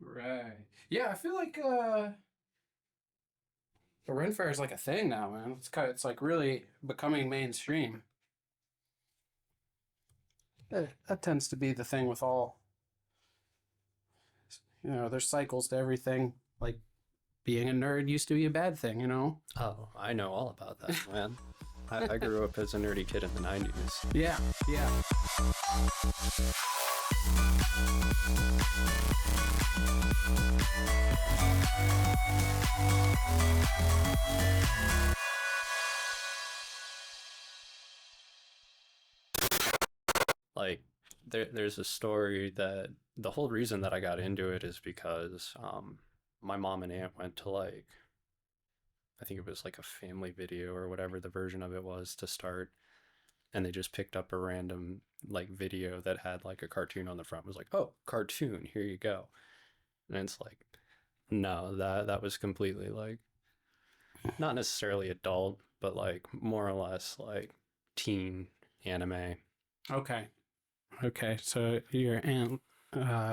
Right. Yeah, I feel like the Ren Fair is like a thing now, man. It's like really becoming mainstream. That tends to be the thing with all, there's cycles to everything. Like being a nerd used to be a bad thing, you know? Oh, I know all about that, man. I grew up as a nerdy kid in the 90s. Yeah, yeah. Like, there's a story that the whole reason that I got into it is because my mom and aunt went to like, I think it was like a family video or whatever the version of it was to start, and they just picked up a random like video that had like a cartoon on the front. It was like, oh, cartoon, here you go. And it's like, no, that was completely like not necessarily adult, but like more or less like teen anime. Okay. Okay. So your aunt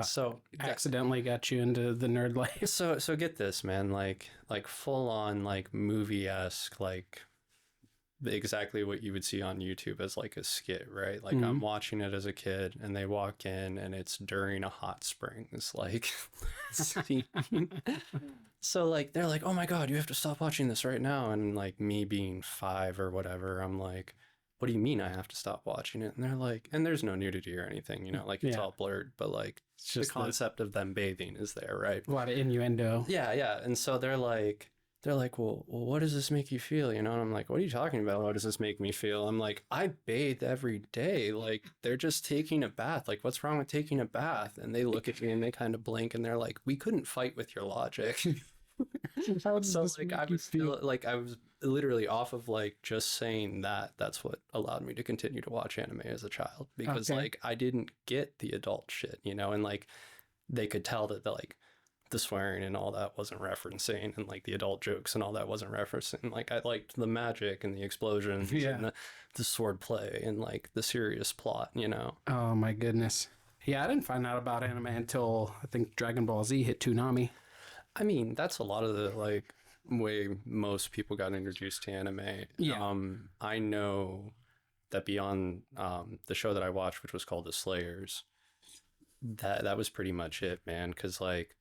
So accidentally got you into the nerd life. so get this, man, like full on like movie-esque, like exactly what you would see on YouTube as like a skit, right? Like I'm watching it as a kid and they walk in and it's during a hot springs like scene. So like they're like, "Oh my god, you have to stop watching this right now." And like me being 5 or whatever, I'm like, "What do you mean I have to stop watching it?" And they're like, and there's no nudity or anything, like it's all blurred, but like It's the just concept of them bathing is there, right? a lot of innuendo. Yeah. And so they're like, well, what does this make you feel? And I'm like, what are you talking about? What does this make me feel? I'm like, I bathe every day. Like, they're just taking a bath. Like, what's wrong with taking a bath? And they look at me and they kind of blink and they're like, we couldn't fight with your logic. How does So this like make I you was feel? still like I was literally off of like just saying that. That's what allowed me to continue to watch anime as a child, because Okay. like I didn't get the adult shit, and like they could tell that the swearing and all that wasn't referencing, and like the adult jokes and all that wasn't referencing. Like I liked the magic and the explosions Yeah. and the sword play and like the serious plot. Oh my goodness. Yeah, I didn't find out about anime until I think Dragon Ball Z hit Toonami. I mean, that's a lot of the like way most people got introduced to anime. Yeah. I know that beyond the show that I watched, which was called The Slayers, that was pretty much it, man. Because like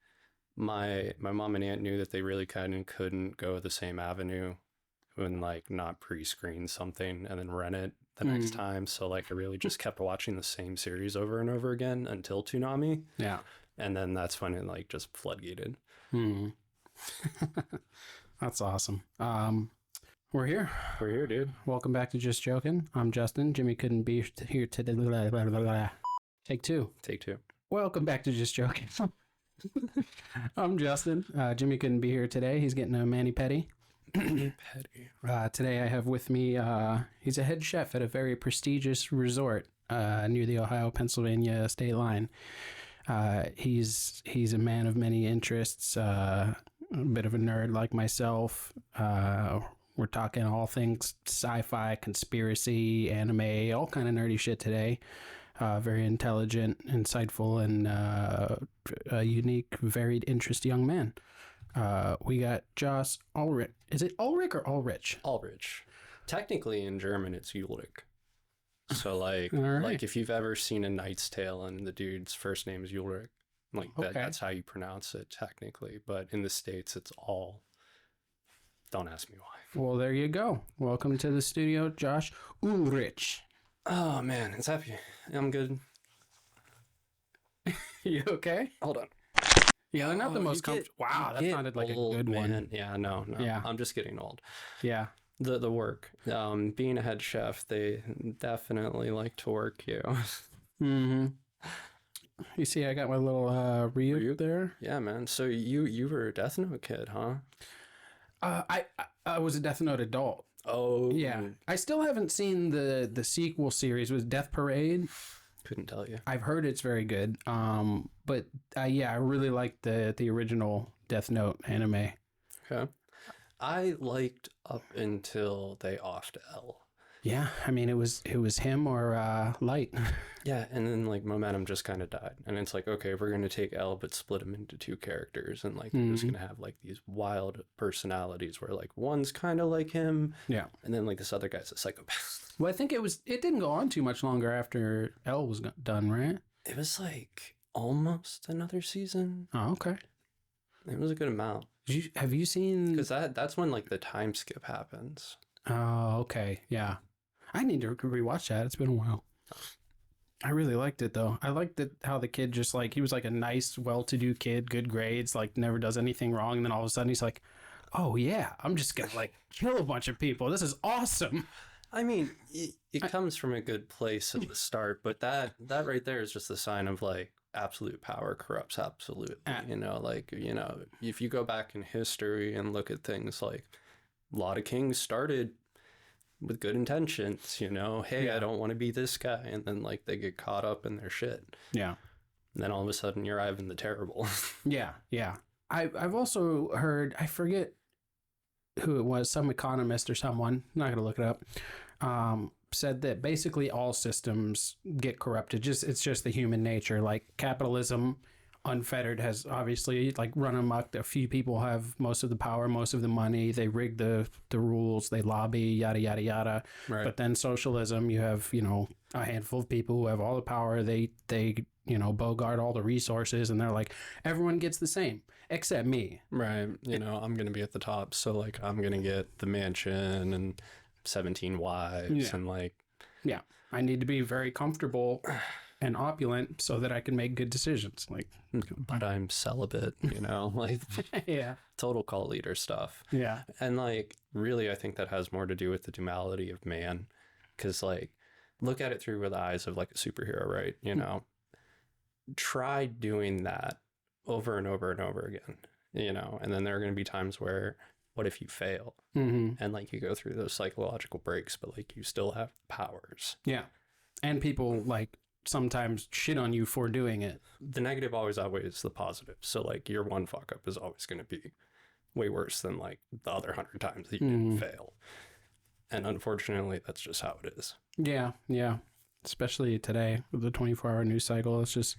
my mom and aunt knew that they really kind of couldn't go the same avenue and like not pre-screen something and then rent it the next time. So like I really just kept watching the same series over and over again until Toonami, Yeah. and then that's when it like just floodgated. Hmm. That's awesome. We're here. We're here, dude. Welcome back to Just Joking. I'm Justin. Jimmy couldn't be here today. Take two. Take two. Welcome back to Just Joking. I'm Justin. Jimmy couldn't be here today. He's getting a mani-pedi. Petty. Today I have with me, he's a head chef at a very prestigious resort near the Ohio-Pennsylvania state line. He's a man of many interests, a bit of a nerd like myself. We're talking all things sci-fi, conspiracy, anime, all kind of nerdy shit today. Very intelligent, insightful, and a unique, varied interest young man. We got Josh Ulrich. Is it Ulrich or Ulrich? Ulrich. Technically in German it's Ulrich. So like All right. like if you've ever seen A Knight's Tale and the dude's first name is Ulrich, like Okay. that's how you pronounce it technically. But in the States it's all, don't ask me why. Well, there you go. Welcome to the studio, Josh Ulrich. Oh man, it's happy. I'm good. You okay? Hold on. Yeah, they're not the Oh, most you comfortable. Wow, you that get sounded like old, a good man. one. Yeah, no. Yeah. I'm just getting old. Yeah. The work. Being a head chef, they definitely like to work you. Mm-hmm. You see, I got my little Ryu there. Yeah, man. So you were a Death Note kid, huh? I was a Death Note adult. Oh Yeah, I still haven't seen the sequel series with Death Parade. Couldn't tell you. I've heard it's very good. But yeah, I really liked the original Death Note anime. Okay. I liked up until they offed L. Yeah, I mean, it was him or Light. Yeah, and then like Momentum just kind of died, and it's like, okay, we're gonna take L but split him into two characters, and like they're just Mhm. gonna have like these wild personalities where like one's kind of like him, Yeah. and then like this other guy's a psychopath. Well, I think it didn't go on too much longer after L was done, right? It was like almost another season. Oh, okay. It was a good amount Have you seen? because that's when like the time skip happens. Oh, okay. Yeah. I need to rewatch that. It's been a while. I really liked it though. I liked it how the kid just like he was like a nice, well-to-do kid, good grades, like never does anything wrong, and then all of a sudden he's like, "Oh yeah, I'm just gonna like kill a bunch of people. This is awesome." I mean, it comes from a good place at the start, but that right there is just a sign of like absolute power corrupts absolutely. You know, like, you know, if you go back in history and look at things like a lot of kings started with good intentions, you know, hey, Yeah. I don't want to be this guy, and then like they get caught up in their shit. Yeah. And then all of a sudden you're Ivan the Terrible. Yeah. Yeah. I've also heard, I forget who it was, some economist or someone, I'm not gonna look it up, said that basically all systems get corrupted. It's just the human nature. Like capitalism, unfettered, has obviously like run amok. A few people have most of the power, most of the money. They rig the rules. They lobby, yada yada yada. Right. But then socialism, you have a handful of people who have all the power. They bogart all the resources, and they're like, everyone gets the same except me. Right. You know, I'm going to be at the top. So, like, I'm going to get the mansion and 17 wives Yeah. and, like, Yeah, I need to be very comfortable and opulent so that I can make good decisions. Like, but I'm celibate, you know, like yeah, total cult leader stuff. yeah, And, like, really, I think that has more to do with the duality of man. Because, like, look at it through the eyes of, like, a superhero, right? You know, try doing that over and over and over again, you know, and then there are going to be times where what if you fail mm-hmm. and like you go through those psychological breaks, but like you still have powers. Yeah, and people like sometimes shit on you for doing it. The negative always outweighs the positive. So like your one fuck up is always going to be way worse than like the other 100 times that you didn't fail. And unfortunately, that's just how it is. Yeah, yeah. Especially today with the 24-hour news cycle, it's just,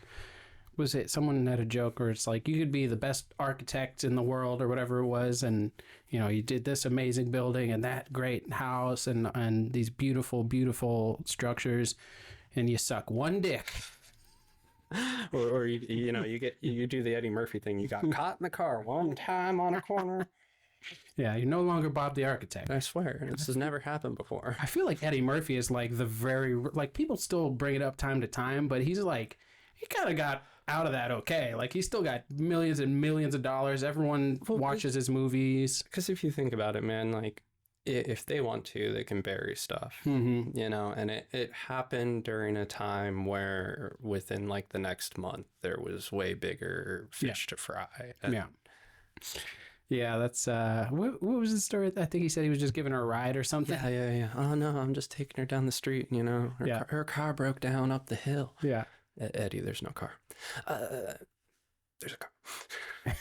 was it someone had a joke where it's like you could be the best architect in the world or whatever it was, and you did this amazing building and that great house and these beautiful structures, and you suck one dick. Or you do the Eddie Murphy thing. You got caught in the car one time on a corner. Yeah, you're no longer Bob the architect. I swear, this has never happened before. I feel like Eddie Murphy is like the very, like, people still bring it up time to time, but he's like, he kind of got out of that okay. Like, he's still got millions and millions of dollars. Everyone watches his movies. Because if you think about it, man, like, if they want to, they can bury stuff, Mm-hmm. and it happened during a time where within like the next month, there was way bigger fish to fry. And Yeah. Yeah, that's, what was the story? I think he said he was just giving her a ride or something. Yeah. Oh, no, I'm just taking her down the street, her car broke down up the hill. Yeah. Eddie, there's no car. There's a car.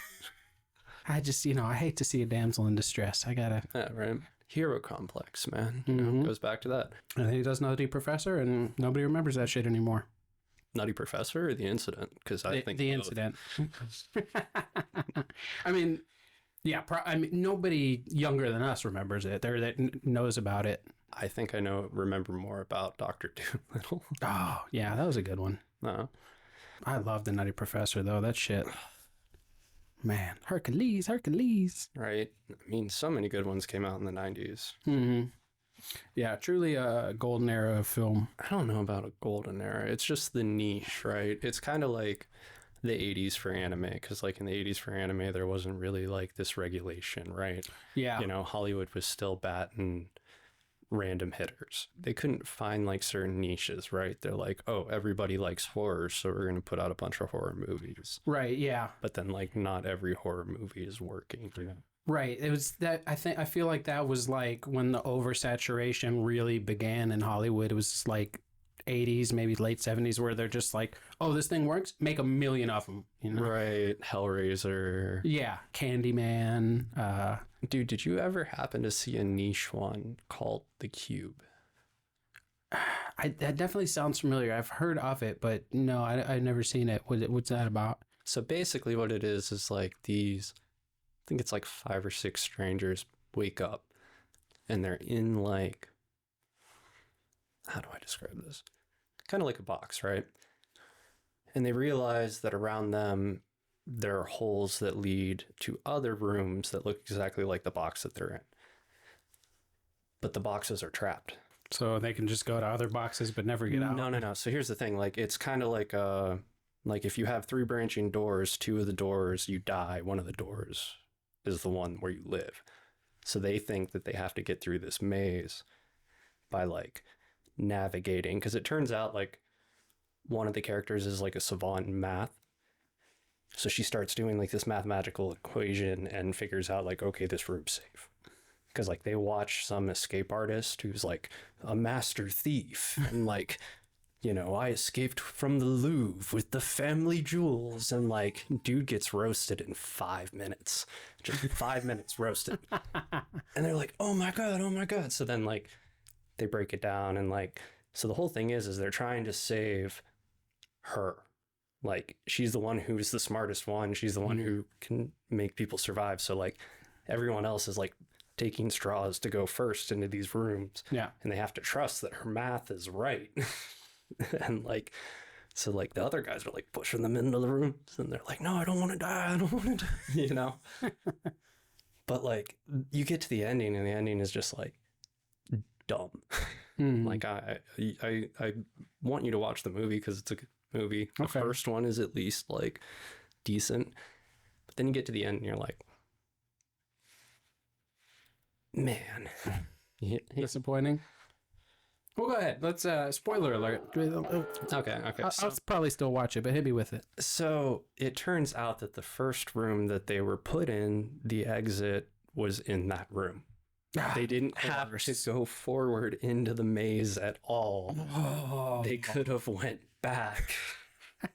I just, I hate to see a damsel in distress. I gotta. Yeah, right. Hero complex, man. Goes back to that. And then he does Nutty Professor, and nobody remembers that shit anymore. Nutty Professor or the incident? Because I think the both. incident. I mean, yeah. Nobody younger than us remembers it. That knows about it. I think I remember more about Dr. Dolittle. Oh, yeah, that was a good one. I love the Nutty Professor, though. That shit. Man, Hercules. Right? I mean, so many good ones came out in the 90s. Mm-hmm. Yeah, truly a golden era of film. I don't know about a golden era. It's just the niche, right? It's kind of like the 80s for anime, because like in the 80s for anime, there wasn't really like this regulation, right? Yeah. Hollywood was still batting random hitters. They couldn't find like certain niches, right? They're like, oh, everybody likes horror, so we're going to put out a bunch of horror movies. Right, yeah. But then like not every horror movie is working. Right. It was that I feel like that was like when the oversaturation really began in Hollywood. It was like 80s, maybe late 70s, where they're just like, oh, this thing works, make a million of them. Right. Hellraiser. Yeah. Candyman. Dude, did you ever happen to see a niche one called The Cube? That definitely sounds familiar. I've heard of it, but no, I've never seen it. What's that about? So basically, what it is like these, I think it's like 5 or 6 strangers wake up and they're in like, how do I describe this? Kind of like a box, right? And they realize that around them, there are holes that lead to other rooms that look exactly like the box that they're in. But the boxes are trapped. So they can just go to other boxes but never get out. No. So here's the thing. Like, it's kind of like if you have 3 branching doors, 2 of the doors, you die. One of the doors is the one where you live. So they think that they have to get through this maze by like navigating. Because it turns out like one of the characters is like a savant in math. So she starts doing like this mathematical equation and figures out like, okay, this room's safe. Because like they watch some escape artist who's like a master thief and like, you know, I escaped from the Louvre with the family jewels, and like dude gets roasted in 5 minutes, just 5 minutes roasted. And they're like, oh my god. So then like they break it down, and like, so the whole thing is they're trying to save her. Like, she's the one who's the smartest one. She's the one who can make people survive. So like everyone else is like taking straws to go first into these rooms. Yeah. And they have to trust that her math is right. And like, so like the other guys are like pushing them into the rooms, and they're like, no, I don't want to die. I don't want to die, you know? But like you get to the ending, and the ending is just like dumb. Like I want you to watch the movie because it's a good movie. The first one is at least like decent. But then you get to the end and you're like, man. Disappointing. Well, go ahead. Let's spoiler alert. Okay. I'll probably still watch it, but hit me with it. So it turns out that the first room that they were put in, the exit was in that room. They didn't have to go forward into the maze at all. They could have went back.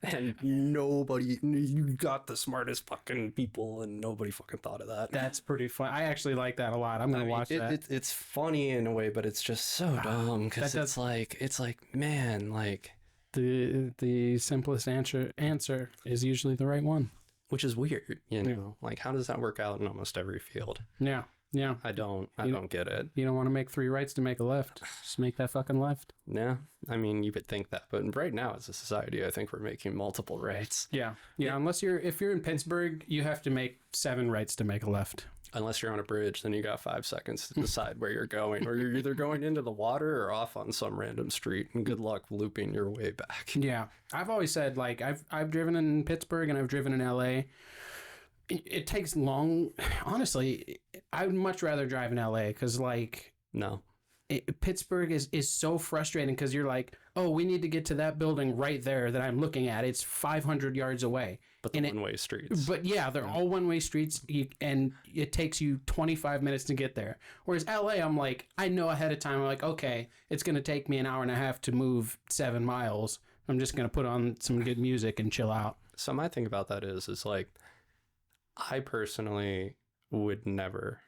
And nobody, you got the smartest fucking people, and nobody fucking thought of that. That's pretty fun. I actually like that a lot. I'm gonna watch that. It's funny in a way, but it's just so dumb because it's like, man, like the simplest answer is usually the right one, which is weird, you know. Like, how does that work out in almost every field? Yeah. I don't get it. You don't want to make 3 rights to make a left. Just make that fucking left. Yeah. I mean, you would think that, but right now as a society, I think we're making multiple rights. Yeah. If you're in Pittsburgh, you have to make 7 rights to make a left. Unless you're on a bridge, then you got 5 seconds to decide where you're going, or you're either going into the water or off on some random street, and good luck looping your way back. Yeah. I've always said, like, I've driven in Pittsburgh and I've driven in LA. It takes long. Honestly, I would much rather drive in LA because, like, no, Pittsburgh is so frustrating because you're like, oh, we need to get to that building right there that I'm looking at. It's 500 yards away. But the one-way streets. But yeah, they're all one-way streets, and it takes you 25 minutes to get there. Whereas LA, I'm like, I know ahead of time. I'm like, okay, it's going to take me an hour and a half to move 7 miles. I'm just going to put on some good music and chill out. So my thing about that is like, I personally would never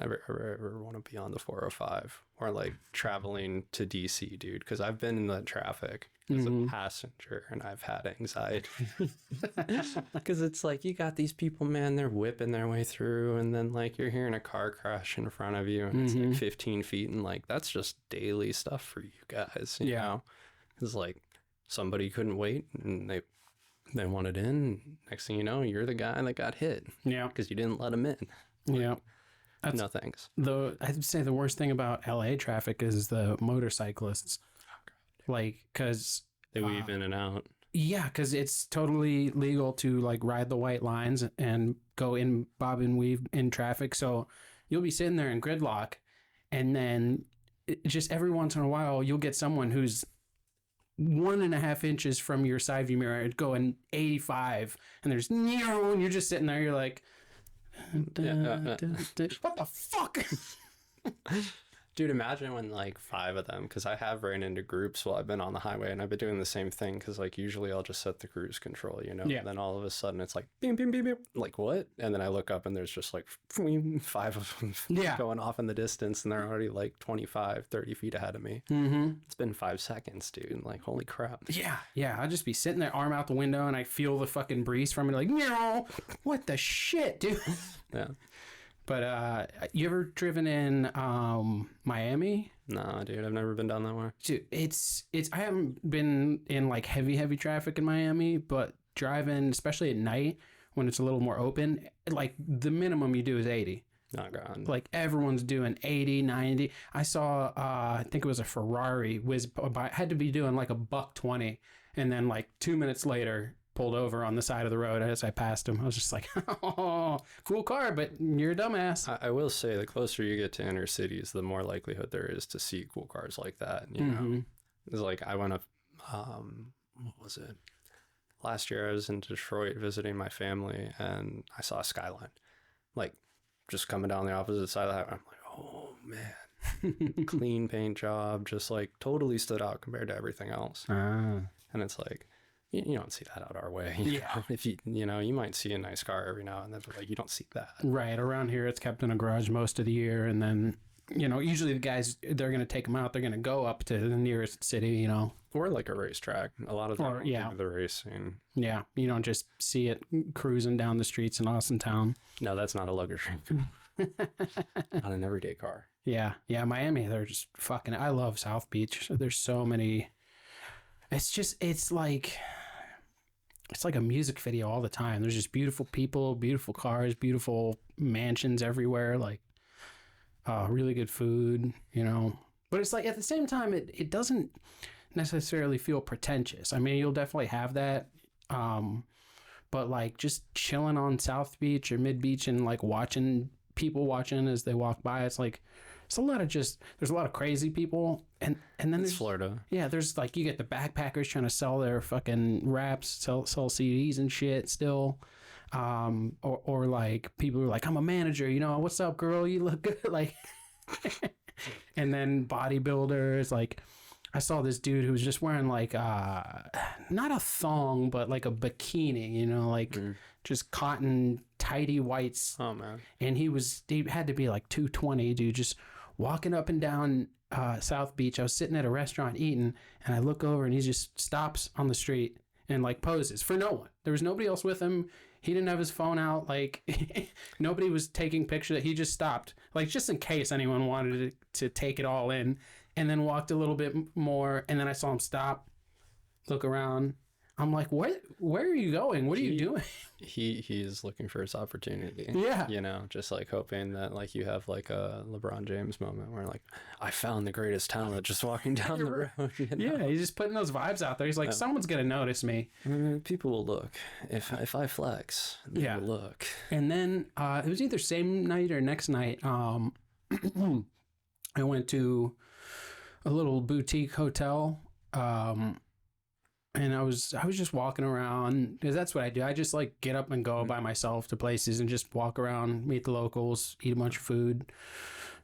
ever want to be on the 405 or like traveling to DC, dude, because I've been in the traffic as a passenger and I've had anxiety. Because it's like, you got these people, man, they're whipping their way through, and then like you're hearing a car crash in front of you, and it's like 15 feet, and like that's just daily stuff for you guys, you know? It's like somebody couldn't wait, and they wanted in. Next thing you know, you're the guy that got hit. Yeah. Because you didn't let him in. Yeah. No thanks. I'd say the worst thing about LA traffic is the motorcyclists. Like, because they weave in and out. Yeah, because it's totally legal to like ride the white lines and go in, bob and weave in traffic. So you'll be sitting there in gridlock, and then just every once in a while you'll get someone who's 1.5 inches from your side view mirror going 85, and there's and you're just sitting there, you're like, what the fuck? Dude, imagine when like 5 of them, because I have ran into groups while I've been on the highway, and I've been doing the same thing, because like usually I'll just set the cruise control, you know? Yeah. And then all of a sudden it's like, beep, beep, beep, beep. Like, what? And then I look up and there's just like 5 of them Yeah. going off in the distance, and they're already like 25, 30 feet ahead of me. Mm-hmm. It's been 5 seconds, dude. Like, holy crap. Yeah, yeah. I'll just be sitting there, arm out the window, and I feel the fucking breeze from it, like, no, what the shit, dude? Yeah. But you ever driven in Miami? Nah, dude, I've never been down that way. Dude, it's. I haven't been in like heavy traffic in Miami, but driving, especially at night when it's a little more open, like the minimum you do is 80. Oh, God. Like everyone's doing 80, 90. I saw, I think it was a Ferrari whiz by, had to be doing like a $120, and then like 2 minutes later pulled over on the side of the road as I passed him. I was just like, oh, cool car, but you're a dumbass. I will say, the closer you get to inner cities, the more likelihood there is to see cool cars like that. You know, it's like I went up. What was it? Last year, I was in Detroit visiting my family, and I saw a Skyline, like just coming down the opposite side of the highway. I'm like, oh man, clean paint job, just like totally stood out compared to everything else. And it's like, you don't see that out our way. Yeah. If you might see a nice car every now and then, but like you don't see that. Right. Around here, it's kept in a garage most of the year. And then, usually the guys, they're going to take them out. They're going to go up to the nearest city, Or like a racetrack. A lot of them do the racing. Yeah. You don't just see it cruising down the streets in Austin town. No, that's not a luxury. Not an everyday car. Yeah. Yeah. Miami, they're just fucking, I love South Beach. There's so many, it's like a music video all the time. There's just beautiful people, beautiful cars, beautiful mansions everywhere. Like, really good food, But it's like at the same time, it doesn't necessarily feel pretentious. I mean, you'll definitely have that. But like just chilling on South Beach or Mid Beach and like people watching as they walk by, it's like, there's a lot of crazy people, and then there's Florida. Yeah, there's like, you get the backpackers trying to sell their fucking raps, sell CDs and shit still, or like people who are like, I'm a manager, what's up, girl? You look good, like, and then bodybuilders. Like, I saw this dude who was just wearing like not a thong, but like a bikini, like just cotton tidy whites. Oh man! And he had to be like 220, dude, just walking up and down South Beach. I was sitting at a restaurant eating, and I look over and he just stops on the street and like poses for no one. There was nobody else with him. He didn't have his phone out. Like nobody was taking pictures. He just stopped, like just in case anyone wanted to take it all in, and then walked a little bit more. And then I saw him stop, look around. I'm like, what? Where are you going? What are you doing? He is looking for his opportunity. Yeah. Just like hoping that like you have like a LeBron James moment where like, I found the greatest talent just walking down the road. Yeah, he's just putting those vibes out there. He's like, someone's gonna notice me. People will look if I flex. They will look. And then it was either same night or next night. I went to a little boutique hotel. And I was just walking around, because that's what I do. I just like get up and go by myself to places and just walk around, meet the locals, eat a bunch of food.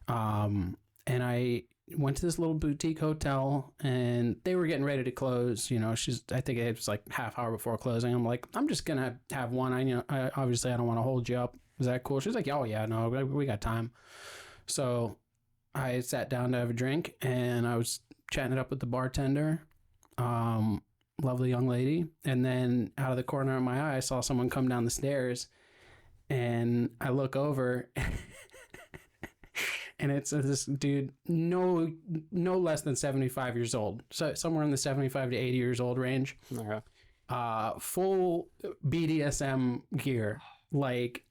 And I went to this little boutique hotel, and they were getting ready to close. I think it was like half hour before closing. I'm like, I'm just gonna have one. I obviously I don't want to hold you up. Is that cool? She's like, oh yeah, no, we got time. So I sat down to have a drink, and I was chatting it up with the bartender. Lovely young lady. And then out of the corner of my eye, I saw someone come down the stairs, and I look over and it's this dude, no less than 75 years old. So somewhere in the 75 to 80 years old range. Okay. Full BDSM gear, like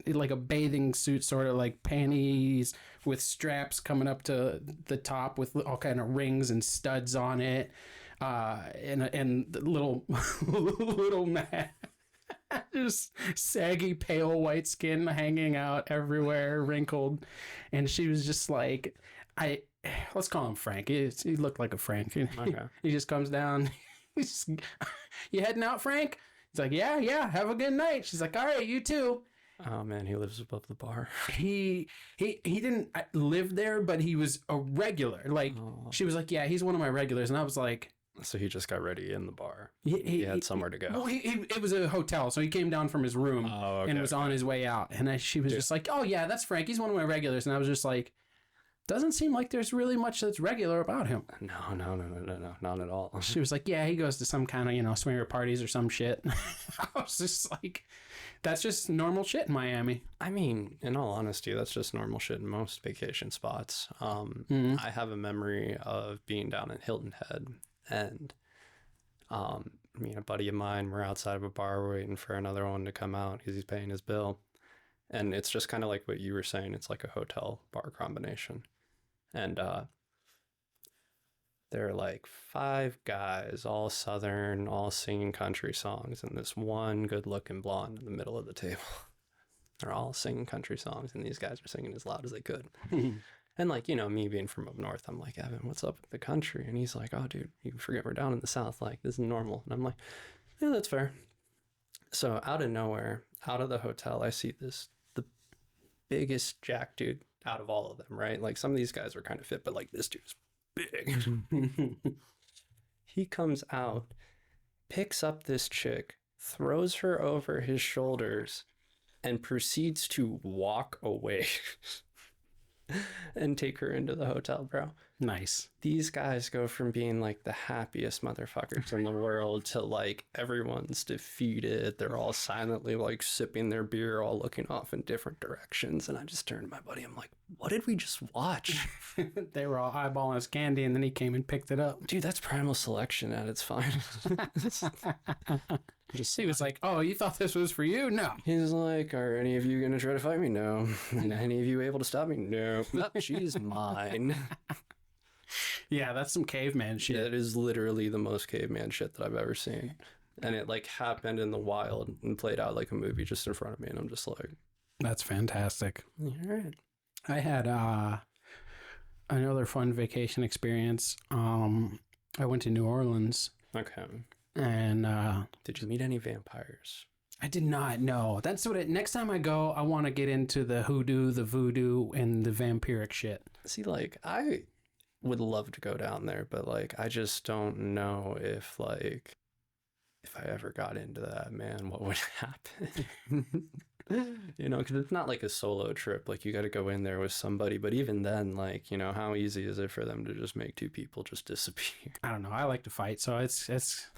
a bathing suit, sort of like panties with straps coming up to the top with all kind of rings and studs on it. And the little man, just saggy, pale white skin hanging out everywhere, wrinkled. And she was just like, let's call him Frank. He looked like a Frank. Okay. He just comes down. He's just, you heading out, Frank? He's like, yeah, have a good night. She's like, all right, you too. Oh man, he lives above the bar. He didn't live there, but he was a regular. Like she was like, yeah, he's one of my regulars, and I was like, so he just got ready in the bar. He had somewhere to go. Well, it was a hotel, so he came down from his room and was on his way out. And she was just like, oh yeah, that's Frank. He's one of my regulars, and I was just like, doesn't seem like there's really much that's regular about him. No, not at all. She was like, yeah, he goes to some kind of, swinger parties or some shit. I was just like, that's just normal shit in Miami. I mean, in all honesty, that's just normal shit in most vacation spots. I have a memory of being down in Hilton Head, and me and a buddy of mine were outside of a bar waiting for another one to come out because he's paying his bill. And it's just kind of like what you were saying. It's like a hotel bar combination. And there are like 5 guys, all Southern, all singing country songs, and this one good-looking blonde in the middle of the table. They're all singing country songs, and these guys are singing as loud as they could. And like, me being from up north, I'm like, Evan, what's up with the country? And he's like, oh, dude, you forget we're down in the South. Like, this is normal. And I'm like, yeah, that's fair. So out of nowhere, out of the hotel, I see the biggest jack dude out of all of them, right? Like some of these guys are kind of fit, but like this dude's big. He comes out, picks up this chick, throws her over his shoulders, and proceeds to walk away and take her into the hotel, bro. Nice. These guys go from being like the happiest motherfuckers in the world to like everyone's defeated. They're all silently like sipping their beer, all looking off in different directions. And I just turned to my buddy. I'm like, what did we just watch? They were all eyeballing his candy, and then he came and picked it up. Dude, that's primal selection at its finest. He was like, oh, you thought this was for you? No. He's like, are any of you going to try to fight me? No. Any of you able to stop me? No. She's mine. Yeah, that's some caveman shit. It is literally the most caveman shit that I've ever seen. And it like happened in the wild and played out like a movie just in front of me. And I'm just like, that's fantastic. All right. I had another fun vacation experience. I went to New Orleans. Okay. And did you meet any vampires? I did not. No. That's what next time I go, I want to get into the hoodoo, the voodoo, and the vampiric shit. See, like, I would love to go down there, but like, I just don't know if I ever got into that, man, what would happen? Because it's not like a solo trip. Like, you got to go in there with somebody. But even then, like, how easy is it for them to just make 2 people just disappear? I don't know. I like to fight, so it's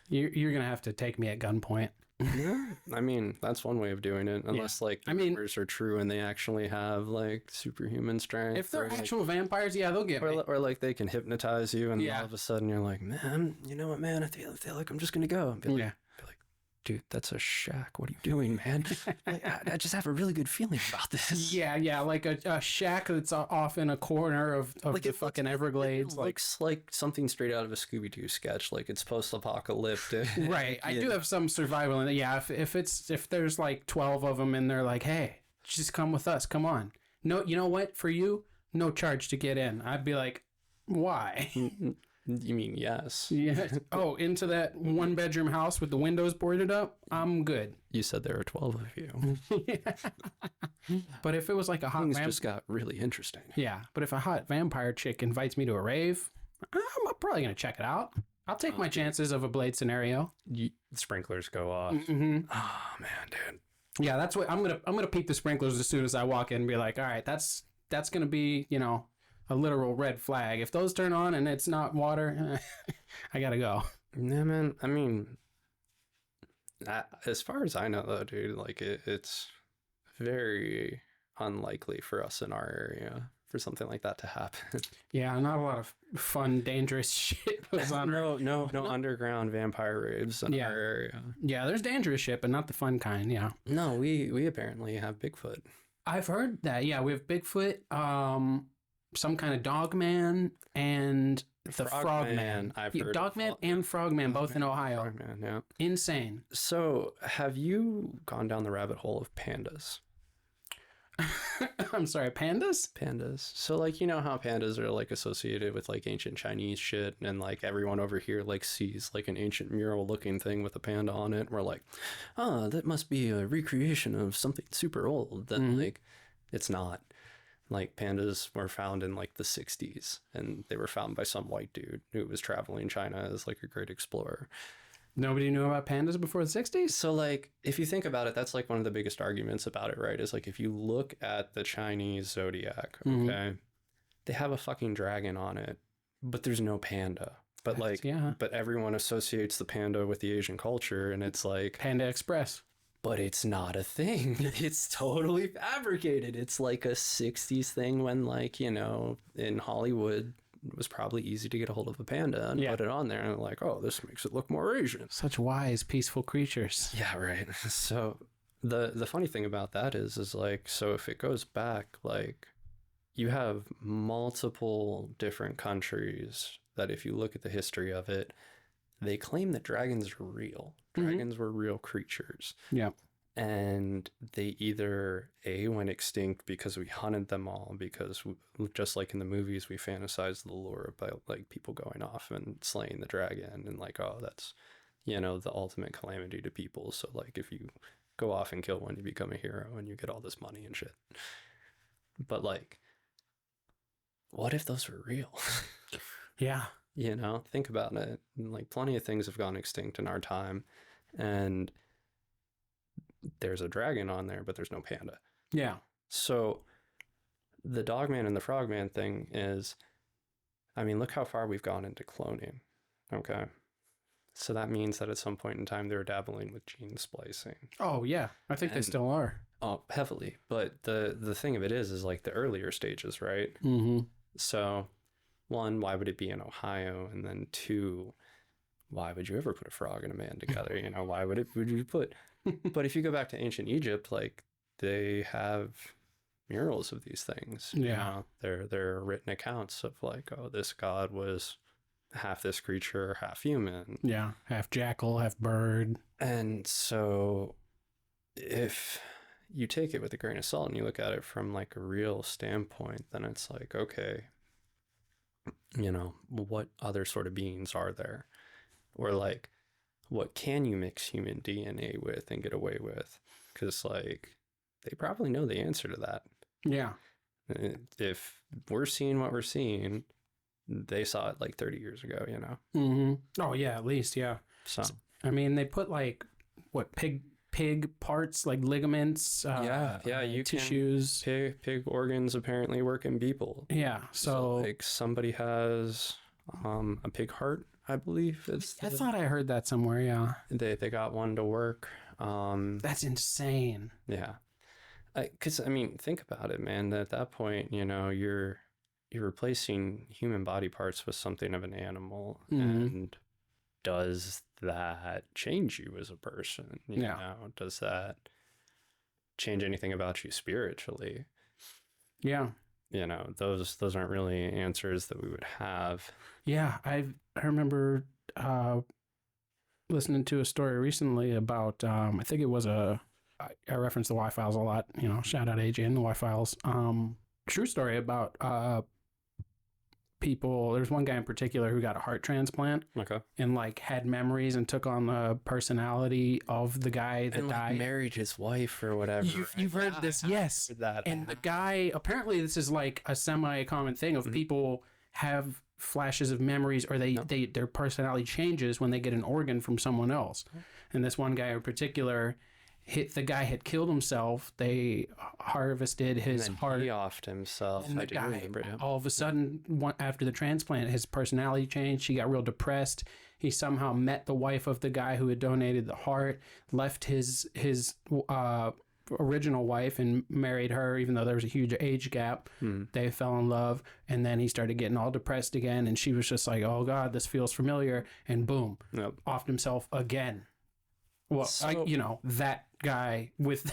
you're gonna have to take me at gunpoint. Yeah, I mean, that's one way of doing it. Unless like the rumors are true and they actually have like superhuman strength. If they're actual vampires, yeah, they'll get me. Or like they can hypnotize you, and all of a sudden you're like, man, you know what, man? I feel like I'm just gonna go. And be like, dude, that's a shack. What are you doing, man? I just have a really good feeling about this. Yeah, like a shack that's off in a corner of like the fucking Everglades. It looks like something straight out of a Scooby-Doo sketch. Like it's post-apocalyptic. Right. I do have some survival in it. Yeah, if there's like 12 of them and they're like, hey, just come with us. Come on. No, you know what? For you, no charge to get in. I'd be like, why? You mean yes? Yeah. Oh, into that 1-bedroom house with the windows boarded up? I'm good. You said there were 12 of you. Yeah. But if it was like a hot things just got really interesting. Yeah, but if a hot vampire chick invites me to a rave, I'm probably gonna check it out. I'll take my chances of a Blade scenario. Sprinklers go off. Mm-hmm. Oh man, dude. Yeah, that's what I'm gonna peep the sprinklers as soon as I walk in and be like, all right, that's gonna be a literal red flag. If those turn on and it's not water, I gotta go. Yeah, man. I mean, as far as I know, though, dude, like it's very unlikely for us in our area for something like that to happen. Yeah, not a lot of fun, dangerous shit goes on. No underground vampire raves in our area. Yeah, there's dangerous shit, but not the fun kind. Yeah. No, we apparently have Bigfoot. I've heard that. Yeah, we have Bigfoot. Some kind of dogman and the frogman. I've heard dogman and frogman, both in Ohio. Frogman, yeah. Insane. So, have you gone down the rabbit hole of pandas? I'm sorry, pandas? Pandas. So like, you know how pandas are like associated with like ancient Chinese shit, and like everyone over here like sees like an ancient mural looking thing with a panda on it. And we're like, oh, that must be a recreation of something super old. Then like, it's not. Like pandas were found in like the 60s, and they were found by some white dude who was traveling China as like a great explorer. Nobody knew about pandas before the 60s? So like if you think about it, that's like one of the biggest arguments about it, right? Is like if you look at the Chinese zodiac, okay, they have a fucking dragon on it, but there's no panda. But like, but everyone associates the panda with the Asian culture, and it's like Panda Express. But it's not a thing. It's totally fabricated. It's like a 60s thing when, like, you know, in Hollywood, it was probably easy to get a hold of a panda and put it on there. And like, oh, this makes it look more Asian. Such wise, peaceful creatures. Yeah, right. So the funny thing about that is like, so if it goes back, like, you have multiple different countries that if you look at the history of it, they claim that dragons are real. Dragons were real creatures. Yeah. And they either went extinct because we hunted them all, because just like in the movies, we fantasize the lore about like people going off and slaying the dragon, and like, oh, that's, you know, the ultimate calamity to people. So like if you go off and kill one, you become a hero and you get all this money and shit. But like, what if those were real? Yeah. You know, think about it. Like, plenty of things have gone extinct in our time, and there's a dragon on there, but there's no panda. Yeah. So the Dogman and the Frogman thing is, I mean, look how far we've gone into cloning. Okay. So that means that at some point in time they were dabbling with gene splicing. Oh yeah, I think they still are. Oh, heavily. But the thing of it is like the earlier stages, right? So one, why would it be in Ohio? And then two, why would you ever put a frog and a man together? You know, why would you put? But if you go back to ancient Egypt, like they have murals of these things. Yeah. You know? They're written accounts of like, oh, this god was half this creature, half human. Yeah, half jackal, half bird. And so if you take it with a grain of salt and you look at it from like a real standpoint, then it's like, okay, you know, what other sort of beings are there? Or like, what can you mix human DNA with and get away with? Because like, they probably know the answer to that. Yeah. If we're seeing what we're seeing, they saw it like 30 years ago, you know? Oh yeah, at least, yeah. So, I mean, they put like, what, pig parts, like ligaments, you tissues. Pig organs apparently work in people. Yeah, so like somebody has a pig heart, I believe. I thought I heard that somewhere, yeah. They got one to work. That's insane. Yeah. Because, I mean, think about it, man. At that point, you know, you're replacing human body parts with something of an animal. And does that change you as a person? You know, does that change anything about you spiritually? Yeah. You know, those aren't really answers that we would have. Yeah, I remember listening to a story recently about I think it was I reference the Y-Files a lot, you know, shout out AJ and the Y-Files. True story about people. There's one guy in particular who got a heart transplant. Okay. And like had memories and took on the personality of the guy that and, like, died. Married his wife or whatever. You've heard this, yes. Heard that. And the guy, apparently this is like a semi-common thing of people have flashes of memories, or their personality changes when they get an organ from someone else. And this one guy in particular, the guy had killed himself. They harvested his heart. He offed himself. And I do remember him. All of a sudden, after the transplant, his personality changed. He got real depressed. He somehow met the wife of the guy who had donated the heart, left his original wife and married her, even though there was a huge age gap. They fell in love, and then he started getting all depressed again, and she was just like, oh God, this feels familiar, and boom, offed himself again. Well, So- that guy with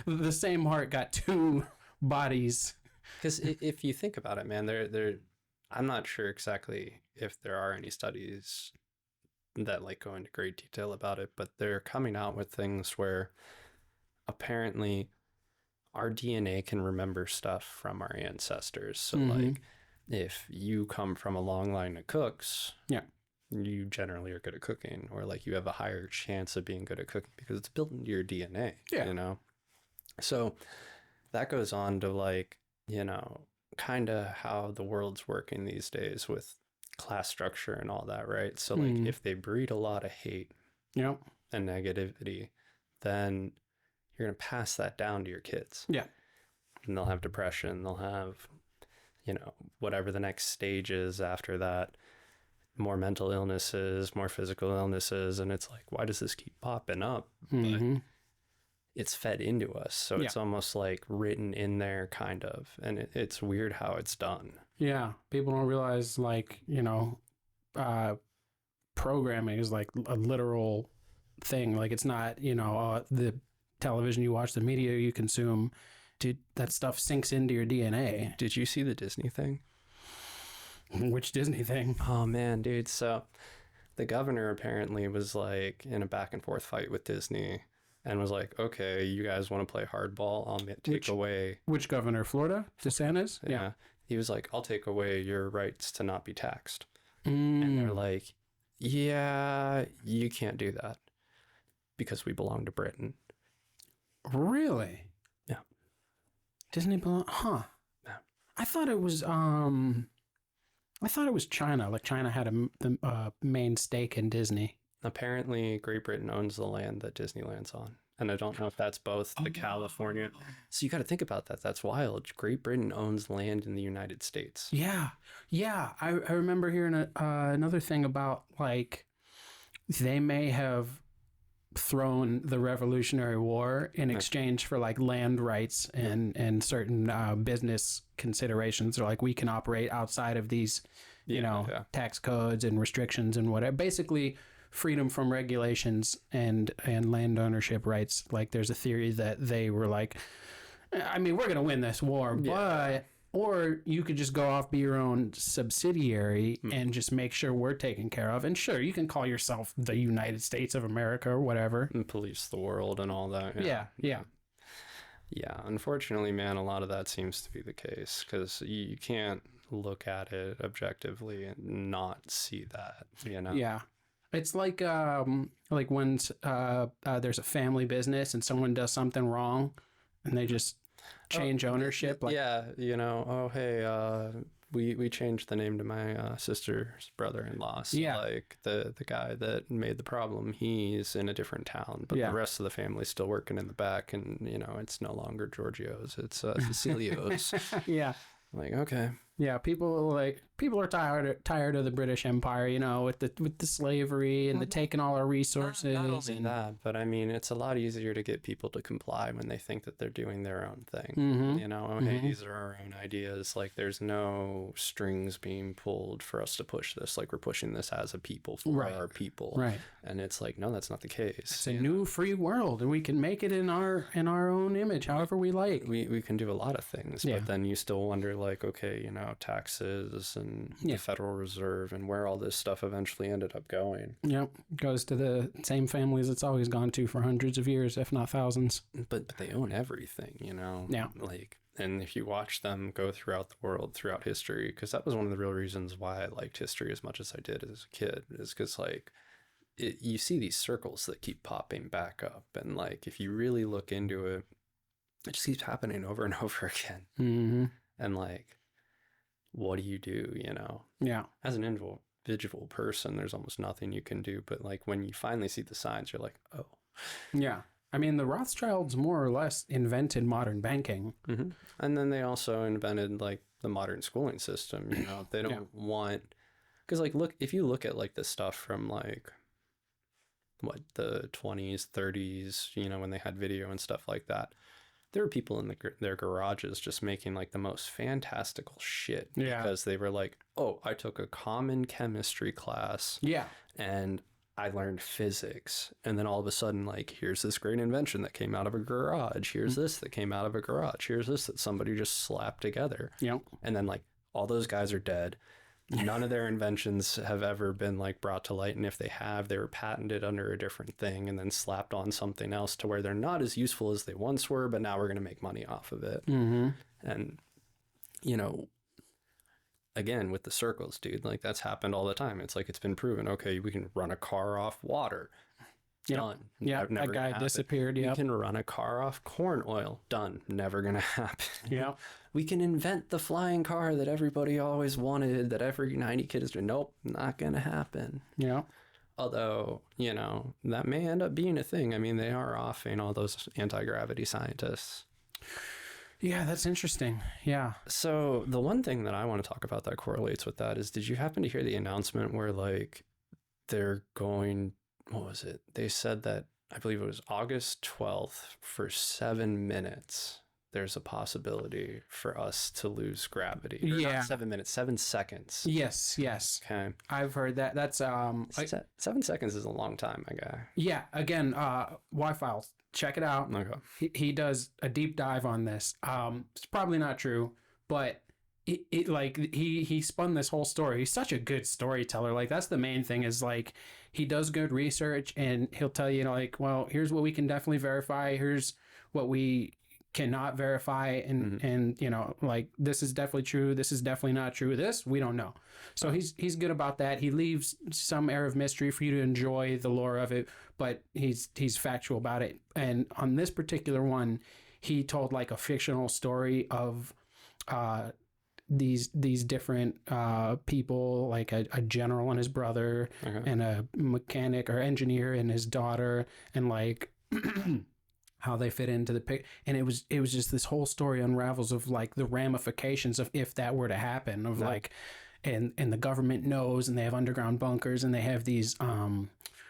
the same heart got two bodies. Because if you think about it, man, I'm not sure exactly if there are any studies that like go into great detail about it, but they're coming out with things where apparently our DNA can remember stuff from our ancestors. So Mhm. like if you come from a long line of cooks, Yeah. you generally are good at cooking, or like you have a higher chance of being good at cooking because it's built into your DNA, Yeah. you know? So that goes on to like, kind of how the world's working these days with class structure and all that, right? So like Mhm. if they breed a lot of hate Yep. and negativity, then you're going to pass that down to your kids. Yeah. And they'll have depression, they'll have, whatever the next stage is after that, more mental illnesses, more physical illnesses. And it's like, why does this keep popping up? Mhm. But it's fed into us. So Yeah. it's almost like written in there, kind of. And it's weird how it's done. Yeah. People don't realize, like, programming is like a literal thing. Like, it's not, the television you watch, the media you consume. Dude, that stuff sinks into your DNA. Did you see the Disney thing? Which Disney thing? Oh, man, dude. So the governor apparently was like in a back and forth fight with Disney and was like, okay, you guys want to play hardball? I'll take away. Which governor? Florida? DeSantis? Yeah. He was like, I'll take away your rights to not be taxed. Mm. And they're like, yeah, you can't do that because we belong to Britain. Really? Yeah. Disney belong? Huh. Yeah. I thought it was China. Like, China had the main stake in Disney. Apparently, Great Britain owns the land that Disneyland's on. And I don't know if that's both the California. So you got to think about that. That's wild. Great Britain owns land in the United States. Yeah. Yeah. I remember hearing another thing about, like, they may have thrown the Revolutionary War in exchange for, like, land rights and certain business considerations. Or, like, we can operate outside of these, tax codes and restrictions and whatever. Basically, freedom from regulations and land ownership rights. Like, there's a theory that they were like, I mean, we're going to win this war, but, or you could just go off, be your own subsidiary and just make sure we're taken care of. And sure, you can call yourself the United States of America or whatever. And police the world and all that. Yeah. Yeah, unfortunately, man, a lot of that seems to be the case because you can't look at it objectively and not see that, Yeah. It's like when there's a family business and someone does something wrong and they just change ownership. Like, yeah, oh, hey, we changed the name to my sister's brother-in-law. So, like, the guy that made the problem, he's in a different town, but the rest of the family's still working in the back, and, it's no longer Giorgio's, it's Cecilio's. Yeah. Like, okay. Yeah, people are tired of the British Empire, with the slavery and the taking all our resources. Not only that, but I mean, it's a lot easier to get people to comply when they think that they're doing their own thing. Mm-hmm. Hey, these are our own ideas. Like, there's no strings being pulled for us to push this. Like, we're pushing this as a people for our people. Right. And it's like, no, that's not the case. It's a new free world, and we can make it in our own image, however we like. We can do a lot of things, but then you still wonder, like, okay, taxes and the Federal Reserve and where all this stuff eventually ended up going. Yep. Goes to the same families it's always gone to for hundreds of years, if not thousands. But they own everything, Yeah. Like, and if you watch them go throughout the world, throughout history, because that was one of the real reasons why I liked history as much as I did as a kid, is because, like, you see these circles that keep popping back up. And, like, if you really look into it, it just keeps happening over and over again. Mm-hmm. And, like, what do you do, Yeah. As an individual person, there's almost nothing you can do. But, like, when you finally see the signs, you're like, oh. Yeah. I mean, the Rothschilds more or less invented modern banking. Mm-hmm. And then they also invented, like, the modern schooling system, They don't want... Because, like, if you look at, like, the stuff from, like, what, the 20s, 30s, when they had video and stuff like that, there were people in their garages just making, like, the most fantastical shit. Yeah. Because they were like, oh, I took a common chemistry class. Yeah. And I learned physics. And then all of a sudden, like, here's this great invention that came out of a garage. Here's this that came out of a garage. Here's this that somebody just slapped together. Yep. And then, like, all those guys are dead. None of their inventions have ever been like brought to light, and if they have, they were patented under a different thing and then slapped on something else to where they're not as useful as they once were, but now we're going to make money off of it. Mm-hmm. And you know, again with the circles, dude, like that's happened all the time. It's like it's been proven, okay, we can run a car off water. Yep. Done. Yeah, that guy disappeared. We Yep. can run a car off corn oil. Done. Never gonna happen. Yeah. We can invent the flying car that everybody always wanted, that every 90 kid is doing. Nope, not gonna happen. Yeah. Although, you know, that may end up being a thing. I mean, they are offing all those anti-gravity scientists. Yeah, that's interesting. Yeah. So the one thing that I want to talk about that correlates with that is, did you happen to hear the announcement where like they're going, what was it? They said that, I believe it was August 12th, for 7 minutes, there's a possibility for us to lose gravity. Or yeah. Not 7 minutes, 7 seconds. Yes. Yes. Okay. I've heard that. That's 7 seconds is a long time, my guy. Yeah. Again, Wi-Fi. Check it out. Okay. He does a deep dive on this. It's probably not true, but it like he spun this whole story. He's such a good storyteller. Like that's the main thing, is like he does good research and he'll tell you, like, well, here's what we can definitely verify. Here's what we cannot verify. And you know, like this is definitely true. This is definitely not true. This we don't know. So he's good about that. He leaves some air of mystery for you to enjoy the lore of it, but he's factual about it. And on this particular one, he told like a fictional story of these different people, like a general and his brother, and a mechanic or engineer and his daughter, and like how they fit into the pic. And it was just this whole story unravels of like the ramifications of if that were to happen, of like, and the government knows, and they have underground bunkers, and they have these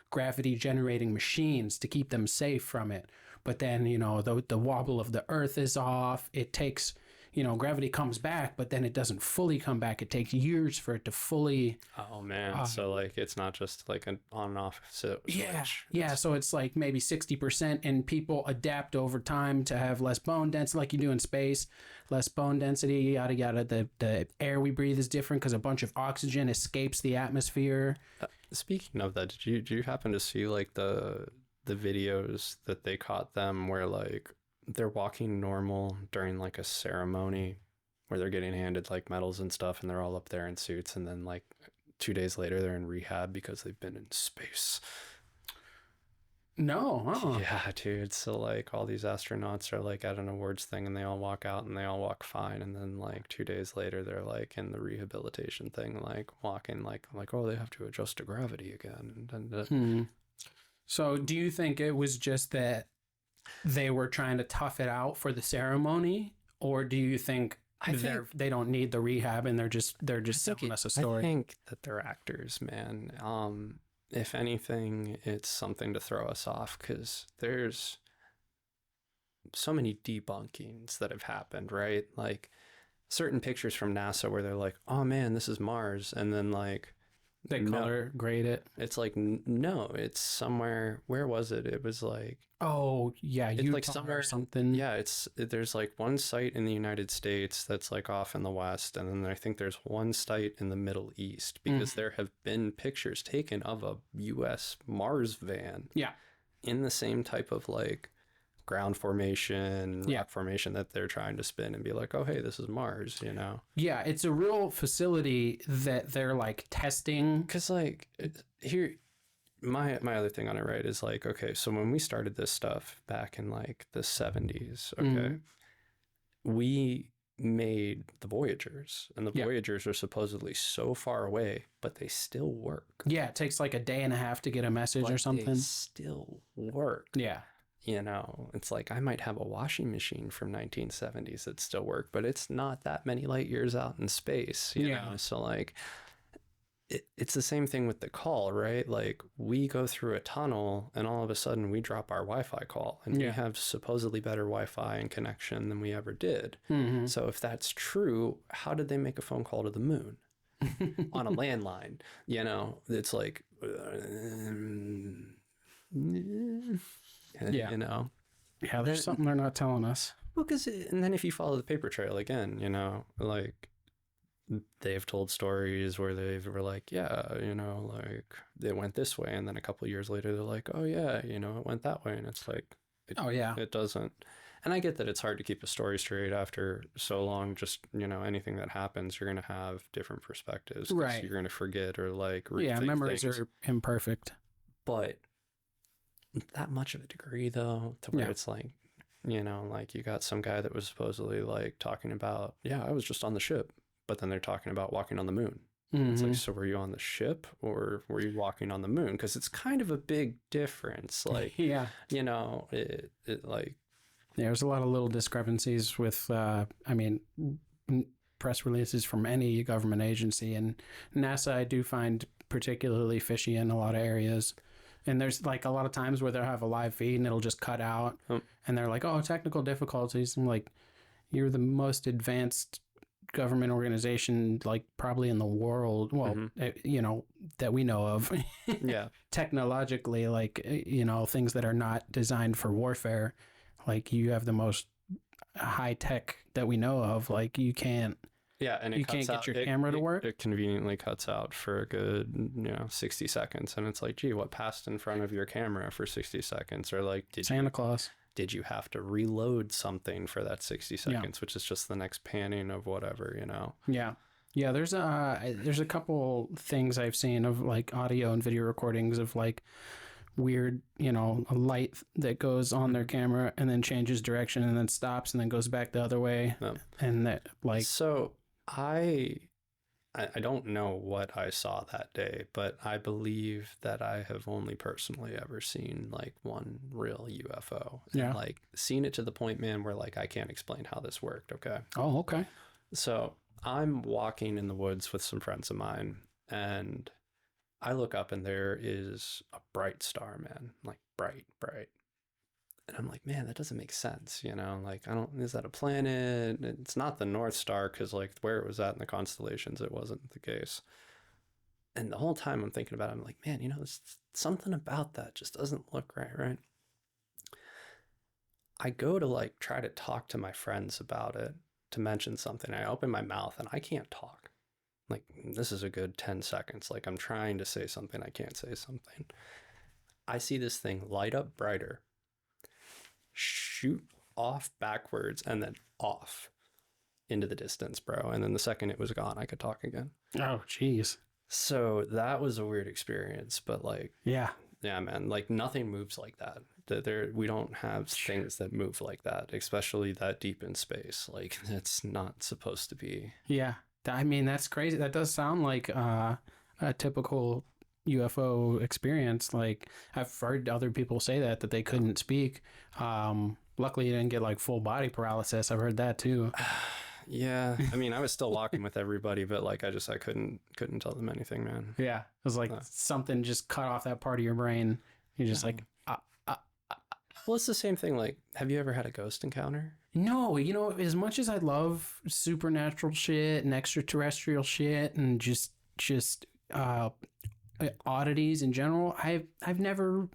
gravity generating machines to keep them safe from it. But then, you know, the wobble of the earth is off. It takes, you know, gravity comes back, but then it doesn't fully come back. It takes years for it to fully. Oh man! So like, it's not just like an on and off switch. Yeah. So it's like maybe 60%, and people adapt over time to have less bone density, like you do in space. Less bone density, yada yada. The air we breathe is different because a bunch of oxygen escapes the atmosphere. Speaking of that, did you happen to see like the videos that they caught them where like they're walking normal during like a ceremony where they're getting handed like medals and stuff, and they're all up there in suits, and then like 2 days later they're in rehab because they've been in space? No. Yeah, dude. So like all these astronauts are like at an awards thing, and they all walk out and they all walk fine, and then like 2 days later they're like in the rehabilitation thing, like walking like oh, they have to adjust to gravity again. And So do you think it was just that they were trying to tough it out for the ceremony, or do you think they don't need the rehab and they're just selling us a story? I think that they're actors, man. If anything, it's something to throw us off, because there's so many debunkings that have happened, right? Like certain pictures from NASA where they're like, oh man, this is Mars. And then like, they color grade it. It's like, no, it's somewhere. Where was it? It was like, oh yeah, it's Utah like somewhere or something. Yeah, there's like one site in the United States that's like off in the West, and then I think there's one site in the Middle East, because there have been pictures taken of a U.S. Mars van. Yeah, in the same type of like ground formation, rock formation that they're trying to spin and be like, oh hey, this is Mars, you know? Yeah, it's a real facility that they're like testing. Because like here, my other thing on it, right, is like, okay, so when we started this stuff back in like the 70s, okay, we made the Voyagers, and the Voyagers are supposedly so far away, but they still work. Yeah, it takes like a day and a half to get a message or something. They still work. Yeah. You know, it's like I might have a washing machine from 1970s that still work, but it's not that many light years out in space, you know? So like, it's the same thing with the call, right? Like we go through a tunnel and all of a sudden we drop our Wi-Fi call, and we have supposedly better Wi-Fi and connection than we ever did. So if that's true, how did they make a phone call to the moon on a landline? You know, it's like, you know, there's something they're not telling us. Well, and then if you follow the paper trail again, you know, like they've told stories where they were like, yeah, you know, like they went this way, and then a couple of years later they're like, oh yeah, you know, it went that way, and it's like, Oh yeah. it doesn't. And I get that it's hard to keep a story straight after so long. Just, you know, anything that happens, you're going to have different perspectives. Right. You're going to forget or like Yeah, rethink memories things. are imperfect. But that much of a degree, though, to where Yeah. it's like, you know, like you got some guy that was supposedly like talking about, yeah, I was just on the ship. But then they're talking about walking on the moon. It's like, so were you on the ship or were you walking on the moon? Because it's kind of a big difference. Like, Yeah. you know, it like, There's a lot of little discrepancies with, press releases from any government agency, and NASA I do find particularly fishy in a lot of areas. And there's like a lot of times where they'll have a live feed and it'll just cut out, and they're like, "Oh, technical difficulties." I'm like, "You're the most advanced government organization, like probably in the world. Well, you know, that we know of. yeah. Technologically, like, you know, things that are not designed for warfare." Like you have the most high tech that we know of. Like you can't. Yeah, and you can't get your camera to work. It conveniently cuts out for a good, you know, 60 seconds, and it's like, gee, what passed in front of your camera for 60 seconds? Or like, Santa Claus. Did you have to reload something for that 60 seconds, which is just the next panning of whatever, you know? Yeah. Yeah, there's a couple things I've seen of like audio and video recordings of like weird, you know, a light that goes on their camera and then changes direction and then stops and then goes back the other way. And that like, so I don't know what I saw that day, but I believe that I have only personally ever seen like one real UFO. Yeah. And, like seen it to the point, man, where like I can't explain how this worked. Okay. Oh, okay. So I'm walking in the woods with some friends of mine, and I look up and there is a bright star, man, like bright, bright. And I'm like, man, that doesn't make sense, you know? Like, is that a planet? It's not the North Star, because, like, where it was at in the constellations, it wasn't the case. And the whole time I'm thinking about it, I'm like, man, you know, there's something about that just doesn't look right, right? I go to, like, try to talk to my friends about it, to mention something. I open my mouth, and I can't talk. Like, this is a good 10 seconds. Like, I'm trying to say something, I can't say something. I see this thing light up brighter, shoot off backwards, and then off into the distance, bro. And then the second it was gone, I could talk again. Oh, jeez. So that was a weird experience, but like, yeah, man, like nothing moves like that. We don't have things that move like that, especially that deep in space. Like it's not supposed to be. Yeah, I mean that's crazy. That does sound like a typical UFO experience. Like I've heard other people say that they couldn't speak. Luckily you didn't get like full body paralysis. I've heard that too. Yeah, I mean I was still walking with everybody, but like I couldn't tell them anything, man. Yeah, it was like something just cut off that part of your brain. You're just like well, it's the same thing. Like, have you ever had a ghost encounter? No, you know, as much as I love supernatural shit and extraterrestrial shit and just oddities in general, I've never.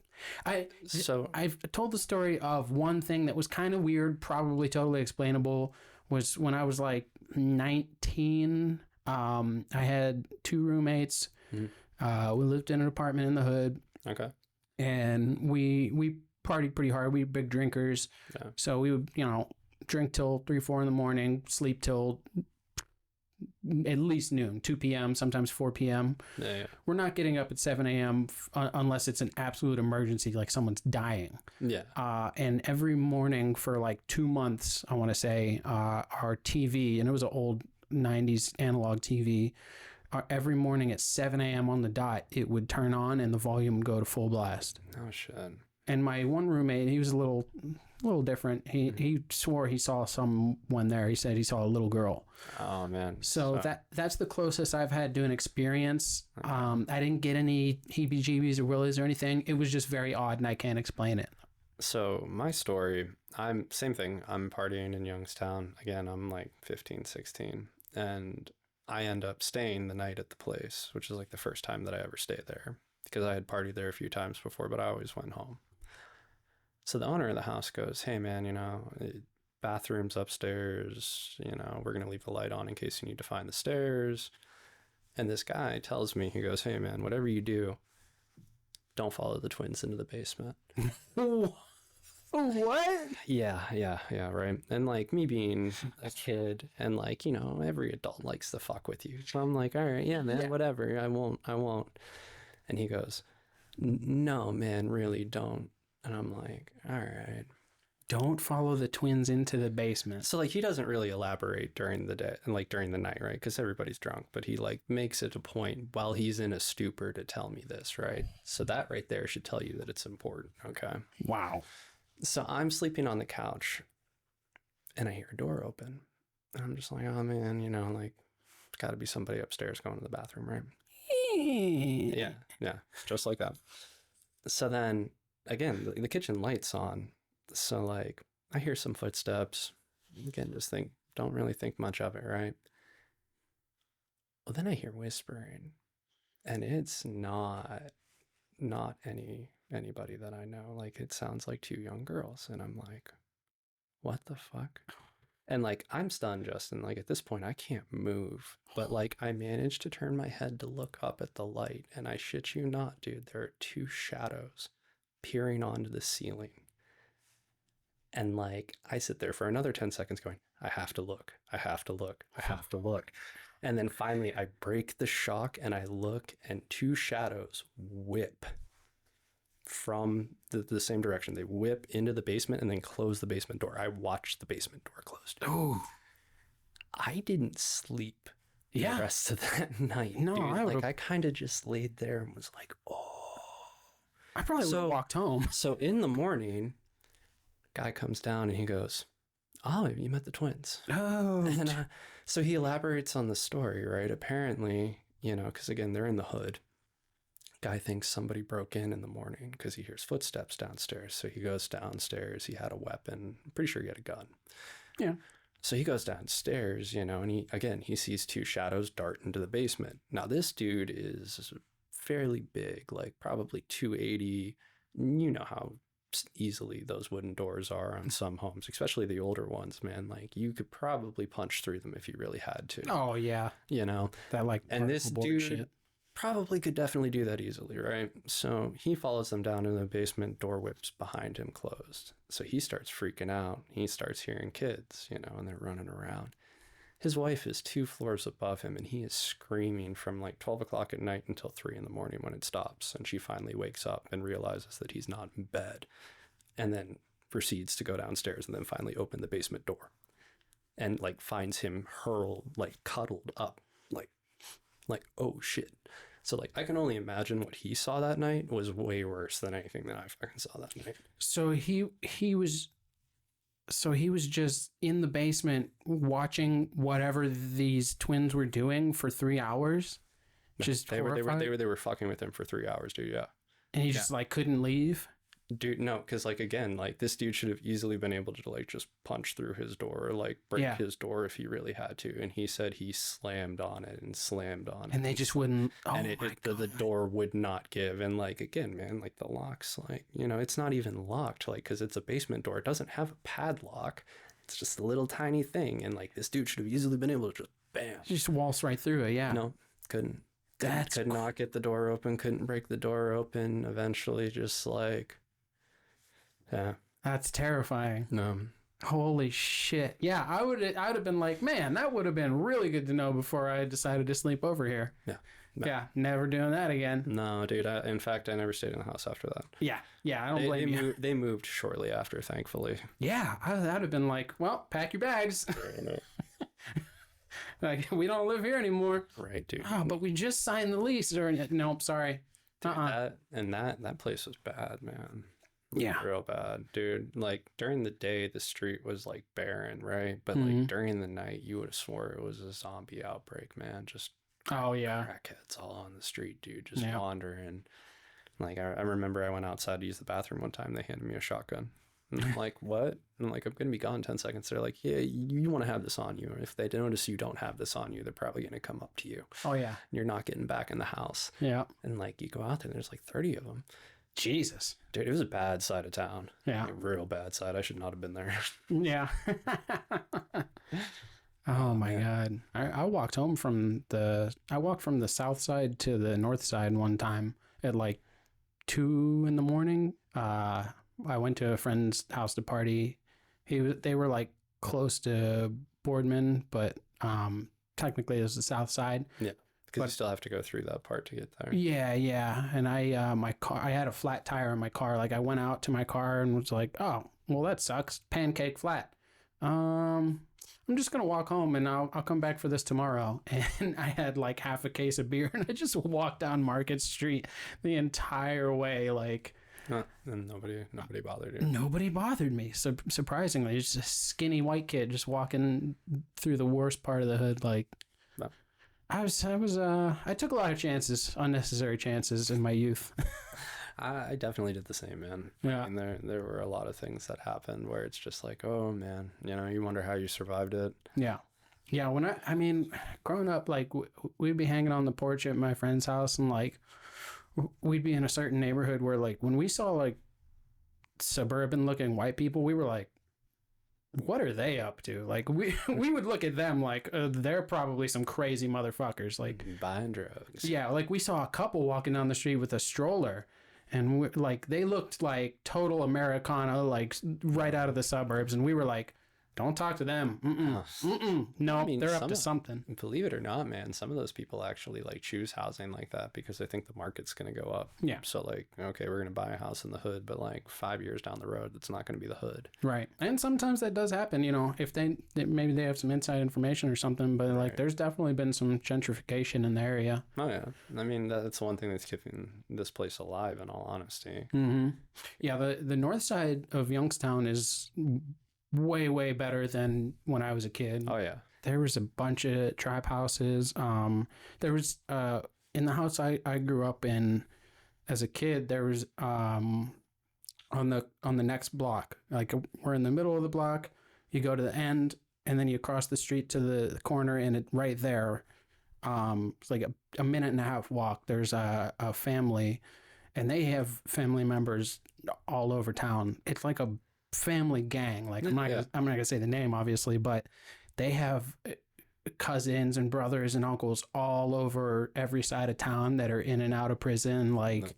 I've told the story of one thing that was kind of weird, probably totally explainable. Was when I was like 19. I had two roommates. Mm-hmm. We lived in an apartment in the hood. Okay. And we partied pretty hard. We were big drinkers. Yeah. So we would, you know, drink till 3-4 in the morning, sleep till at least noon, 2 p.m., sometimes 4 p.m. Yeah. We're not getting up at 7 a.m. Unless it's an absolute emergency, like someone's dying. Yeah. And every morning for like 2 months, I want to say, our TV, and it was an old 90s analog TV, every morning at 7 a.m. on the dot, it would turn on and the volume would go to full blast. Oh, shit. And my one roommate, he was a little different. He swore he saw someone there. He said he saw a little girl. Oh man! So that's the closest I've had to an experience. Okay. I didn't get any heebie-jeebies or willies or anything. It was just very odd, and I can't explain it. So my story, same thing. I'm partying in Youngstown again. I'm like 15, 16, and I end up staying the night at the place, which is like the first time that I ever stayed there because I had partied there a few times before, but I always went home. So the owner of the house goes, "Hey man, you know, Bathrooms upstairs, you know, we're going to leave the light on in case you need to find the stairs. And this guy tells me, he goes, hey man, whatever you do, don't follow the twins into the basement. What? Yeah, right. And like me being a kid and like, you know, every adult likes to fuck with you. So I'm like, all right, yeah, man, whatever. I won't. And he goes, no, man, really don't. And I'm like, all right. Don't follow the twins into the basement. So like he doesn't really elaborate during the day and like during the night, right? Because everybody's drunk, but he like makes it a point while he's in a stupor to tell me this, right? So that right there should tell you that it's important, okay? Wow. So I'm sleeping on the couch and I hear a door open. And I'm just like, oh man, you know, like, got to be somebody upstairs going to the bathroom, right? Yeah, just like that. So then, again, the kitchen light's on. So, like, I hear some footsteps. Again, don't really think much of it, right? Well, then I hear whispering. And it's not anybody that I know. Like, it sounds like two young girls. And I'm like, what the fuck? And like, I'm stunned, Justin. Like, at this point, I can't move. But like, I managed to turn my head to look up at the light. And I shit you not, dude, there are two shadows peering onto the ceiling. And like, I sit there for another 10 seconds going, I have to look. I have to look. I have to look. And then finally, I break the shock and I look, and two shadows whip from the same direction. They whip into the basement and then close the basement door. I watched the basement door closed. Oh, I didn't sleep the rest of that night. No, dude. I kind of just laid there and was like, oh. I probably would have walked home. So in the morning, guy comes down and he goes, oh, you met the twins. Oh. And so he elaborates on the story, right? Apparently, you know, because again, they're in the hood. Guy thinks somebody broke in the morning because he hears footsteps downstairs. So he goes downstairs. He had a weapon. I'm pretty sure he had a gun. Yeah. So he goes downstairs, you know, and he sees two shadows dart into the basement. Now, this dude is fairly big, like probably 280. You know how easily those wooden doors are on some homes, especially the older ones, man. Like, you could probably punch through them if you really had to. Oh, yeah. You know? That, like, and this dude probably could definitely do that easily, right? So he follows them down in the basement, door whips behind him closed. So he starts freaking out. He starts hearing kids, you know, and they're running around. His wife is 2 floors above him, and he is screaming from like 12 o'clock at night until 3 in the morning when it stops. And she finally wakes up and realizes that he's not in bed, and then proceeds to go downstairs and then finally open the basement door and like finds him hurled, like cuddled up, like, oh shit. So like, I can only imagine what he saw that night was way worse than anything that I fucking saw that night. So he was just in the basement watching whatever these twins were doing for 3 hours. Just they were fucking with him for 3 hours, dude. Yeah. And he just like couldn't leave. Dude, no, because like, again, like, this dude should have easily been able to like just punch through his door or like break his door if he really had to. And he said he slammed on it and slammed on it, and they just wouldn't. Oh, and the door would not give. And like, again, man, like, the lock's like, you know, it's not even locked, like, because it's a basement door. It doesn't have a padlock. It's just a little tiny thing. And like, this dude should have easily been able to just bam, just waltz right through it. Yeah. No, couldn't. Could not get the door open. Couldn't break the door open. Eventually, just like. Yeah. That's terrifying. No. Holy shit. Yeah, I would have been like, man, that would have been really good to know before I decided to sleep over here. Yeah. No. Yeah, never doing that again. No, dude. In fact, I never stayed in the house after that. Yeah, I don't blame you. They moved shortly after, thankfully. Yeah, I'd have been like, well, pack your bags. Like, we don't live here anymore. Right, dude. Oh, but we just signed the lease. Or nope, sorry. Dude, that place was bad, man. Yeah. Real bad, dude. Like, during the day, the street was like barren, right? But like during the night, you would have swore it was a zombie outbreak, man. Just crackheads all on the street, dude, just wandering. Like, I remember I went outside to use the bathroom one time. They handed me a shotgun. And I'm like, what? And I'm like, I'm gonna be gone in 10 seconds. They're like, yeah, you want to have this on you. If they notice you don't have this on you, they're probably gonna come up to you. Oh yeah. And you're not getting back in the house. Yeah. And like, you go out there, and there's like 30 of them. Jesus. Dude, it was a bad side of town. Yeah. A real bad side. I should not have been there. Yeah. Oh my God. I walked home from I walked from the south side to the north side one time at like 2 a.m. I went to a friend's house to party. They were like close to Boardman, but technically it was the south side. Yeah. Because you still have to go through that part to get there. Yeah. And I had a flat tire in my car. Like I went out to my car and was like, oh, well, that sucks. Pancake flat. I'm just going to walk home and I'll come back for this tomorrow. And I had like half a case of beer and I just walked down Market Street the entire way. Like, and nobody bothered you. Nobody bothered me. So surprisingly, just a skinny white kid just walking through the worst part of the hood. Like, No. I took a lot of chances, unnecessary chances in my youth. I definitely did the same, man. Yeah. I mean, there were a lot of things that happened where it's just like, oh man, you wonder how you survived it. Yeah. Yeah. I mean, growing up, like we'd be hanging on the porch at my friend's house and like we'd be in a certain neighborhood where like when we saw like suburban looking white people, we were like, what are they up to? Like we would look at them like they're probably some crazy motherfuckers. Like buying drugs. Yeah, like we saw a couple walking down the street with a stroller, and like they looked like total Americana, like right out of the suburbs, and we were like, don't talk to them. No, I mean, they're up to something. Believe it or not, man, some of those people actually like choose housing like that because they think the market's going to go up. Yeah. So like, okay, we're going to buy a house in the hood, but like 5 years down the road, it's not going to be the hood. Right. And sometimes that does happen, if maybe they have some inside information or something, but like there's definitely been some gentrification in the area. Oh yeah. I mean, that's one thing that's keeping this place alive, in all honesty. Mm-hmm. Yeah. The north side of Youngstown is way better than when I was a kid. Oh yeah. There was a bunch of trap houses. There was in the house I grew up in as a kid, there was on the next block. Like we're in the middle of the block, you go to the end and then you cross the street to the corner and it right there. It's like a minute and a half walk. There's a family and they have family members all over town. It's like a family gang. Like I'm not gonna say the name obviously, but they have cousins and brothers and uncles all over every side of town that are in and out of prison. Like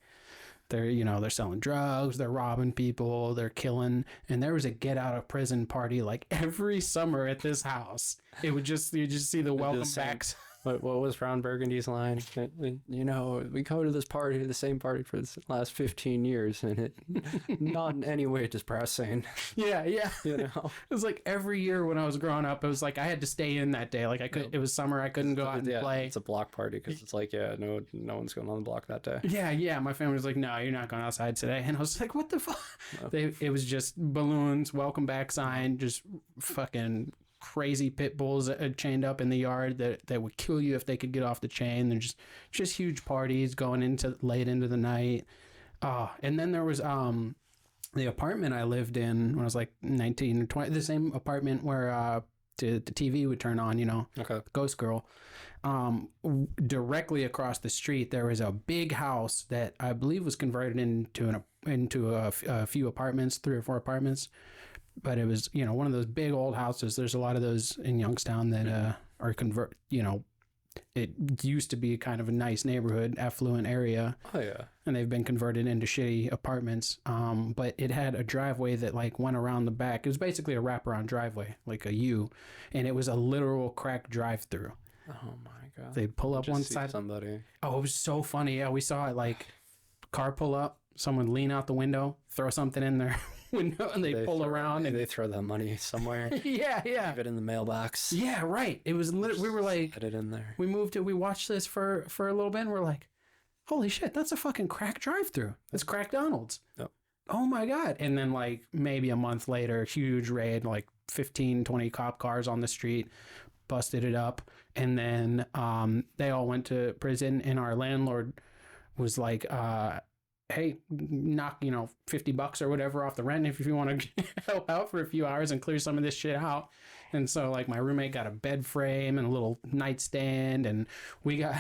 they're selling drugs, they're robbing people, they're killing. And there was a get out of prison party like every summer at this house. It would you just see the welcome backs. What was Ron Burgundy's line? We go to this party, the same party for the last 15 years, and it not in any way depressing. Yeah. It was like every year when I was growing up, it was like I had to stay in that day. Like it was summer, I couldn't go out and play. It's a block party because it's like, no one's going on the block that day. Yeah. My family was like, no, you're not going outside today. And I was like, what the fuck? No. It was just balloons, welcome back sign, just fucking crazy pit bulls chained up in the yard that would kill you if they could get off the chain. They're just huge parties going into late into the night. And then there was the apartment I lived in when I was like 19 or 20, the same apartment where the TV would turn on, Okay. Ghost Girl. Directly across the street there was a big house that I believe was converted into a few apartments, 3 or 4 apartments. But it was, one of those big old houses. There's a lot of those in Youngstown that are it used to be kind of a nice neighborhood, affluent area. Oh, yeah. And they've been converted into shitty apartments. But it had a driveway that like went around the back. It was basically a wraparound driveway, like a U. And it was a literal crack drive-through. Oh, my God. They'd pull up one side. Somebody. Oh, it was so funny. Yeah, we saw it like car pull up, someone lean out the window, throw something in there. Window and they pull around and they throw that money somewhere. Yeah. Leave it in the mailbox. Yeah, right. It was we were like, get it in there. We watched this for a little bit and we're like, holy shit, that's a fucking crack drive-through. It's Crack Donald's. Yep. Oh my God. And then like maybe a month later, huge raid, like 15, 20 cop cars on the street, busted it up. And then they all went to prison and our landlord was like, hey, knock, $50 or whatever off the rent if you want to help out for a few hours and clear some of this shit out. And so like my roommate got a bed frame and a little nightstand, and we got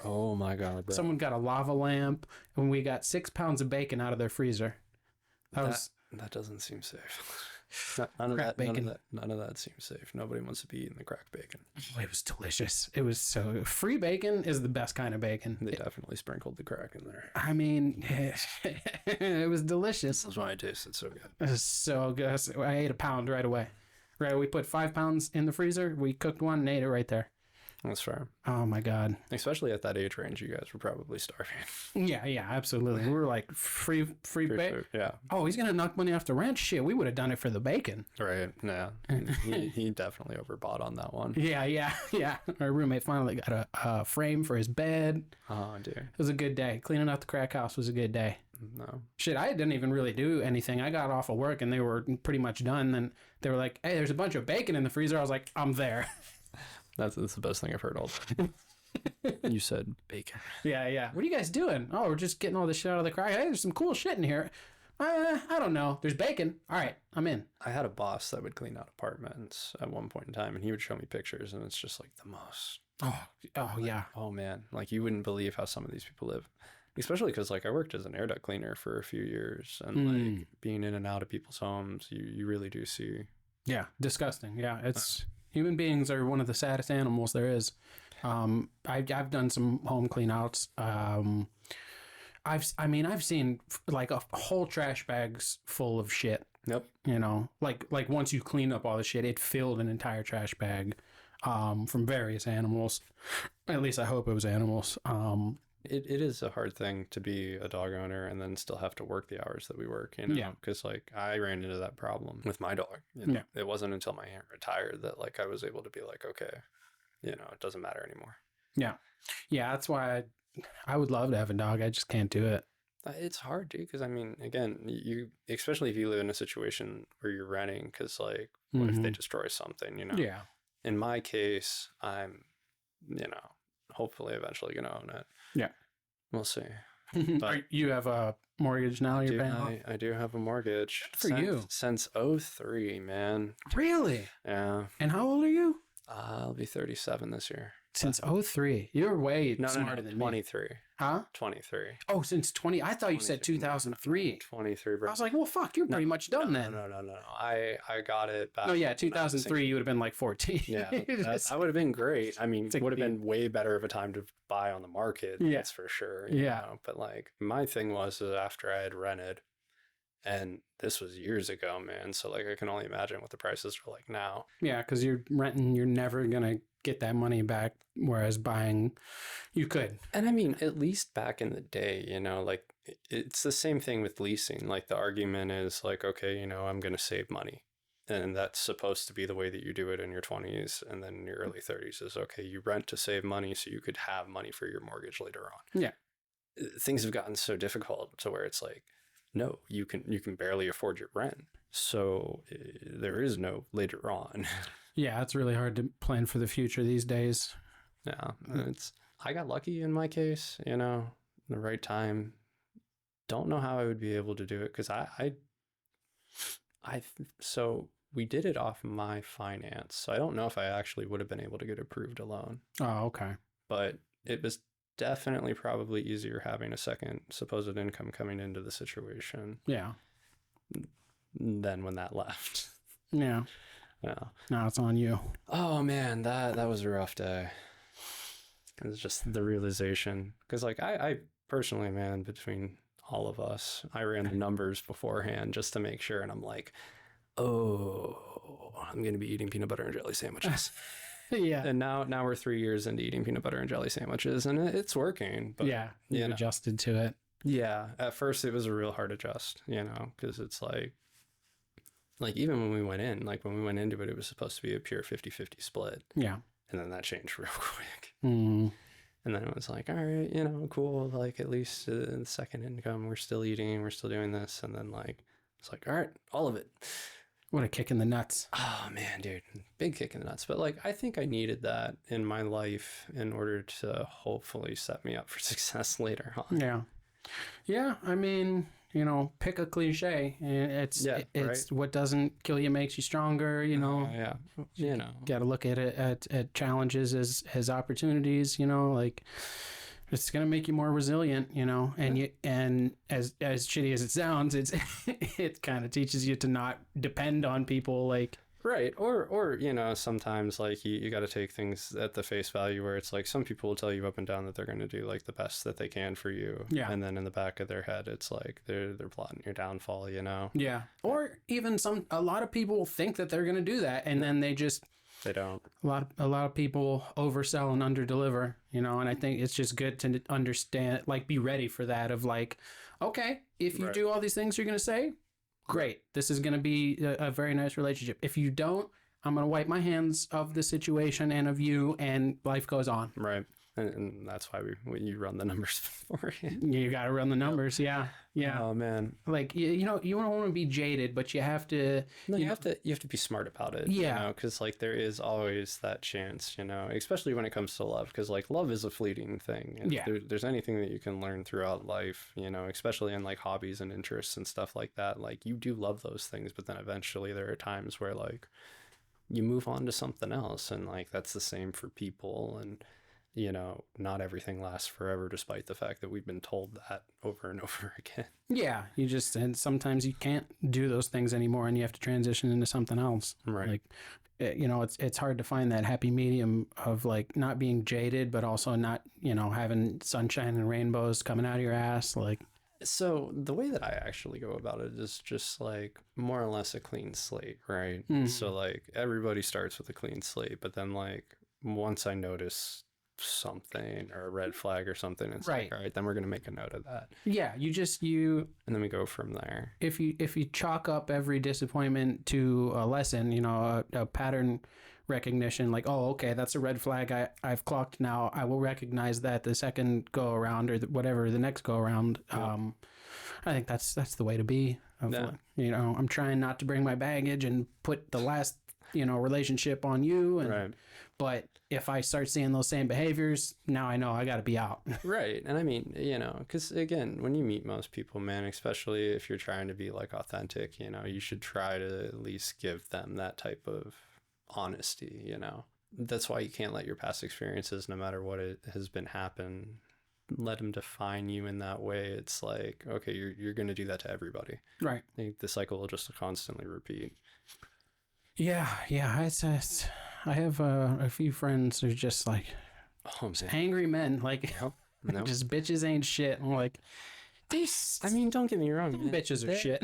Oh my God, bro. someone got a lava lamp, and we got 6 pounds of bacon out of their freezer. That doesn't seem safe. None of that seems safe. Nobody wants to be eating the cracked bacon. Oh, it was delicious. It was so free bacon is the best kind of bacon. They definitely sprinkled the crack in there. I mean, it was delicious. That's why it tasted so good. It was so good. I ate a pound right away. Right, we put 5 pounds in the freezer. We cooked one and ate it right there. That's fair. Oh my God. Especially at that age range, you guys were probably starving. Yeah, absolutely. We were like free bacon. Yeah. Oh, he's gonna knock money off the rent. Shit, we would have done it for the bacon. Right. Yeah. he definitely overbought on that one. Yeah. Our roommate finally got a frame for his bed. Oh, dude. It was a good day. Cleaning out the crack house was a good day. No. Shit, I didn't even really do anything. I got off of work and they were pretty much done. Then they were like, "Hey, there's a bunch of bacon in the freezer." I was like, "I'm there." That's the best thing I've heard all time. You said bacon. Yeah. What are you guys doing? Oh, we're just getting all this shit out of the crack. Hey, there's some cool shit in here. I don't know. There's bacon. All right, I'm in. I had a boss that would clean out apartments at one point in time, and he would show me pictures, and it's just like the most. Oh yeah. Oh man, like you wouldn't believe how some of these people live. Especially because like I worked as an air duct cleaner for a few years, and like being in and out of people's homes, you really do see. Yeah, disgusting. Yeah, it's human beings are one of the saddest animals there is. I've done some home clean outs. I've seen like a whole trash bags full of shit. Yep. Like once you clean up all the shit, it filled an entire trash bag, from various animals. At least I hope it was animals. It is a hard thing to be a dog owner and then still have to work the hours that we work, Yeah. Because like I ran into that problem with my dog. Yeah. It wasn't until my aunt retired that like I was able to be like, okay, it doesn't matter anymore. Yeah. That's why I would love to have a dog. I just can't do it. It's hard, dude, because I mean, again, you especially if you live in a situation where you're renting, because like, what if they destroy something, Yeah. In my case, I'm, hopefully eventually gonna own it. Yeah. We'll see. But you have a mortgage now you're paying off? I do have a mortgage. Good for you. Since '03, man. Really? Yeah. And how old are you? I'll be 37 this year. Since 03. You're way smarter than 23. me. Huh? 23. Oh, since 20. I thought you said 2003. 23, bro. I was like, well, fuck, you're pretty much done then. No. I got it back. Oh, yeah, 2003, you would have been like 14. Yeah, that would have been great. I mean, it would have been way better of a time to buy on the market. Yeah. That's for sure. Yeah. But like, my thing was after I had rented, and this was years ago, man. So like, I can only imagine what the prices are like now. Yeah, because you're renting, you're never going to get that money back, whereas buying, you could. And I mean, at least back in the day, like it's the same thing with leasing. Like the argument is like, okay, I'm going to save money. And that's supposed to be the way that you do it in your 20s. And then in your early 30s is, okay, you rent to save money so you could have money for your mortgage later on. Yeah. Things have gotten so difficult to where it's like, no, you can barely afford your rent. So there is no later on. Yeah, it's really hard to plan for the future these days. Yeah, I got lucky in my case, the right time. Don't know how I would be able to do it because so we did it off my finance. So I don't know if I actually would have been able to get approved a loan. Oh, okay. But it was definitely probably easier having a second supposed income coming into the situation. Yeah. Than when that left. Yeah. Yeah. Now it's on you. Oh man, that was a rough day. It's just the realization. Because like I personally, man, between all of us, I ran the numbers beforehand just to make sure. And I'm like, oh, I'm going to be eating peanut butter and jelly sandwiches. Yeah. And now we're 3 years into eating peanut butter and jelly sandwiches and it's working. But, yeah. You've adjusted to it. Yeah. At first it was a real hard adjust, because it's like even when we went into it, it was supposed to be a pure 50-50 split. Yeah. And then that changed real quick. Mm. And then it was like, all right, cool. Like at least the second income, we're still eating, we're still doing this. And then like, it's like, all right, all of it. What a kick in the nuts. Oh man, dude, big kick in the nuts. But like, I think I needed that in my life in order to hopefully set me up for success later on. Yeah. Yeah, I mean, pick a cliche. It's Yeah, right. it's what doesn't kill you makes you stronger. Yeah, You got to look at it at challenges as opportunities. Like it's gonna make you more resilient. And yeah. and as shitty as it sounds, it kind of teaches you to not depend on people. Like Right. Or, sometimes like you got to take things at the face value where it's like some people will tell you up and down that they're going to do like the best that they can for you. yeah, And then in the back of their head, it's like they're plotting your downfall. yeah. Or even a lot of people think that they're gonna do that, and then they just They don't. a lot of people oversell and underdeliver, and I think it's just good to understand, like, be ready for that. Of like, okay, if you Right. do all these things you're gonna say, great, this is gonna be a very nice relationship. If you don't, I'm gonna wipe my hands of the situation and of you, and life goes on. Right. And that's why you run the numbers beforehand. You got to run the numbers. Yeah, yeah. Oh man. Like you don't want to be jaded, but you have to. No, you have to be smart about it. Yeah. Because like there is always that chance. Especially when it comes to love, because like love is a fleeting thing. And Yeah. if there's anything that you can learn throughout life, especially in like hobbies and interests and stuff like that. Like you do love those things, but then eventually there are times where like you move on to something else, and like that's the same for people. And not everything lasts forever, despite the fact that we've been told that over and over again. Yeah, and sometimes you can't do those things anymore, and you have to transition into something else. Right. Like, it's hard to find that happy medium of like not being jaded, but also not, having sunshine and rainbows coming out of your ass. Like, So the way that I actually go about it is just like more or less a clean slate, right? So like everybody starts with a clean slate, but then like once I notice something or a red flag or something, it's Right. like, all right, then we're gonna make a note of that, yeah, and then we go from there. if you chalk up every disappointment to a lesson, a pattern recognition, like, oh, okay, that's a red flag I've clocked now. I will recognize that the second go around, or whatever the next go around. I think that's the way to be. I'm trying not to bring my baggage and put the last relationship on you, and Right. but if I start seeing those same behaviors, now I know I got to be out. Right. And I mean, because again, when you meet most people, man, especially if you're trying to be like authentic, you should try to at least give them that type of honesty. That's why you can't let your past experiences, no matter what it has been happen, let them define you in that way. It's like, okay, you're going to do that to everybody. Right. The cycle will just constantly repeat. Yeah. I have a few friends who are just like angry men, like No. just bitches ain't shit. I'm like, these. I mean, don't get me wrong, man. Bitches are shit.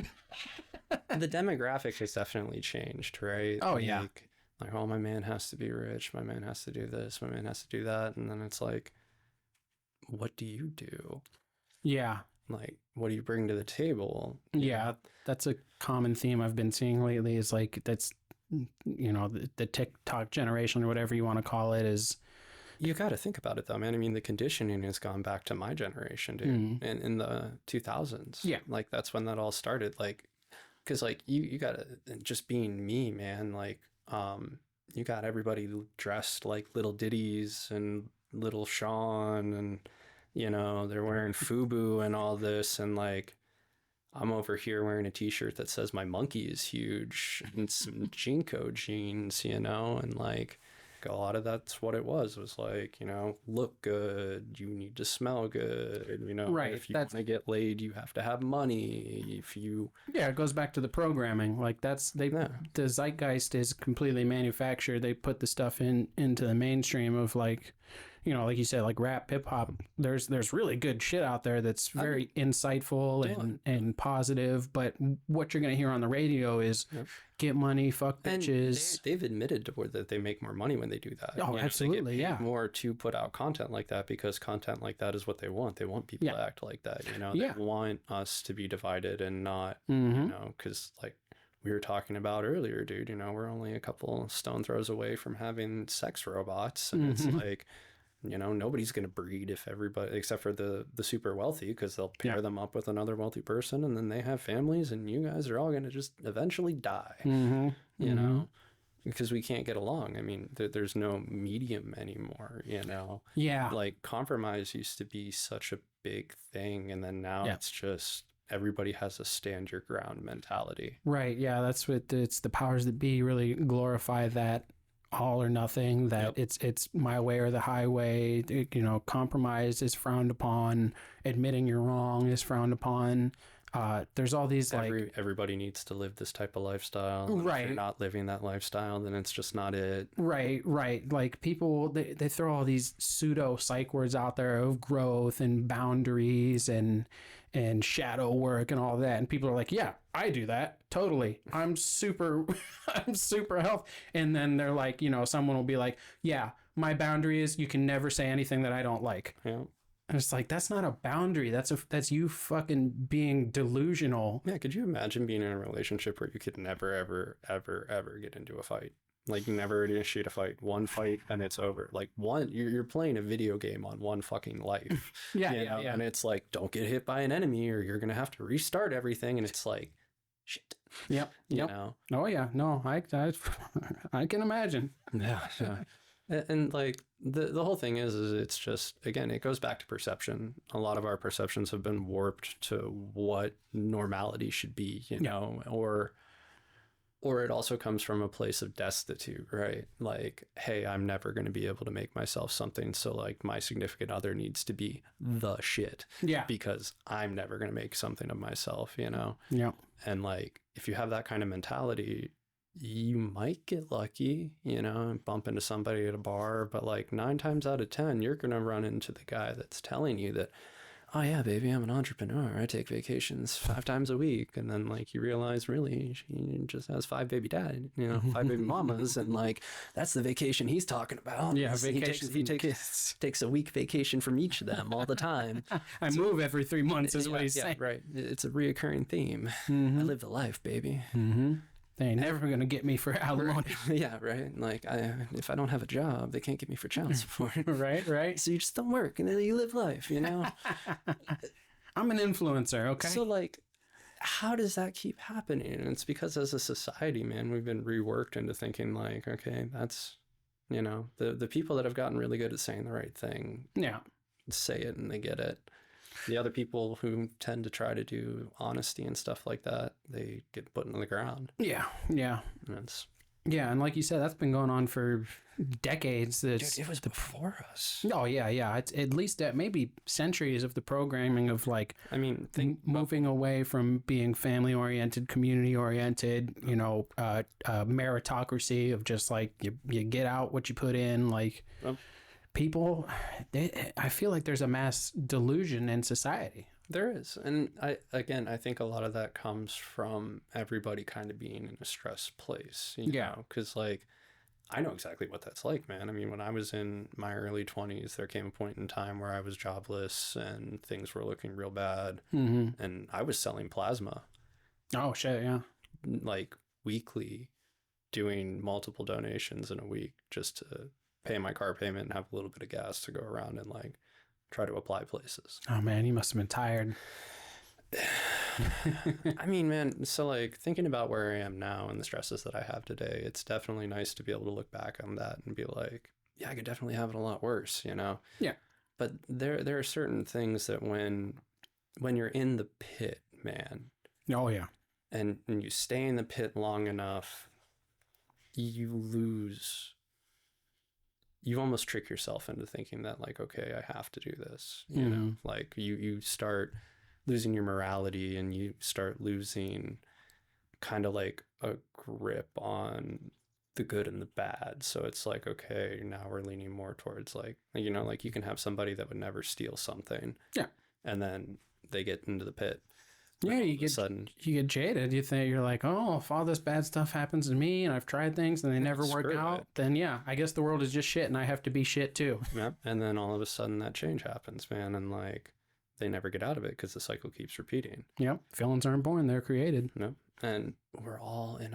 The demographic has definitely changed, right? Oh, yeah. Like, oh, my man has to be rich. My man has to do this. My man has to do that. And then it's like, what do you do? Yeah. Like, what do you bring to the table? Yeah. That's a common theme I've been seeing lately, is like, that's, the TikTok generation, or whatever you want to call it, is. You got to think about it, though, man. I mean, the conditioning has gone back to my generation, dude, in the 2000s. Yeah. Like, that's when that all started. Like, because, like, you got to, just being me, man, like, you got everybody dressed like Little Diddy's and Little Sean, and, they're wearing FUBU and all this, and, like, I'm over here wearing a t-shirt that says my monkey is huge and some Jinko jeans, and like a lot of that's what it was like, look good, you need to smell good, Right. If you want to get laid, you have to have money. Yeah, it goes back to the programming. Like the zeitgeist is completely manufactured. They put the stuff into the mainstream of like, like you said, like rap, hip hop. There's really good shit out there that's very insightful and positive. But what you're gonna hear on the radio is get money, fuck bitches. And they've admitted that they make more money when they do that. Oh, absolutely, they get paid yeah. more to put out content like that, because content like that is what they want. They want people to act like that. They want us to be divided and not, because like we were talking about earlier, dude, we're only a couple stone throws away from having sex robots, and it's like, nobody's going to breed if everybody, except for the super wealthy, because they'll pair them up with another wealthy person, and then they have families, and you guys are all going to just eventually die, because we can't get along. I mean, there's no medium anymore, you know? Yeah. Like compromise used to be such a big thing. And then now Yeah. it's just everybody has a stand your ground mentality. Right. Yeah. That's what it's the powers that be really glorify that all or nothing, that it's my way or the highway. You know, compromise is frowned upon. Admitting you're wrong is frowned upon. There's all these like Everybody needs to live this type of lifestyle. And right. If you're not living that lifestyle, then it's just not it. Right. Like people, they throw all these pseudo psych words out there of growth and boundaries and shadow work and all that. And people are like, yeah, I do that. Totally. I'm super health. And then they're like, you know, someone will be like, yeah, my boundary is you can never say anything that I don't like. Yeah. And it's like, that's not a boundary. That's you fucking being delusional. Yeah. Could you imagine being in a relationship where you could never, ever, ever, ever get into a fight? Like never initiate a fight, one fight and it's over. Like you're playing a video game on one fucking life. Yeah. And it's like, don't get hit by an enemy or you're going to have to restart everything. And it's like, shit. Yep. You know? Oh yeah. No, I can imagine. Yeah. And like the whole thing is it's just, again, it goes back to perception. A lot of our perceptions have been warped to what normality should be, you know, or it also comes from a place of destitute, right? Like, hey, I'm never going to be able to make myself something. So like my significant other needs to be the shit. Yeah. Because I'm never going to make something of myself, you know? Yeah. And like, if you have that kind of mentality, you might get lucky, you know, and bump into somebody at a bar, but like 9 times out of 10, you're going to run into the guy that's telling you that, oh yeah, baby, I'm an entrepreneur. I take vacations 5 times a week. And then like you realize really she just has 5 baby dad, you know, 5 baby mamas. And like, that's the vacation he's talking about. Yeah. He takes a week vacation from each of them all the time. I move every 3 months is what he's saying. Right. It's a reoccurring theme. Mm-hmm. I live the life, baby. Mm-hmm. They ain't never going to get me for alimony. Yeah, right. Like, if I don't have a job, they can't get me for child support. Right. So you just don't work, and then you live life, you know? I'm an influencer, okay? So, like, how does that keep happening? And it's because as a society, man, we've been reworked into thinking, like, okay, that's, you know, the people that have gotten really good at saying the right thing. Yeah. Say it and they get it. The other people who tend to try to do honesty and stuff like that, they get put into the ground. Yeah. And like you said, that's been going on for decades. Dude, it was before us. Oh, yeah. It's at least maybe centuries of the programming of like, I mean, moving away from being family oriented, community oriented, you know, meritocracy of just like you get out what you put in, like. People, I feel like there's a mass delusion in society. There is. And I think a lot of that comes from everybody kind of being in a stressed place. You know? Because, like, I know exactly what that's like, man. I mean, when I was in my early 20s, there came a point in time where I was jobless and things were looking real bad. Mm-hmm. And I was selling plasma. Oh, shit, yeah. Like, weekly, doing multiple donations in a week just to pay my car payment and have a little bit of gas to go around and like try to apply places. Oh man, you must have been tired. I mean, man, so like thinking about where I am now and the stresses that I have today, it's definitely nice to be able to look back on that and be like, yeah, I could definitely have it a lot worse, you know? Yeah. But there are certain things that when you're in the pit, man. Oh yeah. And you stay in the pit long enough, you almost trick yourself into thinking that like, okay, I have to do this, you know, like you start losing your morality and you start losing kind of like a grip on the good and the bad. So it's like, okay, now we're leaning more towards like, you know, like you can have somebody that would never steal something. Yeah. And then they get into the pit. Yeah, you get jaded. You think you're like, oh, if all this bad stuff happens to me and I've tried things and they never work out, then yeah, I guess the world is just shit and I have to be shit too. Yep. And then all of a sudden that change happens, man. And like they never get out of it because the cycle keeps repeating. Yep. Villains aren't born, they're created. Yep. And we're all in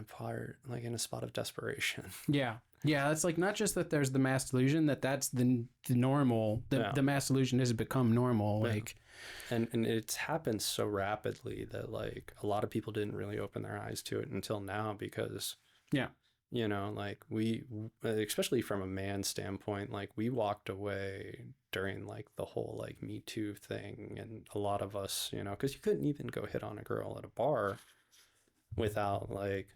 a spot of desperation. Yeah. Yeah, it's like not just that there's the mass delusion, that's the normal. The mass delusion has become normal. Like, and it's happened so rapidly that like a lot of people didn't really open their eyes to it until now because You know, like especially from a man standpoint, like we walked away during like the whole like Me Too thing. And a lot of us, you know, because you couldn't even go hit on a girl at a bar without like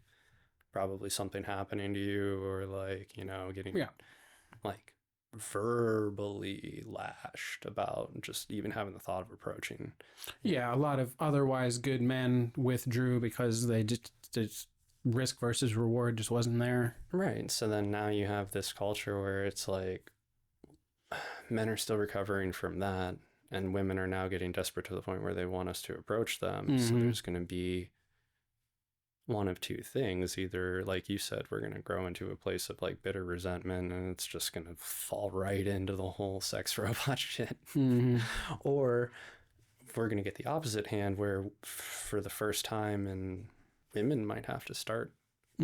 probably something happening to you or like, you know, getting like verbally lashed about just even having the thought of approaching. Yeah, a lot of otherwise good men withdrew because they just risk versus reward just wasn't there. Right. So then now you have this culture where it's like men are still recovering from that, and women are now getting desperate to the point where they want us to approach them. Mm-hmm. So there's going to be one of two things. Either, like you said, we're going to grow into a place of like bitter resentment and it's just going to fall right into the whole sex robot shit. Mm-hmm. Or we're going to get the opposite hand where for the first time, and women might have to start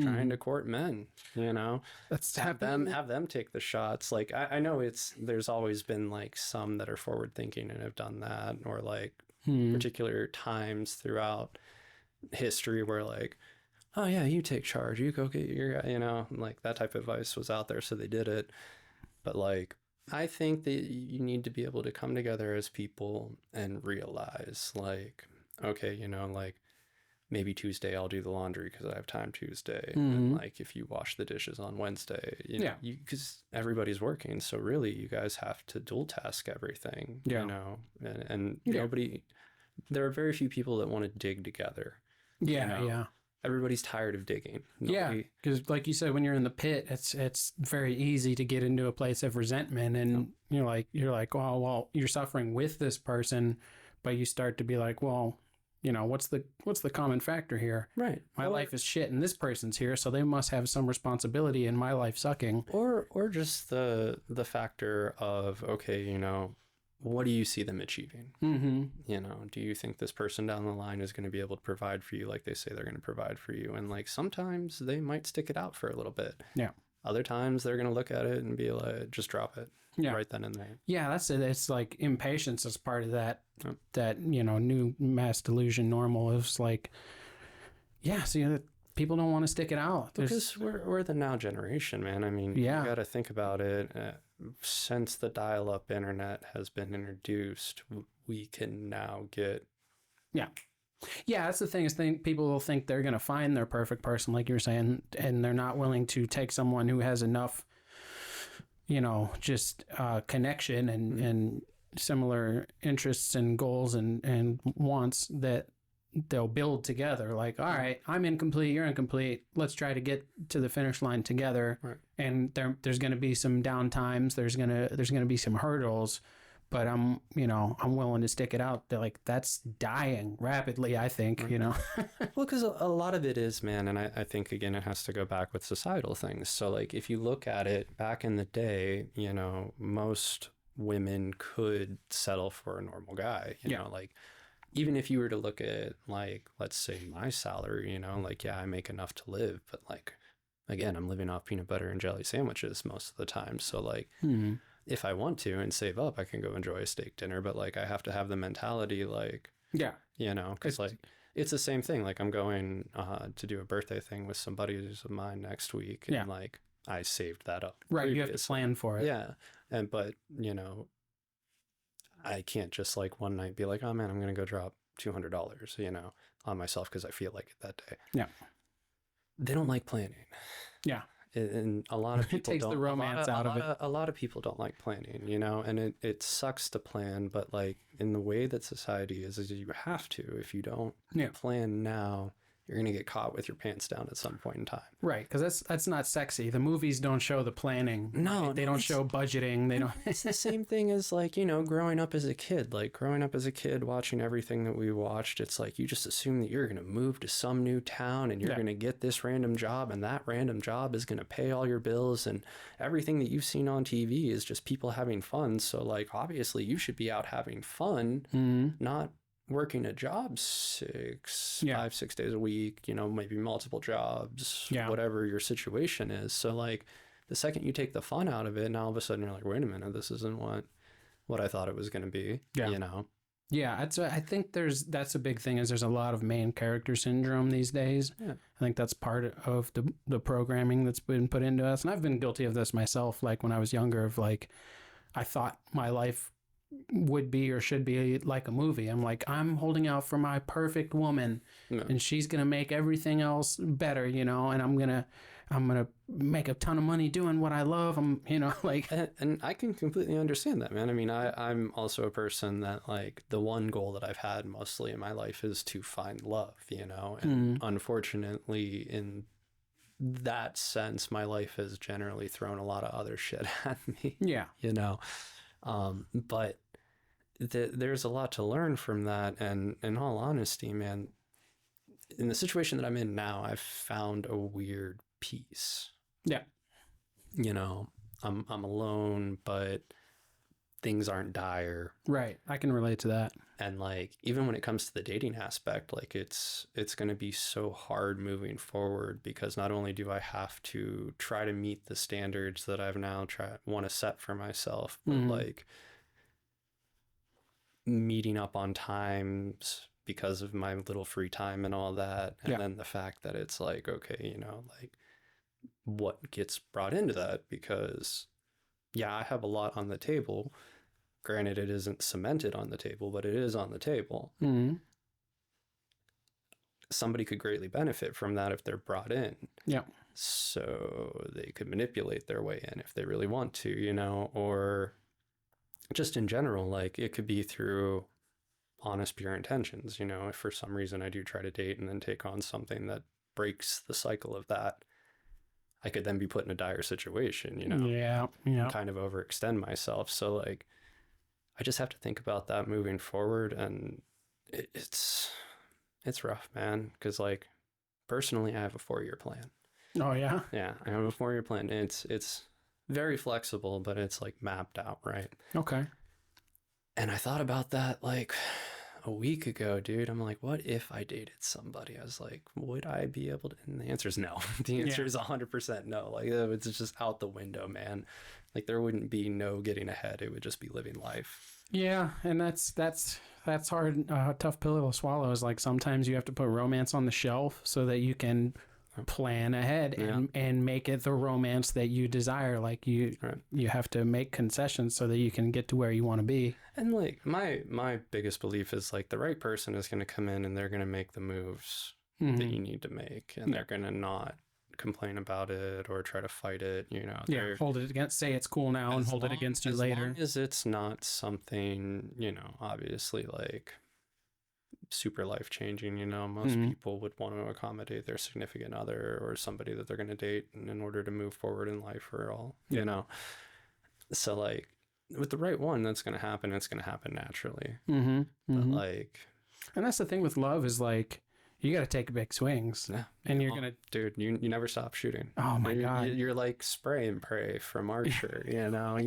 trying to court men, you know, have them take the shots. Like I know there's always been like some that are forward thinking and have done that, or like particular times throughout history where like, oh yeah, you take charge, you go get your guy, you know, like that type of advice was out there, so they did it. But like I think that you need to be able to come together as people and realize like, okay, you know, like maybe Tuesday I'll do the laundry because I have time Tuesday. And like if you wash the dishes on Wednesday, you know, because everybody's working, so really you guys have to dual task everything. You know, and nobody, there are very few people that want to dig together. You know? Everybody's tired of digging. Because like you said, when you're in the pit, it's very easy to get into a place of resentment, and you're like, well, you're suffering with this person, but you start to be like, well, you know, what's the common factor here? Right. My life is shit, and this person's here, so they must have some responsibility in my life sucking. Or just the factor of, okay, you know, what do you see them achieving? Mm-hmm. You know, do you think this person down the line is going to be able to provide for you like they say they're going to provide for you? And like sometimes they might stick it out for a little bit. Yeah. Other times they're going to look at it and be like, just drop it. Yeah. Right then and there. Yeah, that's it. It's like impatience is part of that. That, you know, new mass delusion normal is like, so people don't want to stick it out. Because we're the now generation, man. I mean, you got to think about it. Since the dial-up internet has been introduced, we can now get... Yeah, that's the thing, is people will think they're going to find their perfect person, like you were saying, and they're not willing to take someone who has enough, you know, just connection and similar interests and goals and wants that they'll build together. Like, all right, I'm incomplete, you're incomplete, let's try to get to the finish line together. Right. And there's going to be some down times, there's going to be some hurdles, but I'm willing to stick it out. Like, that's dying rapidly, I think. Right. You know. Well, because a lot of it is, man, and I think again it has to go back with societal things. So like if you look at it back in the day, you know, most women could settle for a normal guy, you know, like even if you were to look at, like, let's say my salary, you know, like, I make enough to live, but like, again, I'm living off peanut butter and jelly sandwiches most of the time. So like, if I want to and save up, I can go enjoy a steak dinner, but like, I have to have the mentality, like, you know, because like, it's the same thing. Like I'm going to do a birthday thing with some buddies of mine next week. And like, I saved that up. Right. Previously. You have to plan for it. Yeah. But you know, I can't just like one night be like, oh man, I'm going to go drop $200, you know, on myself because I feel like it that day. Yeah. They don't like planning. Yeah. And a lot of people it takes the romance out of it. A lot of people don't like planning, you know, and it sucks to plan, but like in the way that society is you have to. If you don't plan now, you're going to get caught with your pants down at some point in time. Right, because that's not sexy. The movies don't show the planning. No. Right? They don't show budgeting. They don't. It's the same thing as like, you know, growing up as a kid. Like growing up as a kid, watching everything that we watched, it's like you just assume that you're going to move to some new town and you're going to get this random job, and that random job is going to pay all your bills, and everything that you've seen on TV is just people having fun. So like, obviously you should be out having fun, not working a job 5, 6 days a week, you know, maybe multiple jobs, whatever your situation is. So like the second you take the fun out of it, now all of a sudden you're like, wait a minute, this isn't what I thought it was going to be, you know? Yeah, I think that's a big thing is there's a lot of main character syndrome these days. Yeah. I think that's part of the programming that's been put into us. And I've been guilty of this myself, like when I was younger, of like I thought my life would be or should be like a movie. I'm like, I'm holding out for my perfect woman and she's gonna make everything else better, you know, and I'm gonna make a ton of money doing what I love. I'm, you know, like, and I can completely understand that, man. I mean, I'm also a person that, like, the one goal that I've had mostly in my life is to find love, you know, and unfortunately in that sense, my life has generally thrown a lot of other shit at me. Yeah. You know, but there's a lot to learn from that. And in all honesty, man, in the situation that I'm in now, I've found a weird peace. Yeah. You know, I'm alone, but things aren't dire. Right. I can relate to that. And like, even when it comes to the dating aspect, like it's going to be so hard moving forward, because not only do I have to try to meet the standards that I've now want to set for myself, but like meeting up on times because of my little free time and all that. And then the fact that it's like, okay, you know, like what gets brought into that, because yeah, I have a lot on the table. Granted, it isn't cemented on the table, but it is on the table. Somebody could greatly benefit from that if they're brought in. Yeah. So they could manipulate their way in if they really want to, you know, or just in general, like it could be through honest, pure intentions. You know, if for some reason I do try to date and then take on something that breaks the cycle of that, I could then be put in a dire situation, you know? Yeah. Kind of overextend myself. So like, I just have to think about that moving forward. And it's rough, man. Cause like personally, I have a 4-year plan. Oh yeah. Yeah. I have a 4-year plan. It's very flexible, but it's like mapped out. Right. Okay. And I thought about that like a week ago, dude. I'm like, what if I dated somebody? I was like, would I be able to? And the answer is no. The answer is 100% no. Like, it's just out the window, man. Like, there wouldn't be no getting ahead. It would just be living life. Yeah, and that's hard, tough pill to swallow. Is like sometimes you have to put romance on the shelf so that you can plan ahead and make it the romance that you desire. Like you have to make concessions so that you can get to where you want to be. And like my biggest belief is like the right person is going to come in and they're going to make the moves that you need to make, and they're going to not complain about it or try to fight it, you know. Hold it against, say it's cool now and hold it against you later. As long as it's not something, you know, obviously like super life-changing, you know. Most people would want to accommodate their significant other or somebody that they're going to date in order to move forward in life or all, you know. So like with the right one, that's going to happen. It's going to happen naturally. But like, and that's the thing with love is like, you got to take big swings, and you're gonna, dude. You never stop shooting. Oh my god, you're like spray and pray from Archer. You know,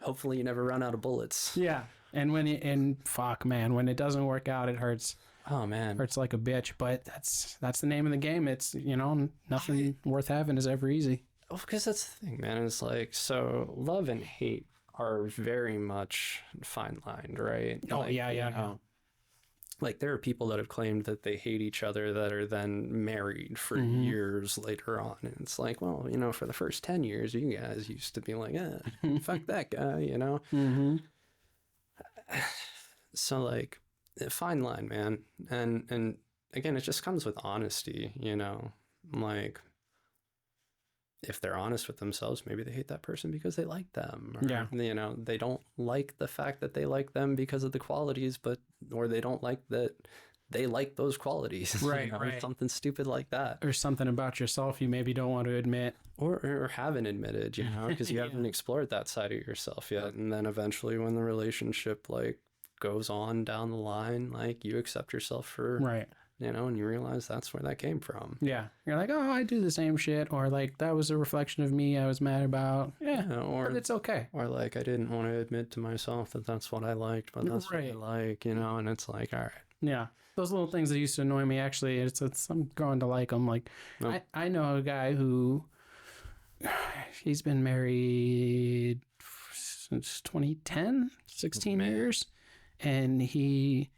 hopefully you never run out of bullets. Yeah, and fuck, man, when it doesn't work out, it hurts. Oh man, hurts like a bitch. But that's the name of the game. It's, you know, nothing worth having is ever easy. Well, because that's the thing, man. It's like, so love and hate are very much fine lined, right? Oh like, yeah. Like, there are people that have claimed that they hate each other that are then married for years later on. And it's like, well, you know, for the first 10 years, you guys used to be like, fuck that guy, you know? So, like, fine line, man. And again, it just comes with honesty, you know? Like, if they're honest with themselves, maybe they hate that person because they like them. Or, you know, they don't like the fact that they like them because of the qualities, or they don't like that they like those qualities. Right, you know, right. Something stupid like that. Or something about yourself you maybe don't want to admit. Or haven't admitted, you know, because you haven't explored that side of yourself yet. And then eventually when the relationship, like, goes on down the line, like, you accept yourself for... Right. You know, and you realize that's where that came from. Yeah. You're like, oh, I do the same shit. Or like, that was a reflection of me I was mad about. Yeah. But it's okay. Or like, I didn't want to admit to myself that that's what I liked, but that's what I like, you know, and it's like, all right. Yeah. Those little things that used to annoy me, actually, I'm growing to like them. Like, I know a guy who, he's been married since 2010, 16 years. and he,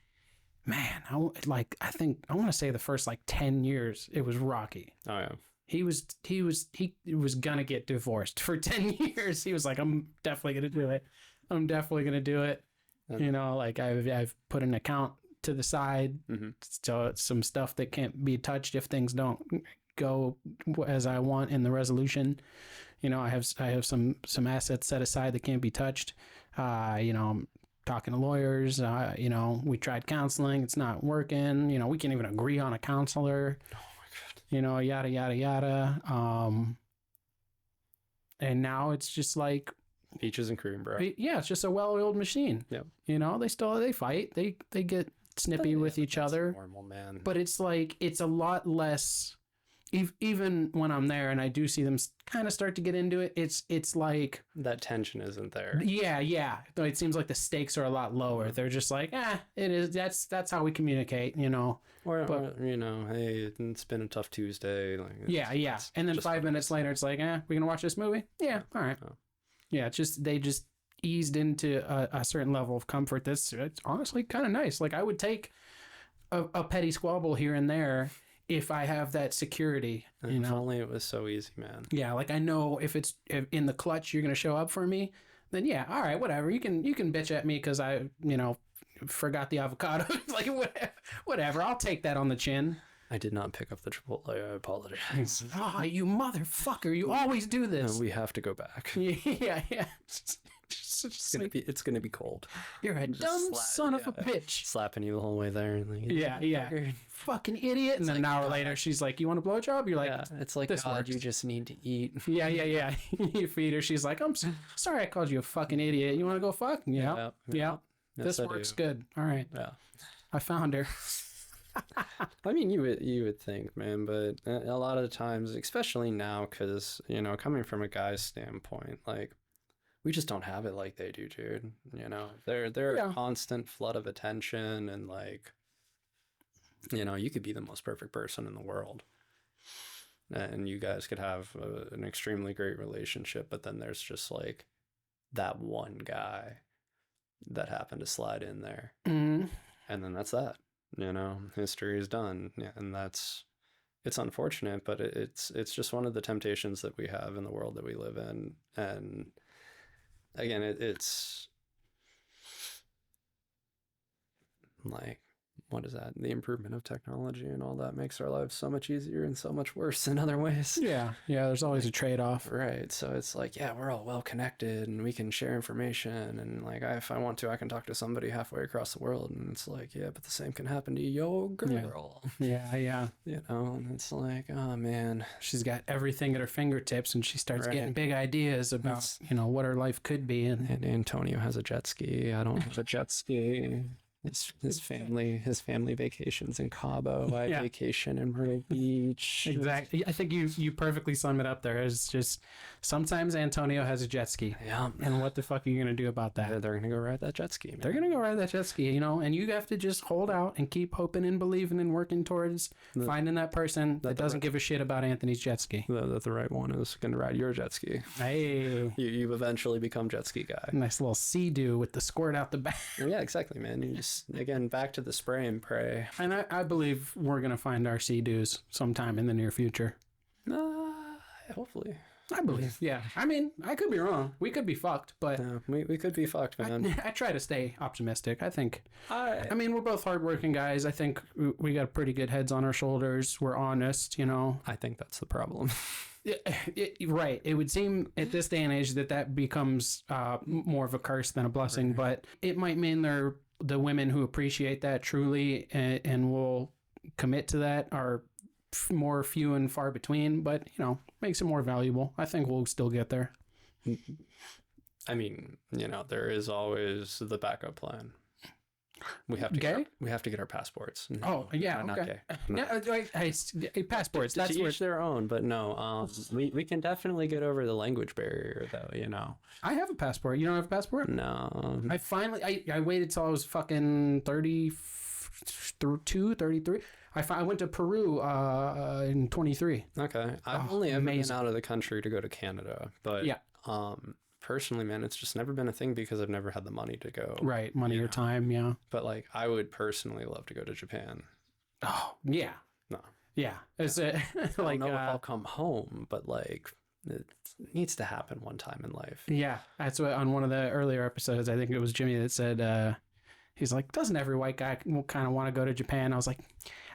man, I think I want to say the first like 10 years it was rocky. Oh yeah. He was gonna get divorced for 10 years. He was like, I'm definitely gonna do it. I'm definitely gonna do it. You know, like I've put an account to the side, so it's some stuff that can't be touched if things don't go as I want in the resolution. You know, I have some assets set aside that can't be touched. You know, I'm talking to lawyers. You know, we tried counseling, it's not working. You know, we can't even agree on a counselor. Oh my god. You know, yada yada yada. And now it's just like peaches and cream, bro. Yeah, it's just a well-oiled machine. Yeah. You know, they fight. They get snippy with each other. Normal, man. But it's like it's a lot less. Even when I'm there and I do see them kind of start to get into it, it's like that tension isn't there. Yeah. It seems like the stakes are a lot lower. They're just like, it is. That's how we communicate, you know. Or you know, hey, it's been a tough Tuesday. Like, yeah. And then 5 minutes later, it's like, we gonna watch this movie? Yeah, all right. Oh. Yeah, they just eased into a certain level of comfort. It's honestly kind of nice. Like I would take a petty squabble here and there if I have that security. You know, if only it was so easy, man. Yeah, like I know if in the clutch you're gonna show up for me, then yeah, all right, whatever. You can bitch at me because I forgot the avocado. Like whatever. I'll take that on the chin. I did not pick up the Chipotle. I apologize. You motherfucker! You always do this. No, we have to go back. Yeah. It's gonna be cold. You're a dumb son of a bitch. Slapping you the whole way there. Like, yeah. Fucking idiot. And then an hour later, she's like, "You want a blowjob?" You're like, it's like, God, you just need to eat. Yeah. You feed her. She's like, "I'm sorry, I called you a fucking idiot. You want to go fuck?" Yeah. Yes, this works good. All right. Yeah. I found her. I mean, you would think, man, but a lot of the times, especially now, because coming from a guy's standpoint, like we just don't have it like they do, dude. You know, they're a constant flood of attention, and like, you could be the most perfect person in the world, and you guys could have an extremely great relationship, but then there's just like that one guy that happened to slide in there, and then that's that. History is done. Yeah, and it's unfortunate, but it's just one of the temptations that we have in the world that we live in. And again, it's like, what is that? The improvement of technology and all that makes our lives so much easier and so much worse in other ways. Yeah, there's always a trade-off. Right. So it's like, we're all well connected and we can share information, and like if I want to, I can talk to somebody halfway across the world, and it's like, but the same can happen to your girl. Yeah. And it's like, oh man, she's got everything at her fingertips, and she starts getting big ideas about what her life could be. And Antonio has a jet ski. I don't have a jet ski. His family vacations in Cabo. I vacation in Myrtle Beach. Exactly. I think you perfectly sum it up there. It's just sometimes Antonio has a jet ski. Yeah. And what the fuck are you gonna do about that? They're gonna go ride that jet ski, man. They're gonna go ride that jet ski, and you have to just hold out and keep hoping and believing and working towards finding that person that doesn't give a shit about Anthony's jet ski. That the right one is gonna ride your jet ski. Hey. You eventually become jet ski guy. Nice little sea-doo with the squirt out the back. Yeah, exactly, man. You just, again, back to the spray and pray. And I believe we're going to find our sea-doos sometime in the near future. Hopefully. I believe, yeah. I mean, I could be wrong. We could be fucked, but... we could be fucked, man. I try to stay optimistic, I think. I mean, we're both hardworking guys. I think we got pretty good heads on our shoulders. We're honest, I think that's the problem. Right. It would seem at this day and age that becomes more of a curse than a blessing, but it might mean the women who appreciate that truly and will commit to that are more few and far between, but makes it more valuable. I think we'll still get there. I mean, there is always the backup plan. We have to get our passports. No, not okay. No, passports. That's each their own, but no. We can definitely get over the language barrier, though. I have a passport. You don't have a passport? No. I finally. I waited till I was fucking 32, 33. I went to Peru in 23. Okay, I've only ever been out of the country to go to Canada, but personally, man, it's just never been a thing because I've never had the money to go. Right. Money or time. Yeah. But like, I would personally love to go to Japan. Oh, yeah. No. Yeah. It's like, I don't know if I'll come home, but like, it needs to happen one time in life. yeah. That's what on one of the earlier episodes, I think it was Jimmy that said, he's like, doesn't every white guy kind of want to go to Japan? I was like,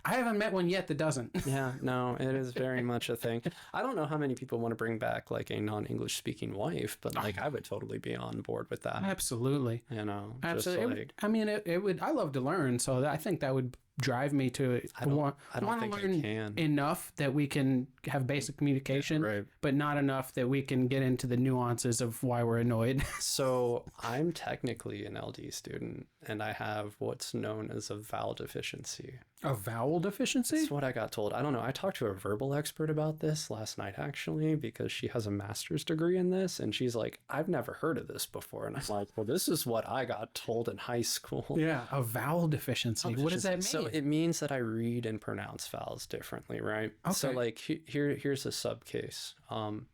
I haven't met one yet that doesn't. Yeah, no, it is very much a thing. I don't know how many people want to bring back like a non-English speaking wife, but like I would totally be on board with that. Absolutely. You know, Absolutely. Just like, I mean, it would, I love to learn. So I think that would drive me to I don't want to think I learn can. enough that we can have basic communication, Right. but not enough that we can get into the nuances of why we're annoyed. So I'm technically an LD student, and I have what's known as a vowel deficiency. A vowel deficiency? That's what I got told. I don't know. I talked to a verbal expert about this last night, actually, because she has a master's degree in this, and she's like, I've never heard of this before. And I'm like, well, this is what I got told in high school. Yeah, a vowel deficiency. What does that mean? So it means that I read and pronounce vowels differently, right? Okay. So like here's a sub case. I'm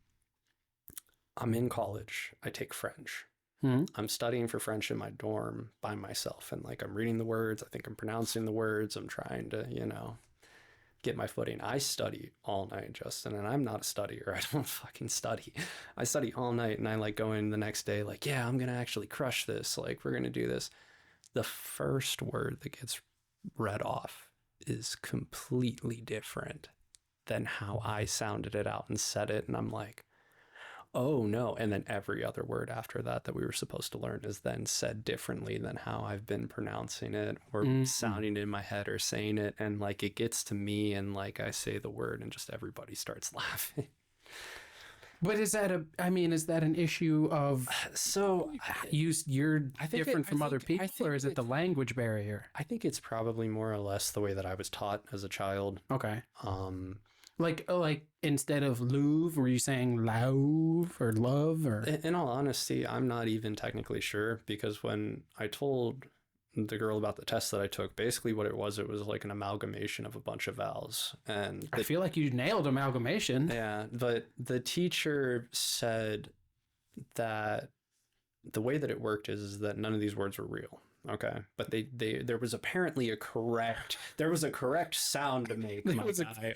in college. I take French. I'm studying for French in my dorm by myself, and like I'm reading the words. I think I'm pronouncing the words. I'm trying to, get my footing. I study all night, Justin, and I'm not a studier. I don't fucking study. I study all night, and I like go in the next day like, yeah, I'm gonna actually crush this. Like we're gonna do this. The first word that gets read off is completely different than how I sounded it out and said it, and I'm like, oh no. And then every other word after that we were supposed to learn is then said differently than how I've been pronouncing it or sounding it in my head or saying it. And like it gets to me and like I say the word and just everybody starts laughing. But is that an issue of you're different from other people, or is it the language barrier? I think it's probably more or less the way that I was taught as a child. Okay. Like instead of Louvre, were you saying Lauv or love or? In all honesty, I'm not even technically sure, because when I told the girl about the test that I took, basically what it was like an amalgamation of a bunch of vowels. And I feel like you nailed amalgamation. Yeah, but the teacher said that the way that it worked is that none of these words were real. Okay, but there was apparently a correct sound to make.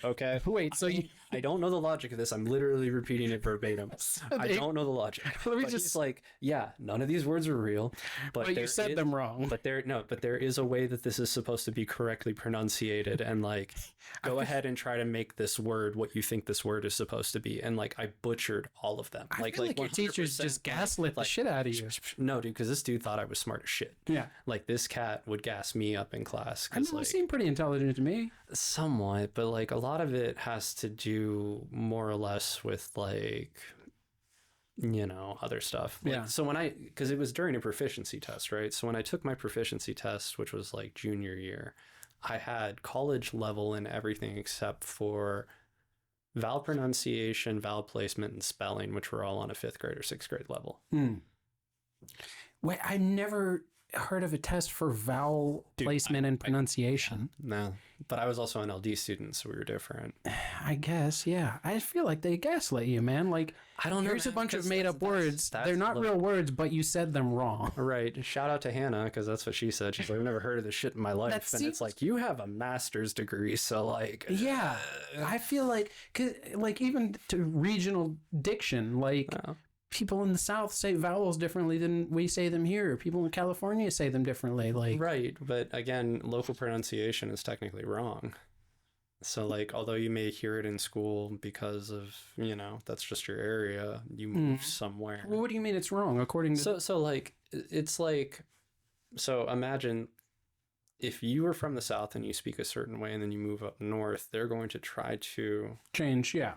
Okay. Wait, so I don't know the logic of this. I'm literally repeating it verbatim. I don't know the logic. Let me but just he's like, yeah, none of these words are real, but you said them wrong. But there is a way that this is supposed to be correctly pronunciated, and like, go ahead and try to make this word what you think this word is supposed to be. And like, I butchered all of them. I feel like your teachers just gaslit the shit out of you. No, dude, because this dude thought I was smart as shit. Yeah. Like this cat would gas me up in class. I mean, like, you seem pretty intelligent to me. Somewhat, but like a lot of it has to do more or less with like, other stuff. Like, yeah. So because it was during a proficiency test, right? So when I took my proficiency test, which was like junior year, I had college level in everything except for vowel pronunciation, vowel placement, and spelling, which were all on a 5th grade or 6th grade level. Wait, I never heard of a test for vowel placement and pronunciation. No, but I was also an LD student, so we were different. I guess, yeah. I feel like they gaslit you, man. Like, I don't know. Here's a bunch of made up words. They're not real words, but you said them wrong. Right. Shout out to Hannah, because that's what she said. She's like, I've never heard of this shit in my life. And it's like, you have a master's degree, so like. Yeah. I feel like, cause, like, even to regional diction, like. People in the South say vowels differently than we say them here. People in California say them differently. Like, right. But again, local pronunciation is technically wrong. So like, although you may hear it in school because of, that's just your area, you move somewhere. Well, what do you mean it's wrong? According to... So like, it's like, so imagine if you were from the South and you speak a certain way and then you move up north, they're going to try to... change, yeah.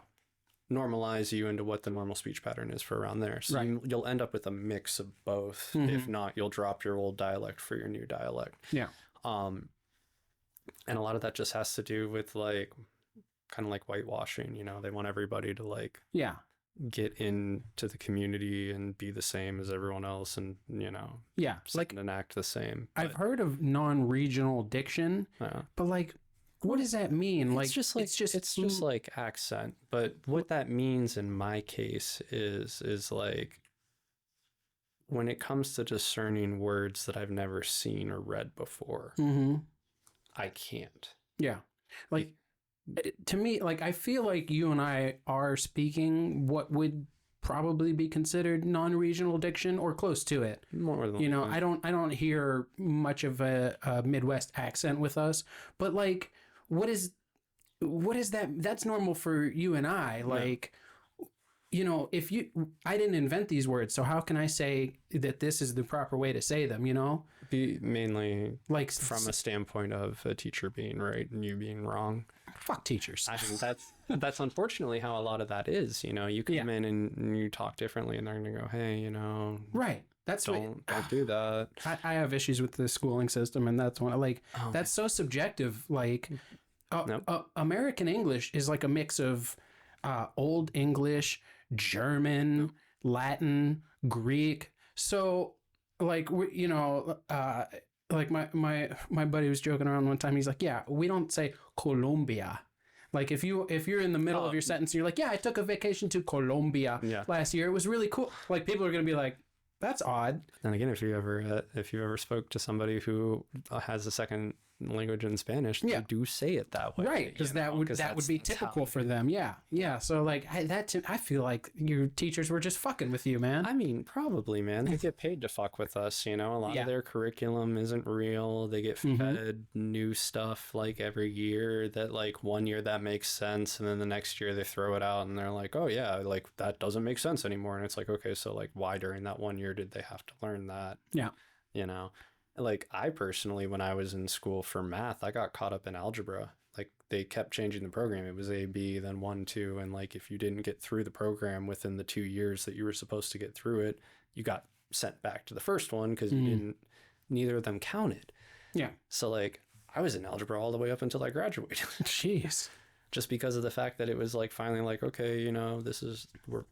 Normalize you into what the normal speech pattern is for around there. So right. You'll end up with a mix of both. If not, you'll drop your old dialect for your new dialect. Yeah. And a lot of that just has to do with like, kind of like whitewashing, they want everybody to like, get into the community and be the same as everyone else and, like and act the same. I've heard of non-regional diction, but like, what does that mean? Like, it's just like accent. But what that means in my case is like when it comes to discerning words that I've never seen or read before, I can't. Yeah. Like, to me, like, I feel like you and I are speaking what would probably be considered non-regional diction or close to it. More than You know, I don't hear much of a Midwest accent with us, but like, what is that? That's normal for you and I. Like, you know, I didn't invent these words, so how can I say that this is the proper way to say them? You know, be mainly like from a standpoint of a teacher being right and you being wrong. Fuck teachers. I mean, that's unfortunately how a lot of that is. You know, you come in and you talk differently, and they're gonna go, "Hey, you know, right? That's don't do that." I have issues with the schooling system, and that's one. Like, that's so subjective. Like, American English is like a mix of Old English, German, Latin, Greek. So, like, you know, like my buddy was joking around one time. He's like, "Yeah, we don't say Colombia." Like, if you're in the middle of your sentence and you're like, "Yeah, I took a vacation to Colombia last year. It was really cool." Like, people are gonna be like, "That's odd." And again, if you ever spoke to somebody who has a second language in Spanish, they do say it that way, right? Because that would be typical for them. Yeah. So like, I feel like your teachers were just fucking with you, man. I mean, probably, man. They get paid to fuck with us. You know, a lot of their curriculum isn't real. They get fed new stuff like every year. That like one year that makes sense, and then the next year they throw it out, and they're like, "Oh yeah, like that doesn't make sense anymore." And it's like, okay, so like, why during that one year did they have to learn that? Yeah, you know. Like, I personally, when I was in school for math, I got caught up in algebra. Like, they kept changing the program. It was A, B, then 1, 2. And, like, if you didn't get through the program within the 2 years that you were supposed to get through it, you got sent back to the first one because neither of them counted. Yeah. So, like, I was in algebra all the way up until I graduated. Jeez. Just because of the fact that it was like finally like, okay, you know,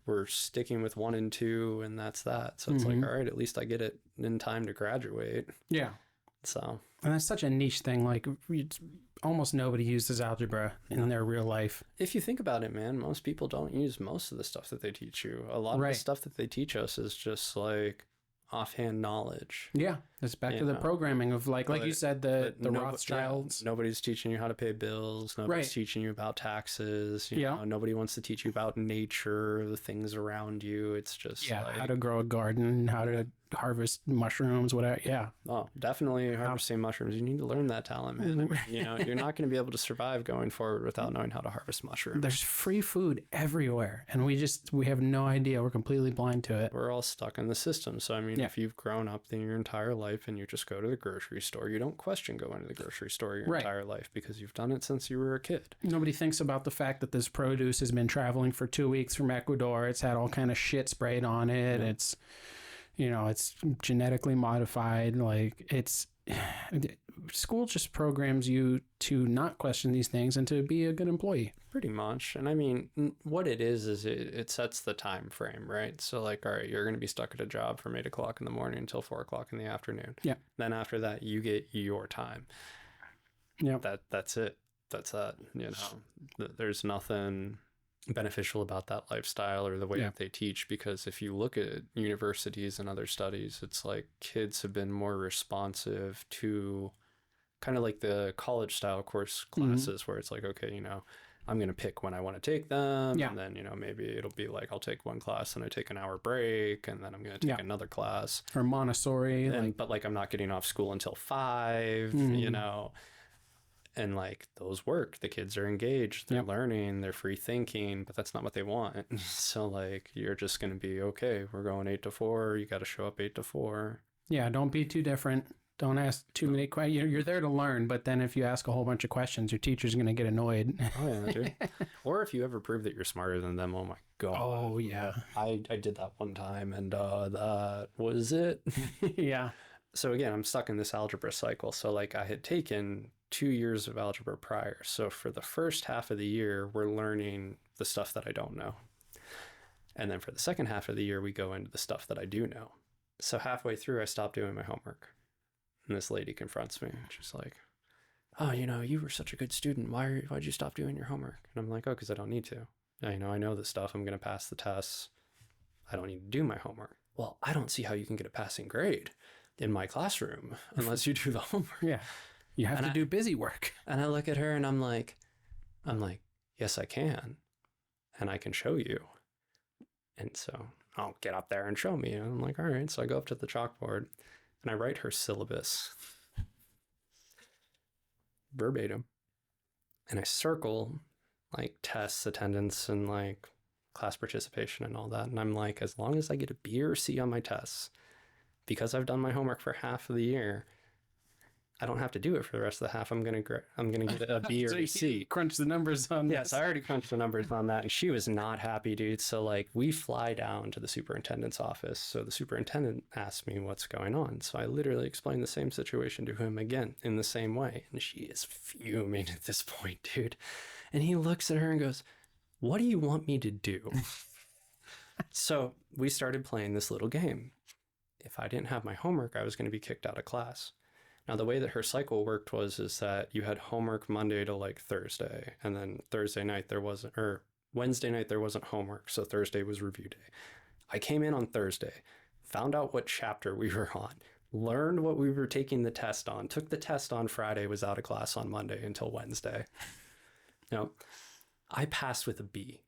we're sticking with 1 and 2 and that's that. So it's like, all right, at least I get it in time to graduate. Yeah. So. And that's such a niche thing. Like, almost nobody uses algebra in their real life. If you think about it, man, most people don't use most of the stuff that they teach you. A lot of the stuff that they teach us is just like offhand knowledge. Yeah, it's back to the programming of like you said, the Rothschilds. Nobody's teaching you how to pay bills. Nobody's teaching you about taxes. You know, nobody wants to teach you about nature, the things around you. It's just like, how to grow a garden, how to harvest mushrooms, whatever. Yeah. Oh, definitely harvesting mushrooms. You need to learn that talent, man. You know, you're not going to be able to survive going forward without knowing how to harvest mushrooms. There's free food everywhere, and we have no idea. We're completely blind to it. We're all stuck in the system. So, I mean, if you've grown up in your entire life and you just go to the grocery store, you don't question going to the grocery store your entire life because you've done it since you were a kid. Nobody thinks about the fact that this produce has been traveling for 2 weeks from Ecuador. It's had all kind of shit sprayed on it. Yeah. It's, you know, it's genetically modified. Like, it's school just programs you to not question these things and to be a good employee. Pretty much. And I mean, what it is it sets the time frame, right? So like, all right, you're going to be stuck at a job from 8 o'clock in the morning until 4 o'clock in the afternoon. Yeah. Then after that, you get your time. Yeah. That's it. That's that. You know, there's nothing beneficial about that lifestyle or the way that they teach, because if you look at universities and other studies, it's like kids have been more responsive to kind of like the college style course classes where it's like, okay, you know, I'm going to pick when I want to take them. Yeah. And then, you know, maybe it'll be like, I'll take one class and I take an hour break and then I'm going to take another class. Or Montessori. But like, I'm not getting off school until 5, you know. And like, those work. The kids are engaged, they're learning, they're free thinking, but that's not what they want. So like, you're just going to be, okay, we're going 8 to 4. You got to show up 8 to 4. Yeah. Don't be too different. Don't ask too many questions. You're there to learn, but then if you ask a whole bunch of questions, your teacher's going to get annoyed. Oh yeah, dude. Or if you ever prove that you're smarter than them, oh my God. Oh yeah. I did that one time and that was it. Yeah. So again, I'm stuck in this algebra cycle. So like, I had taken 2 years of algebra prior. So for the first half of the year, we're learning the stuff that I don't know. And then for the second half of the year, we go into the stuff that I do know. So halfway through, I stopped doing my homework. And this lady confronts me. And she's like, oh, you know, you were such a good student. Why'd you stop doing your homework? And I'm like, oh, because I don't need to. I know this stuff. I'm going to pass the tests. I don't need to do my homework. well, I don't see how you can get a passing grade in my classroom unless you do the homework. Yeah. You have to do busy work. And I look at her and I'm like, yes, I can. And I can show you. And so I'll get up there and show me. And I'm like, all right. So I go up to the chalkboard and I write her syllabus verbatim. And I circle like tests, attendance, and like class participation and all that. And I'm like, as long as I get a B or C on my tests, because I've done my homework for half of the year, I don't have to do it for the rest of the half. I'm gonna get a B or So a C. Crunch the numbers on Yes, this. I already crunched the numbers on that, and she was not happy, dude. So like, we fly down to the superintendent's office. So the superintendent asked me what's going on. So I literally explained the same situation to him again in the same way, and she is fuming at this point, dude. And he looks at her and goes, "What do you want me to do?" So we started playing this little game. If I didn't have my homework, I was going to be kicked out of class. Now, the way that her cycle worked is that you had homework Monday to like Thursday, and then Thursday night there wasn't, or Wednesday night there wasn't homework, so Thursday was review day. I came in on Thursday, found out what chapter we were on, learned what we were taking the test on, took the test on Friday, was out of class on Monday until Wednesday. No, I passed with a B.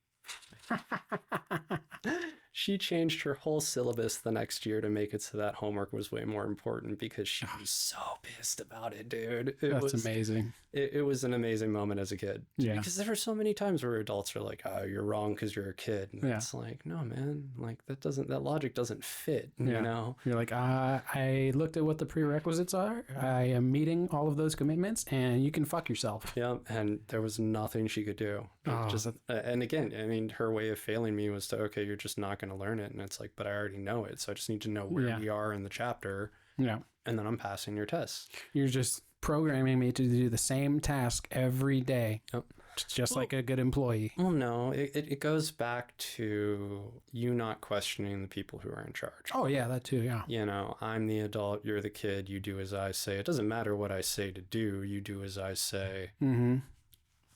She changed her whole syllabus the next year to make it so that homework was way more important because she was so pissed about it, dude. That's amazing. It was an amazing moment as a kid. Yeah. Because there are so many times where adults are like, "Oh, you're wrong because you're a kid." And Yeah. it's like, no, man, like that logic doesn't fit, you Yeah. know? You're like, I looked at what the prerequisites are. I am meeting all of those commitments, and you can fuck yourself. Yeah, and there was nothing she could do. And again, I mean, her way of failing me was to, okay, you're just not going to learn it. And it's like, but I already know it. So I just need to know where we are in the chapter. Yeah. And then I'm passing your tests. You're just programming me to do the same task every day. Yep. Just like a good employee. Well, no, it goes back to you not questioning the people who are in charge. Oh, yeah, that too, yeah. You know, I'm the adult, you're the kid, you do as I say. It doesn't matter what I say to do, you do as I say. Mm-hmm.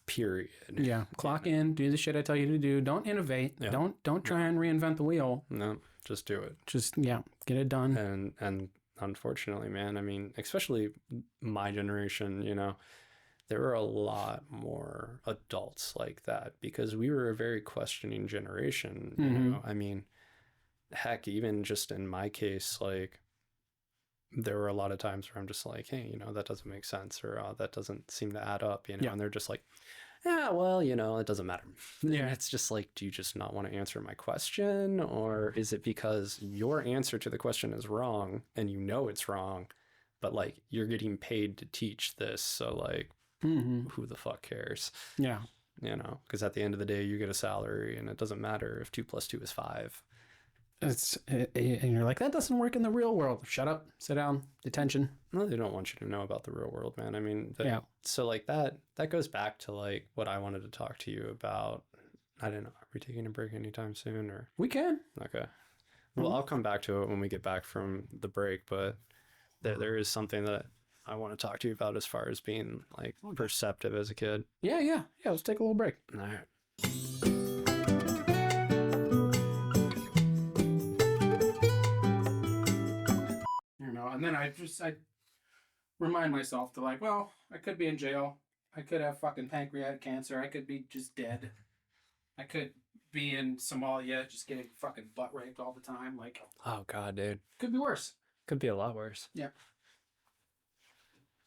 Period. Yeah. Clock in, do the shit I tell you to do. Don't innovate. Yeah. Don't try and reinvent the wheel. No, just do it. Just, get it done. And unfortunately, man, I mean, especially my generation, you know, there were a lot more adults like that because we were a very questioning generation. You know, I mean, heck, even just in my case, like, there were a lot of times where I'm just like, hey, you know, that doesn't make sense, or that doesn't seem to add up, you know, and they're just like, yeah, well, you know, it doesn't matter. Yeah. And it's just like, do you just not want to answer my question? Or is it because your answer to the question is wrong and you know it's wrong, but like you're getting paid to teach this? So like, who the fuck cares? Yeah. You know, because at the end of the day, you get a salary and it doesn't matter if 2 + 2 is 5. And you're like, that doesn't work in the real world. Shut up, sit down, detention. No, they don't want you to know about the real world, man. I mean, so like that goes back to like what I wanted to talk to you about. I don't know. Are we taking a break anytime soon, or? We can. Okay. Well, I'll come back to it when we get back from the break, but there is something that I want to talk to you about as far as being like perceptive as a kid. Yeah. Let's take a little break. All right. You know, and then I remind myself to like, well, I could be in jail. I could have fucking pancreatic cancer. I could be just dead. I could be in Somalia just getting fucking butt raped all the time. Like, Oh God, dude. could be worse. Could be a lot worse. Yeah.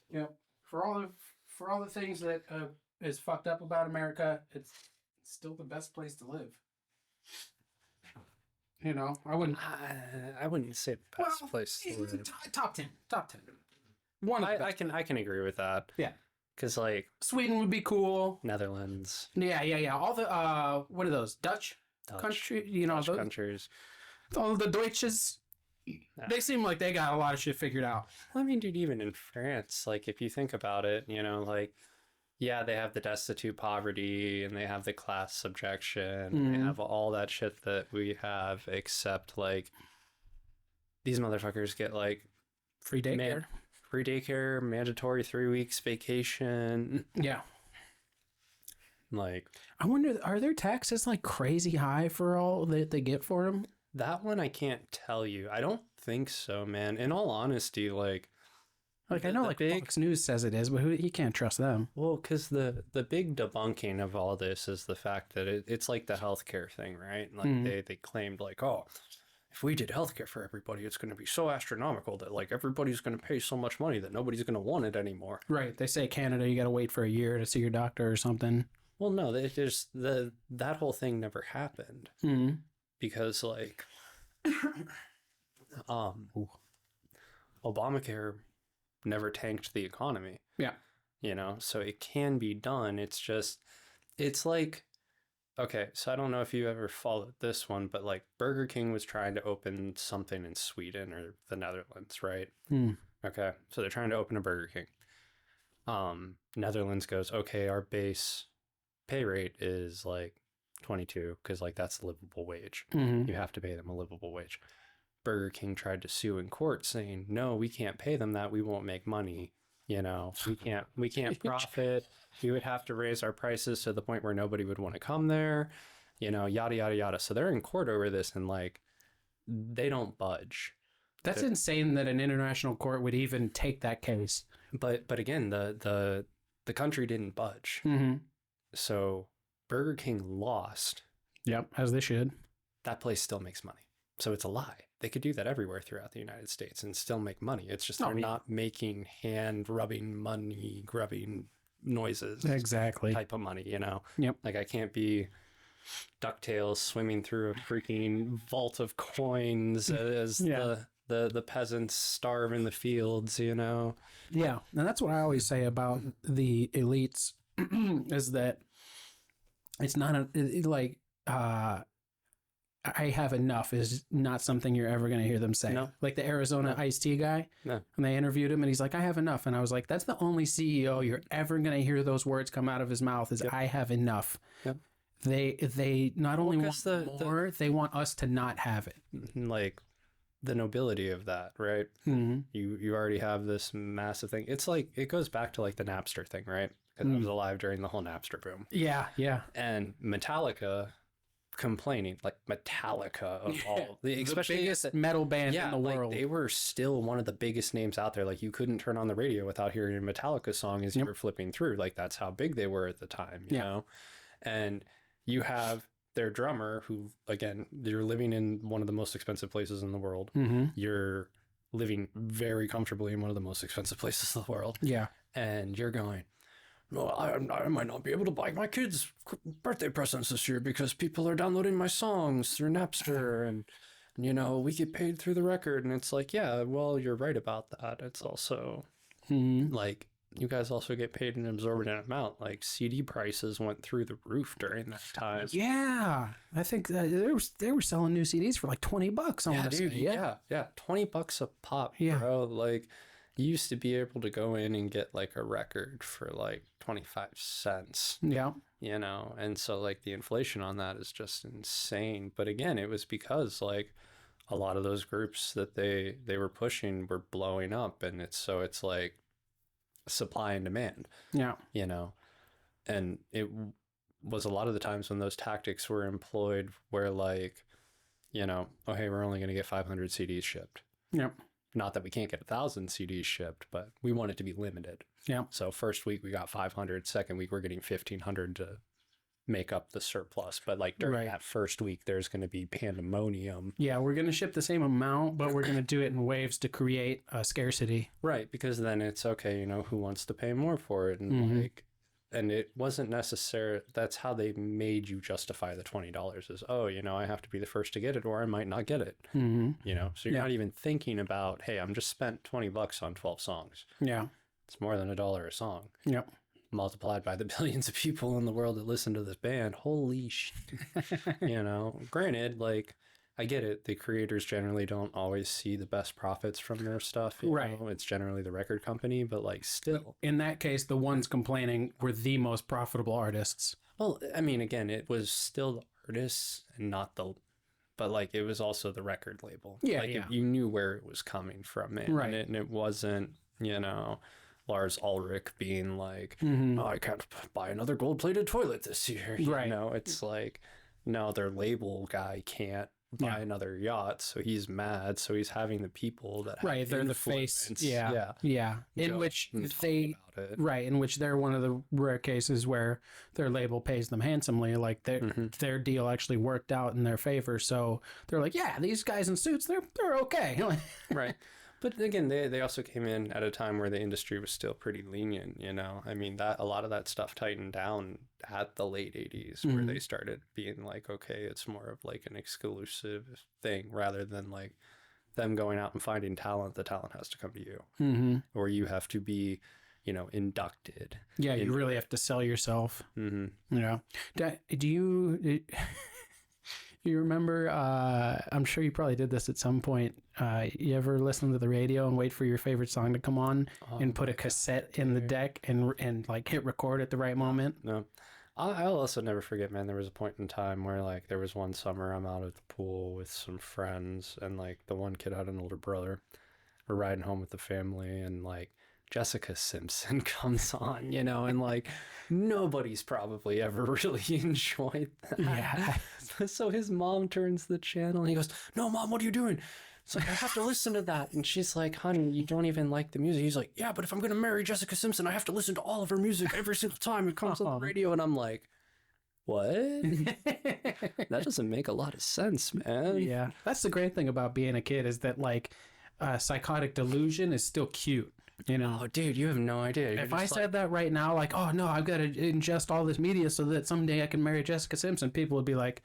You know, for all the things that is fucked up about America, it's still the best place to live. You know, I wouldn't say best place to live. Top 10. One of the best. I can agree with that. Yeah. Because like Sweden would be cool. Netherlands. Yeah. All the what are those? Dutch country, you know, Dutch those, countries. all the Deutsches. Yeah. They seem like they got a lot of shit figured out. Well, I mean, dude, even in France, like if you think about it, you know, like yeah, they have the destitute poverty and they have the class subjection. They have all that shit that we have, except like these motherfuckers get like Free daycare. Free daycare, mandatory 3 weeks vacation. Yeah. Like, I wonder, are their taxes like crazy high for all that they get for them? That one I can't tell you. I don't think so, man. In all honesty, like I know, like Fox News says it is, but you can't trust them. well, because the big debunking of all this is the fact that it's like the healthcare thing, right? Like they claimed like, oh, if we did healthcare for everybody, it's going to be so astronomical that like everybody's going to pay so much money that nobody's going to want it anymore. Right. They say Canada, you got to wait for a year to see your doctor or something. Well, no, that whole thing never happened because like, Obamacare never tanked the economy. Yeah. You know, so it can be done. It's like, okay, so I don't know if you ever followed this one, but like Burger King was trying to open something in Sweden or the Netherlands, right? Okay, so they're trying to open a Burger King. Netherlands goes, okay, our base pay rate is like 22 because like that's the livable wage. You have to pay them a livable wage. Burger King tried to sue in court saying, no, we can't pay them that. We won't make money. You know, we can't profit. We would have to raise our prices to the point where nobody would want to come there, you know, yada, yada, yada. So they're in court over this and like, they don't budge. That's insane that an international court would even take that case. But again, the country didn't budge. So Burger King lost. Yep, as they should. That place still makes money. So it's a lie. They could do that everywhere throughout the United States and still make money. It's just they're not making hand rubbing, money grubbing noises. Exactly. Type of money, you know? Yep. Like I can't be DuckTales swimming through a freaking vault of coins as the peasants starve in the fields, you know? Yeah. And that's what I always say about the elites is that it's not I have enough is not something you're ever going to hear them say. No. Like the Arizona iced tea guy. No. And they interviewed him and he's like, I have enough. And I was like, that's the only CEO you're ever going to hear those words come out of his mouth is I have enough. Yep. They not only want more, they want us to not have it. Like the nobility of that, right? You already have this massive thing. It's like, it goes back to like the Napster thing, right? Because I was alive during the whole Napster boom. Yeah, yeah. And Metallica complaining, like Metallica of all especially the biggest metal band in the world. They were still one of the biggest names out there. Like you couldn't turn on the radio without hearing a Metallica song as you were flipping through. Like that's how big they were at the time, you know? And you have their drummer who, again, you're living in one of the most expensive places in the world. You're living very comfortably in one of the most expensive places in the world. Yeah. And you're going, well, I might not be able to buy my kids birthday presents this year because people are downloading my songs through Napster and, you know, we get paid through the record. And it's like, yeah, well, you're right about that. It's also like you guys also get paid an exorbitant amount. Like CD prices went through the roof during that time. Yeah. I think they were selling new CDs for like $20. I want to say. Yeah. $20 a pop, bro. Like, you used to be able to go in and get like a record for like 25 cents. Yeah. You know, and so like the inflation on that is just insane. But again, it was because like a lot of those groups that they were pushing were blowing up, and it's like supply and demand. Yeah. You know, and it was a lot of the times when those tactics were employed where like, you know, oh, hey, we're only going to get 500 CDs shipped. Yep. Not that we can't get 1,000 CDs shipped, but we want it to be limited. Yeah. So first week we got 500. Second week we're getting 1,500 to make up the surplus. But like during that first week, there's going to be pandemonium. Yeah, we're going to ship the same amount, but we're going to do it in waves to create a scarcity. Right, because then it's okay. You know, who wants to pay more for it? And like, and it wasn't necessary. That's how they made you justify the $20 is, oh, you know, I have to be the first to get it or I might not get it. You know, so you're not even thinking about, hey, I'm just spent $20 on 12 songs. Yeah. It's more than $1 a song. Yep. Multiplied by the billions of people in the world that listen to this band. Holy shit. You know, granted, like, I get it. The creators generally don't always see the best profits from their stuff. You know? It's generally the record company, but like still. In that case, the ones complaining were the most profitable artists. Well, I mean, again, it was still the artists and not the, but like it was also the record label. Yeah, like you knew where it was coming from. Right. And it wasn't, you know, Lars Ulrich being like, oh, I can't buy another gold-plated toilet this year. Right. You know, it's like, no, their label guy can't buy another yacht, so he's mad, so he's having the people that Right, have they're the face. influence, Yeah. In go which and talk they about it. right, in which they're one of the rare cases where their label pays them handsomely, like their deal actually worked out in their favor. So they're like, yeah, these guys in suits, they're okay. Right. But again, they also came in at a time where the industry was still pretty lenient, you know. I mean, that a lot of that stuff tightened down at the late 80s where they started being like, okay, it's more of like an exclusive thing rather than like them going out and finding talent. The talent has to come to you. Or you have to be, you know, inducted. Yeah, you really have to sell yourself. You know, do you you remember? I'm sure you probably did this at some point. You ever listen to the radio and wait for your favorite song to come on and put a cassette in the deck and like hit record at the right moment? No. I'll also never forget, man, there was a point in time where like there was one summer I'm out at the pool with some friends and like the one kid had an older brother. We're riding home with the family and like Jessica Simpson comes on, you know, and like nobody's probably ever really enjoyed that. Yeah. So his mom turns the channel and he goes, "No, Mom, what are you doing?" It's like, "I have to listen to that." And she's like, "Honey, you don't even like the music." He's like, "Yeah, but if I'm going to marry Jessica Simpson, I have to listen to all of her music every single time it comes on the radio." And I'm like, what? That doesn't make a lot of sense, man. Yeah. That's the great thing about being a kid is that like psychotic delusion is still cute. You know, Oh, dude, you have no idea. You're if I just said that right now, like, oh no, I've got to ingest all this media so that someday I can marry Jessica Simpson, people would be like,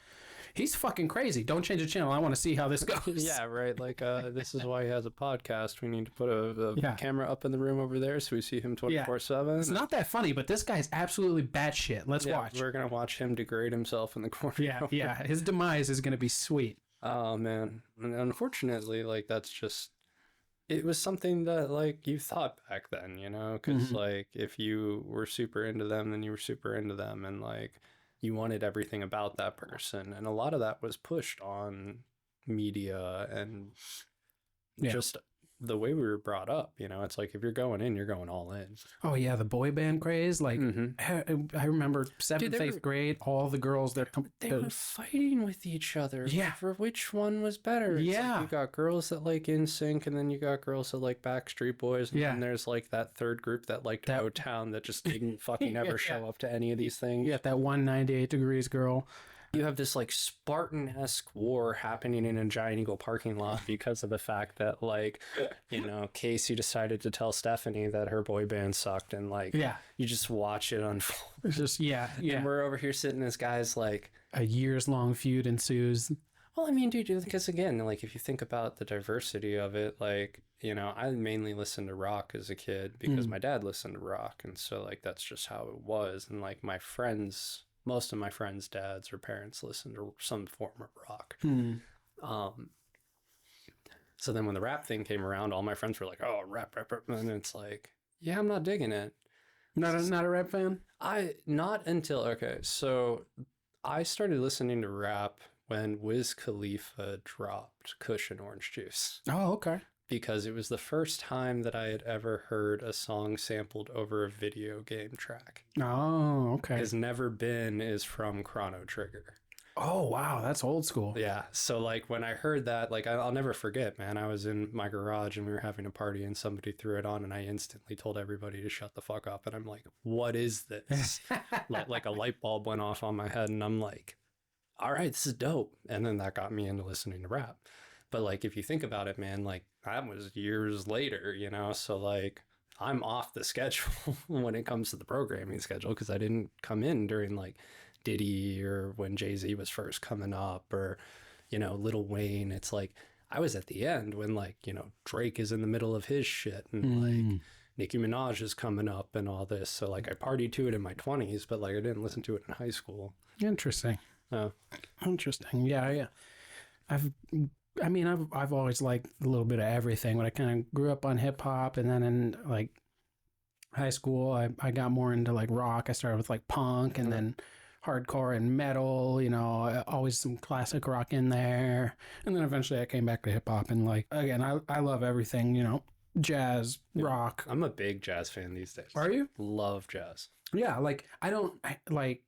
he's fucking crazy. Don't change the channel. I want to see how this goes. yeah, right. Like, this is why he has a podcast. We need to put a camera up in the room over there so we see him 24/7. It's not that funny, but this guy's absolutely batshit. Let's watch. We're gonna watch him degrade himself in the corner. Yeah. His demise is gonna be sweet. Oh man, and unfortunately, like that's just. It was something that like you thought back then, you know, because like if you were super into them, then you were super into them, and like you wanted everything about that person, and a lot of that was pushed on media and just the way we were brought up. You know, it's like if you're going in, you're going all in. Oh yeah, the boy band craze. Like I remember 7th, 8th grade, all the girls they were fighting with each other. Yeah, for which one was better. It's like you got girls that like NSYNC, and then you got girls that like Backstreet Boys, and then there's like that third group that liked O-Town that just didn't fucking ever show up to any of these things. You got that 198 Degrees girl. You have this like Spartan-esque war happening in a Giant Eagle parking lot because of the fact that like, you know, Casey decided to tell Stephanie that her boy band sucked, and like, you just watch it unfold. It's just, And we're over here sitting as guys like a years-long feud ensues. Well, I mean, dude, because again, like if you think about the diversity of it, like, you know, I mainly listened to rock as a kid because my dad listened to rock. And so like, that's just how it was. And like my friends, most of my friends' dads or parents listened to some form of rock. So then when the rap thing came around, all my friends were like, "Oh, rap. And it's like, yeah, I'm not digging it. Not a rap fan? So I started listening to rap when Wiz Khalifa dropped Kush and Orange Juice. Oh, okay. Because it was the first time that I had ever heard a song sampled over a video game track. Oh, okay. Has Never Been is from Chrono Trigger. Oh, wow. That's old school. Yeah. So like when I heard that, like I'll never forget, man. I was in my garage and we were having a party and somebody threw it on and I instantly told everybody to shut the fuck up. And I'm like, what is this? like a light bulb went off on my head and I'm like, all right, this is dope. And then that got me into listening to rap. But like, if you think about it, man, like that was years later, you know? So like I'm off the schedule when it comes to the programming schedule because I didn't come in during like Diddy or when Jay-Z was first coming up or, you know, Lil Wayne. It's like I was at the end when like, you know, Drake is in the middle of his shit and like Nicki Minaj is coming up and all this. So like I partied to it in my 20s, but like I didn't listen to it in high school. Interesting. Oh. Interesting. Yeah. I've always liked a little bit of everything, but I kind of grew up on hip hop, and then in like high school, I got more into like rock. I started with like punk, and then hardcore and metal. You know, always some classic rock in there, and then eventually I came back to hip hop. And like again, I love everything. You know, jazz, rock. I'm a big jazz fan these days. Are you? Love jazz. Yeah, like I don't like.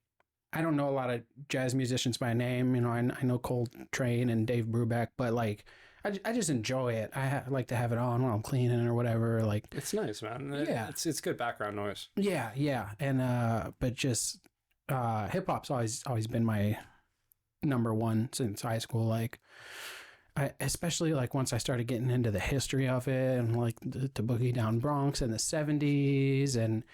I don't know a lot of jazz musicians by name. You know, I know Coltrane and Dave Brubeck, but like I just enjoy it. Like to have it on while I'm cleaning or whatever. Like It's nice, man. yeah, It's good background noise. yeah, and but just hip hop's always been my number one since high school. Like I especially like once I started getting into the history of it and like the Boogie Down Bronx in the 70s and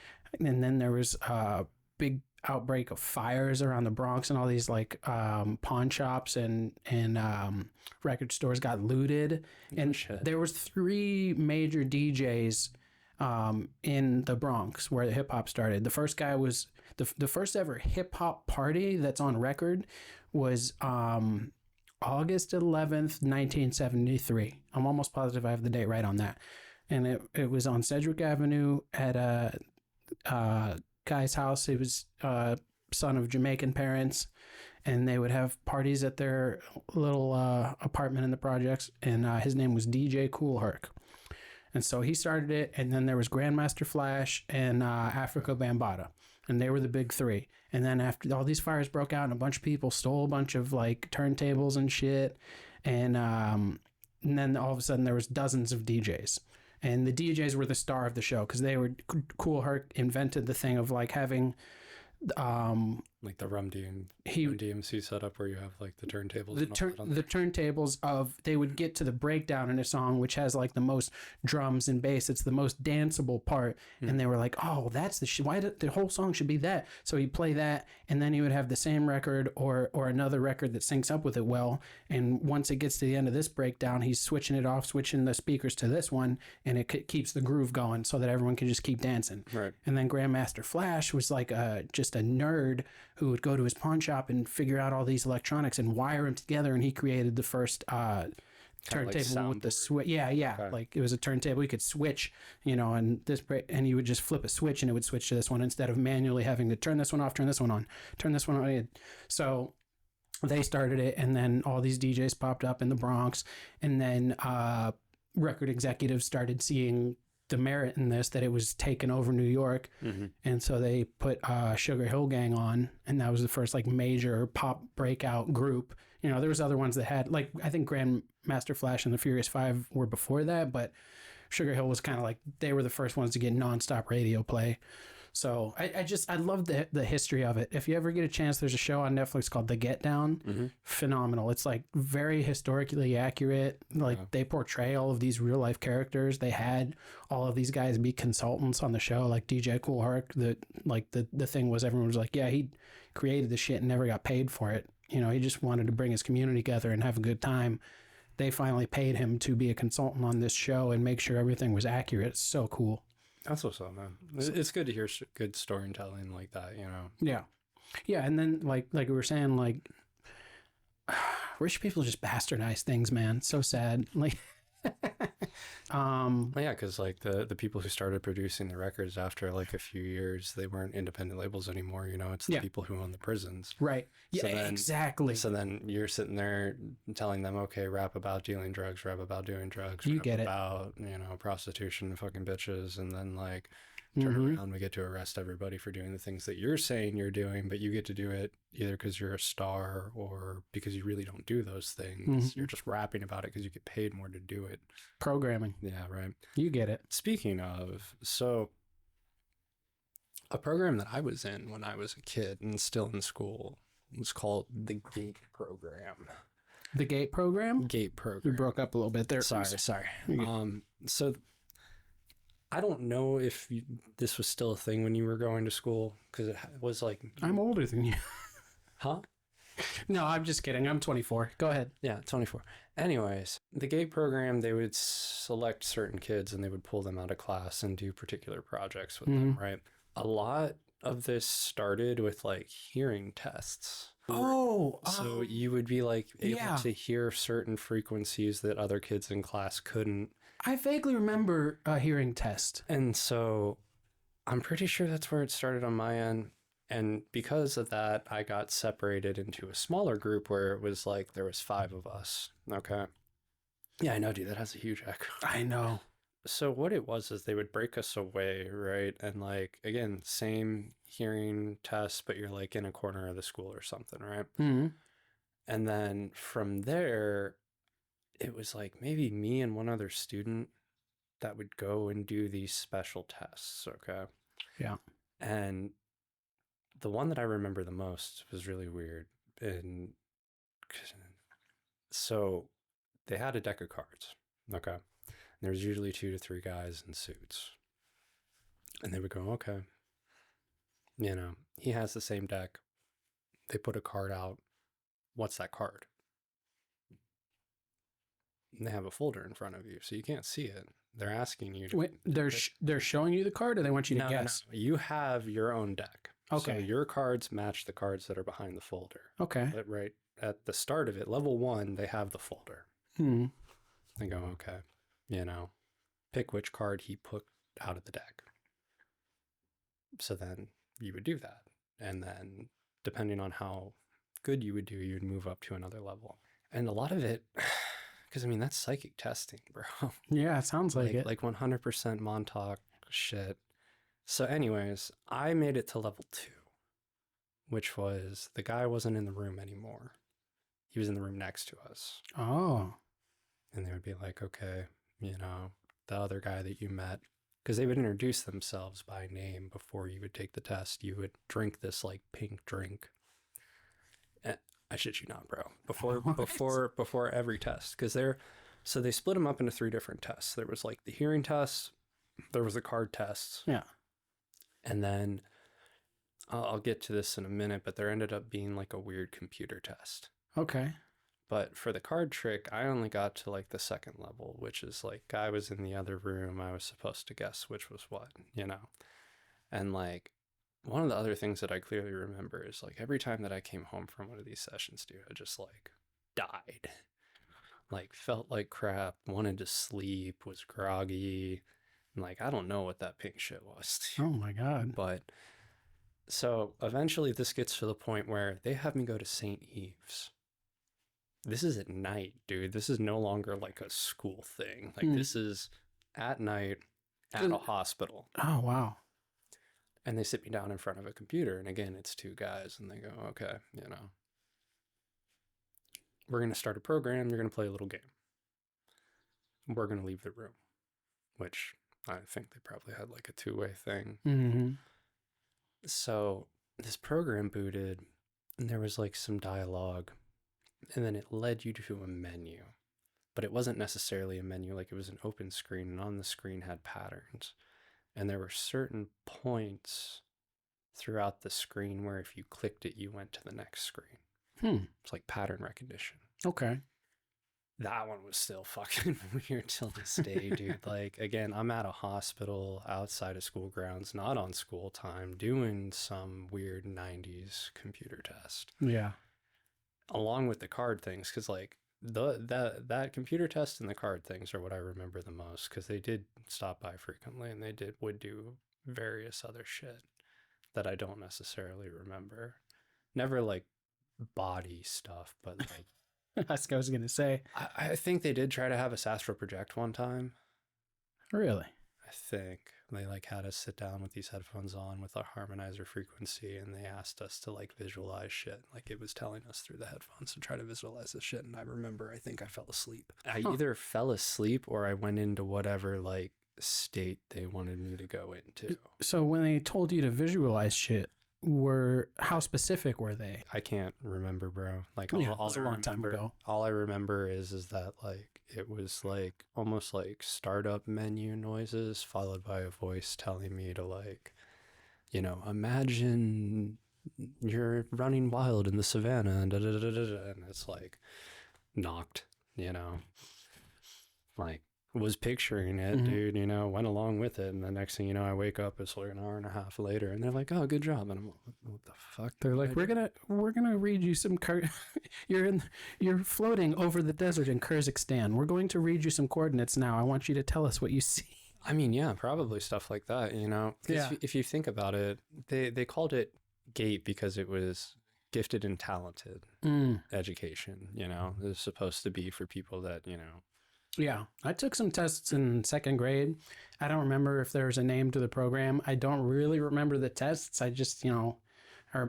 then there was a big outbreak of fires around the Bronx and all these like pawn shops and record stores got looted and Shit. there was three major DJs in the Bronx where the hip hop started. The first guy was the first ever hip hop party that's on record was August 11th, 1973. I'm almost positive I have the date right on that. And it was on Sedgwick Avenue at a guy's house. He was son of Jamaican parents, and they would have parties at their little apartment in the projects. And his name was DJ Cool Herc. And so he started it, and then there was Grandmaster Flash and Africa Bambaataa, and they were the big three. And then after all these fires broke out, and a bunch of people stole a bunch of like turntables and shit, and then all of a sudden there was dozens of DJs. And the DJs were the star of the show because they were Cool Herc invented the thing of like having Like the Run DMC setup where you have like the turntables. The turntables of they would get to the breakdown in a song which has like the most drums and bass. It's the most danceable part, and they were like, "Oh, that's why the whole song should be that." So he'd play that, and then he would have the same record or another record that syncs up with it well. And once it gets to the end of this breakdown, he's switching it off, switching the speakers to this one, and it keeps the groove going so that everyone can just keep dancing. Right. And then Grandmaster Flash was like just a nerd who would go to his pawn shop and figure out all these electronics and wire them together, and he created the first turntable like with the switch. Yeah. Okay. Like it was a turntable you could switch, and and you would just flip a switch and it would switch to this one instead of manually having to turn this one off, turn this one on, turn this one on. So they started it, and then all these DJs popped up in the Bronx, and then record executives started seeing the merit in this, that it was taking over New York. And so they put Sugar Hill Gang on, and that was the first like major pop breakout group. There was other ones that had like, I think Grandmaster Flash and the Furious Five were before that, but Sugar Hill was kind of like, they were the first ones to get nonstop radio play. So I love the history of it. If you ever get a chance, there's a show on Netflix called The Get Down. Phenomenal. It's like very historically accurate. Like they portray all of these real life characters. They had all of these guys be consultants on the show, like DJ Cool Herc. The thing was, everyone was like, yeah, he created the shit and never got paid for it. He just wanted to bring his community together and have a good time. They finally paid him to be a consultant on this show and make sure everything was accurate. It's so cool. That's what's up, man. It's good to hear good storytelling like that, Yeah, and then like we were saying, like rich people just bastardize things, man. So sad. Like yeah, because like the people who started producing the records after like a few years, they weren't independent labels anymore. It's the people who own the prisons. Right. Yeah, exactly. So then you're sitting there telling them, okay, rap about dealing drugs, rap about doing drugs, you rap get about prostitution and fucking bitches, and then like turn around, we get to arrest everybody for doing the things that you're saying you're doing, but you get to do it either because you're a star or because you really don't do those things. You're just rapping about it because you get paid more to do it. Programming. Yeah, right. You get it. Speaking of, so a program that I was in when I was a kid and still in school was called the GATE program. The GATE program? GATE program. You broke up a little bit there. Sorry. So I don't know if this was still a thing when you were going to school, because it was like... I'm older than you. Huh? No, I'm just kidding. I'm 24. Go ahead. Yeah, 24. Anyways, the GATE program, they would select certain kids and they would pull them out of class and do particular projects with them, right? A lot of this started with like hearing tests. So you would be like able to hear certain frequencies that other kids in class couldn't. I vaguely remember a hearing test. And so I'm pretty sure that's where it started on my end. And because of that, I got separated into a smaller group where it was like there was 5 of us. Okay. Yeah, I know, dude. That has a huge echo. I know. So what it was is they would break us away, right? And like again, same hearing test, but you're like in a corner of the school or something, right? Mm-hmm. And then from there, it was like maybe me and one other student that would go and do these special tests, okay? Yeah. And the one that I remember the most was really weird. And so they had a deck of cards, okay? And there was usually 2 to 3 guys in suits. And they would go, okay, he has the same deck. They put a card out. What's that card? And they have a folder in front of you, so you can't see it. They're asking you to. Wait, they're showing you the card, or they want you to guess? No. You have your own deck. Okay. So your cards match the cards that are behind the folder. Okay. But right at the start of it, level 1, they have the folder. Hmm. They go, okay, pick which card he put out of the deck. So then you would do that. And then depending on how good you would do, you would move up to another level. And a lot of it, because I mean, that's psychic testing, bro. Yeah, it sounds like it. Like 100% Montauk shit. So anyways, I made it to level 2, which was the guy wasn't in the room anymore. He was in the room next to us. Oh. And they would be like, okay, the other guy that you met, because they would introduce themselves by name before you would take the test. You would drink this like pink drink. And I shit you not, bro. Before every test, because so they split them up into 3 different tests. There was like the hearing test, there was the card tests. Yeah. And then I'll get to this in a minute, but there ended up being like a weird computer test. Okay. But for the card trick, I only got to like the 2nd level, which is like I was in the other room. I was supposed to guess which was what, And like one of the other things that I clearly remember is like every time that I came home from one of these sessions, dude, I just like died. Like felt like crap, wanted to sleep, was groggy. And like I don't know what that pink shit was. Oh my God. But so eventually this gets to the point where they have me go to St. Eve's. This is at night, dude. This is no longer like a school thing. Like this is at night at a hospital. Oh, wow. And they sit me down in front of a computer. And again, it's 2 guys. And they go, okay, we're going to start a program. You're going to play a little game. We're going to leave the room, which I think they probably had like a 2-way thing. Mm-hmm. So this program booted and there was like some dialogue. And then it led you to a menu, but it wasn't necessarily a menu. Like it was an open screen, and on the screen had patterns. And there were certain points throughout the screen where if you clicked it, you went to the next screen. It's like pattern recognition. Okay. That one was still fucking weird till this day, dude. Like, again, I'm at a hospital outside of school grounds, not on school time, doing some weird 90s computer test. Yeah. Along with the card things, because like that computer test and the card things are what I remember the most, because they did stop by frequently and they would do various other shit that I don't necessarily remember. Never like body stuff, but like That's what I was gonna say. I think they did try to have us astral project one time. Really? I think they like had us sit down with these headphones on with our harmonizer frequency, and they asked us to like visualize shit. Like it was telling us through the headphones to try to visualize this shit. And I remember, I think I fell asleep. I either fell asleep or I went into whatever like state they wanted me to go into. So when they told you to visualize shit, how specific were they? I can't remember, bro. Like it was a long time ago. All I remember is that like it was like almost like startup menu noises followed by a voice telling me to like, imagine you're running wild in the savannah and and it's like knocked, like was picturing it, dude, went along with it. And the next thing you know, I wake up, it's like an hour and a half later and they're like, oh, good job. And I'm like, what the fuck? They're like, we're gonna read you some you're floating over the desert in Kyrgyzstan. We're going to read you some coordinates now. I want you to tell us what you see. I mean, yeah, probably stuff like that, Yeah. If you think about it, they called it GATE because it was gifted and talented education, it was supposed to be for people that, Yeah, I took some tests in second grade. I don't remember if there was a name to the program. I don't really remember the tests. I just, I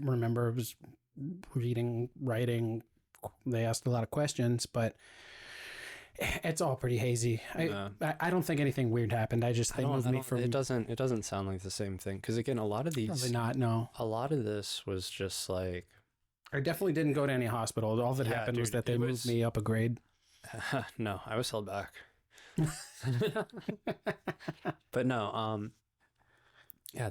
remember it was reading, writing. They asked a lot of questions, but it's all pretty hazy. Yeah. I don't think anything weird happened. I just, I they don't, moved I me don't, from, it doesn't sound like the same thing. Because again, probably not, no. a lot of this was just like, I definitely didn't go to any hospital. All that yeah, happened was dude, that they it moved was, me up a grade. no, I was held back. But no, yeah,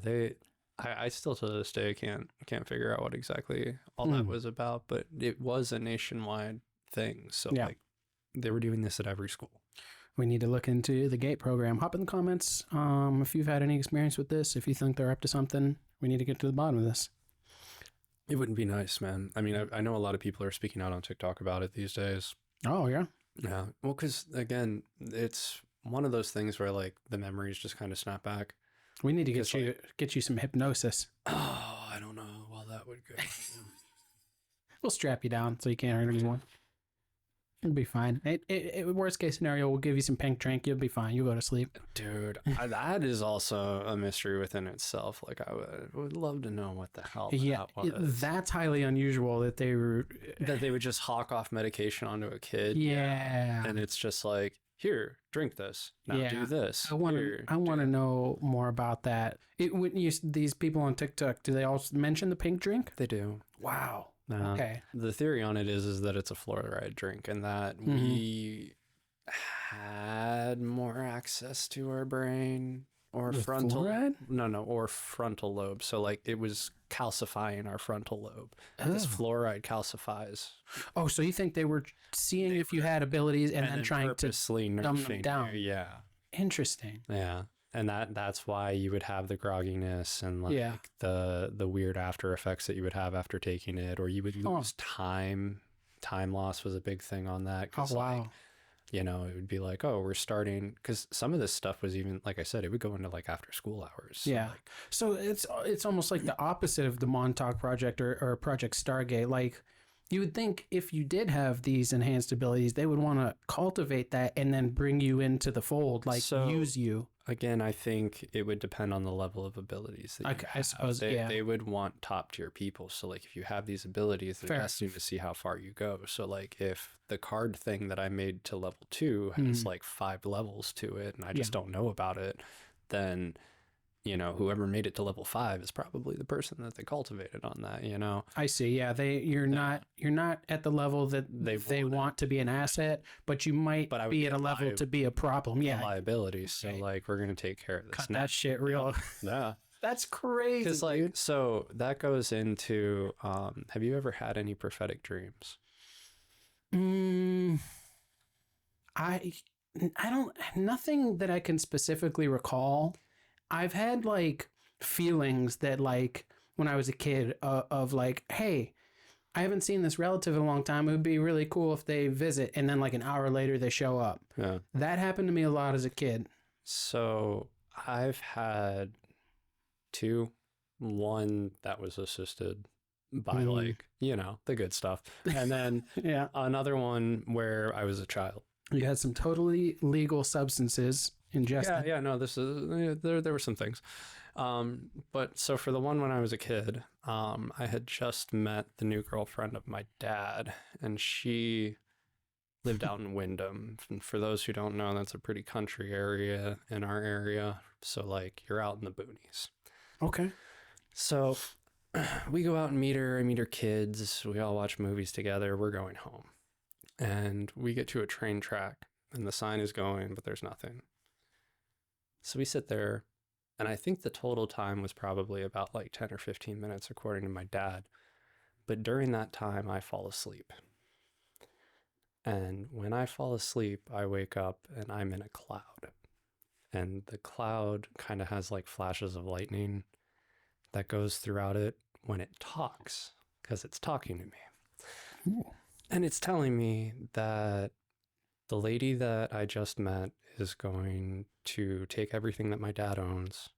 I still to this day can't figure out what exactly all that was about, but it was a nationwide thing. So Yeah. like they were doing this at every school. We need to look into the GATE program. Hop in the comments if you've had any experience with this. If you think they're up to something, we need to get to the bottom of this. It wouldn't be nice, man. I mean, I know a lot of people are speaking out on TikTok about it these days. Oh, yeah. Yeah. Well, because again, it's one of those things where like the memories just kind of snap back. We need to get you some hypnosis. Oh, I don't know how that would go. We'll strap you down so you can't hurt anyone. It'll be fine. Worst case scenario, we'll give you some pink drink. You'll be fine. You'll go to sleep. Dude, that is also a mystery within itself. Like, I would love to know what the hell that was. That's highly unusual that they were... That they would just hawk off medication onto a kid. Yeah. And it's just like, here, drink this. Now do this. I want to know more about that. These people on TikTok, do they all mention the pink drink? They do. Wow. Okay. The theory on it is that it's a fluoride drink and that we had more access to our brain or With frontal fluoride? or frontal lobe. So like it was calcifying our frontal lobe. This fluoride calcifies. Oh, so you think they were seeing if you had abilities and then trying to dumb them down? Yeah. Interesting. Yeah. And that's why you would have the grogginess and like the weird after effects that you would have after taking it, or you would lose time. Time loss was a big thing on that. Oh, wow. Like, it would be like, oh, we're starting, because some of this stuff was even, like I said, it would go into like after school hours. Yeah. So it's almost like the opposite of the Montauk Project or Project Stargate. Like, you would think if you did have these enhanced abilities, they would want to cultivate that and then bring you into the fold, like use you. Again, I think it would depend on the level of abilities that you have. I suppose, they would want top tier people. So like if you have these abilities, they're testing to see how far you go. So like if the card thing that I made to level 2 has like 5 levels to it and I just don't know about it, then whoever made it to level 5 is probably the person that they cultivated on that, I see. Yeah. You're not at the level that they want to be an asset, but you might be at a level to be a problem. Yeah. Liability. So like, we're going to take care of this. Cut that shit real. Yeah. That's crazy. Because like, so that goes into, have you ever had any prophetic dreams? I don't, nothing that I can specifically recall. I've had like feelings that like when I was a kid of like, hey, I haven't seen this relative in a long time. It would be really cool if they visit. And then like an hour later they show up. Yeah. That happened to me a lot as a kid. So I've had 2. One that was assisted by like, the good stuff. And then another one where I was a child. You had some totally legal substances ingested. Yeah, no, this is there were some things. But so for the one when I was a kid, I had just met the new girlfriend of my dad, and she lived out in Wyndham. And for those who don't know, that's a pretty country area in our area. So like you're out in the boonies. Okay. So we go out and meet her. I meet her kids. We all watch movies together. We're going home. And we get to a train track and the sign is going, but there's nothing. So we sit there, and I think the total time was probably about like 10 or 15 minutes, according to my dad. But during that time, I fall asleep. And when I fall asleep, I wake up and I'm in a cloud. And the cloud kind of has like flashes of lightning that goes throughout it when it talks, because it's talking to me. Ooh. And it's telling me that the lady that I just met is going to take everything that my dad owns.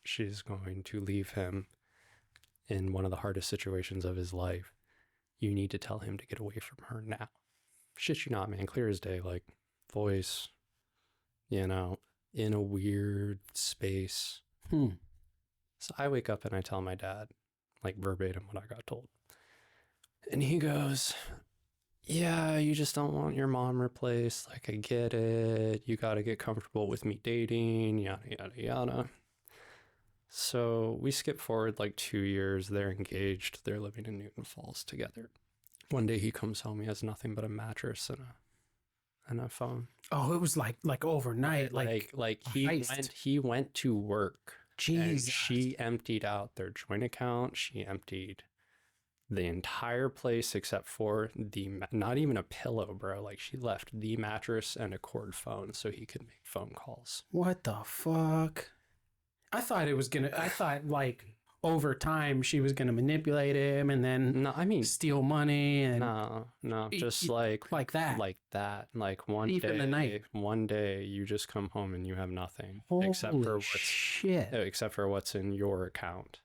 She's going to leave him in one of the hardest situations of his life. You need to tell him to get away from her now. Shit you not, man. Clear as day. Like, voice, in a weird space. So I wake up and I tell my dad, like verbatim what I got told. And he goes, yeah, you just don't want your mom replaced. Like, I get it. You got to get comfortable with me dating, yada, yada, yada. So we skip forward like 2 years. They're engaged. They're living in Newton Falls together. One day he comes home. He has nothing but a mattress and a phone. Oh, it was like overnight. Like he went to work. Jesus. And she emptied out their joint account. She emptied the entire place except for not even a pillow, bro. Like, she left the mattress and a cord phone so he could make phone calls. What the fuck? I thought like over time she was gonna manipulate him and then steal money and just like that. Like one Deep day, in the night. One day you just come home and you have nothing except for what's in your account.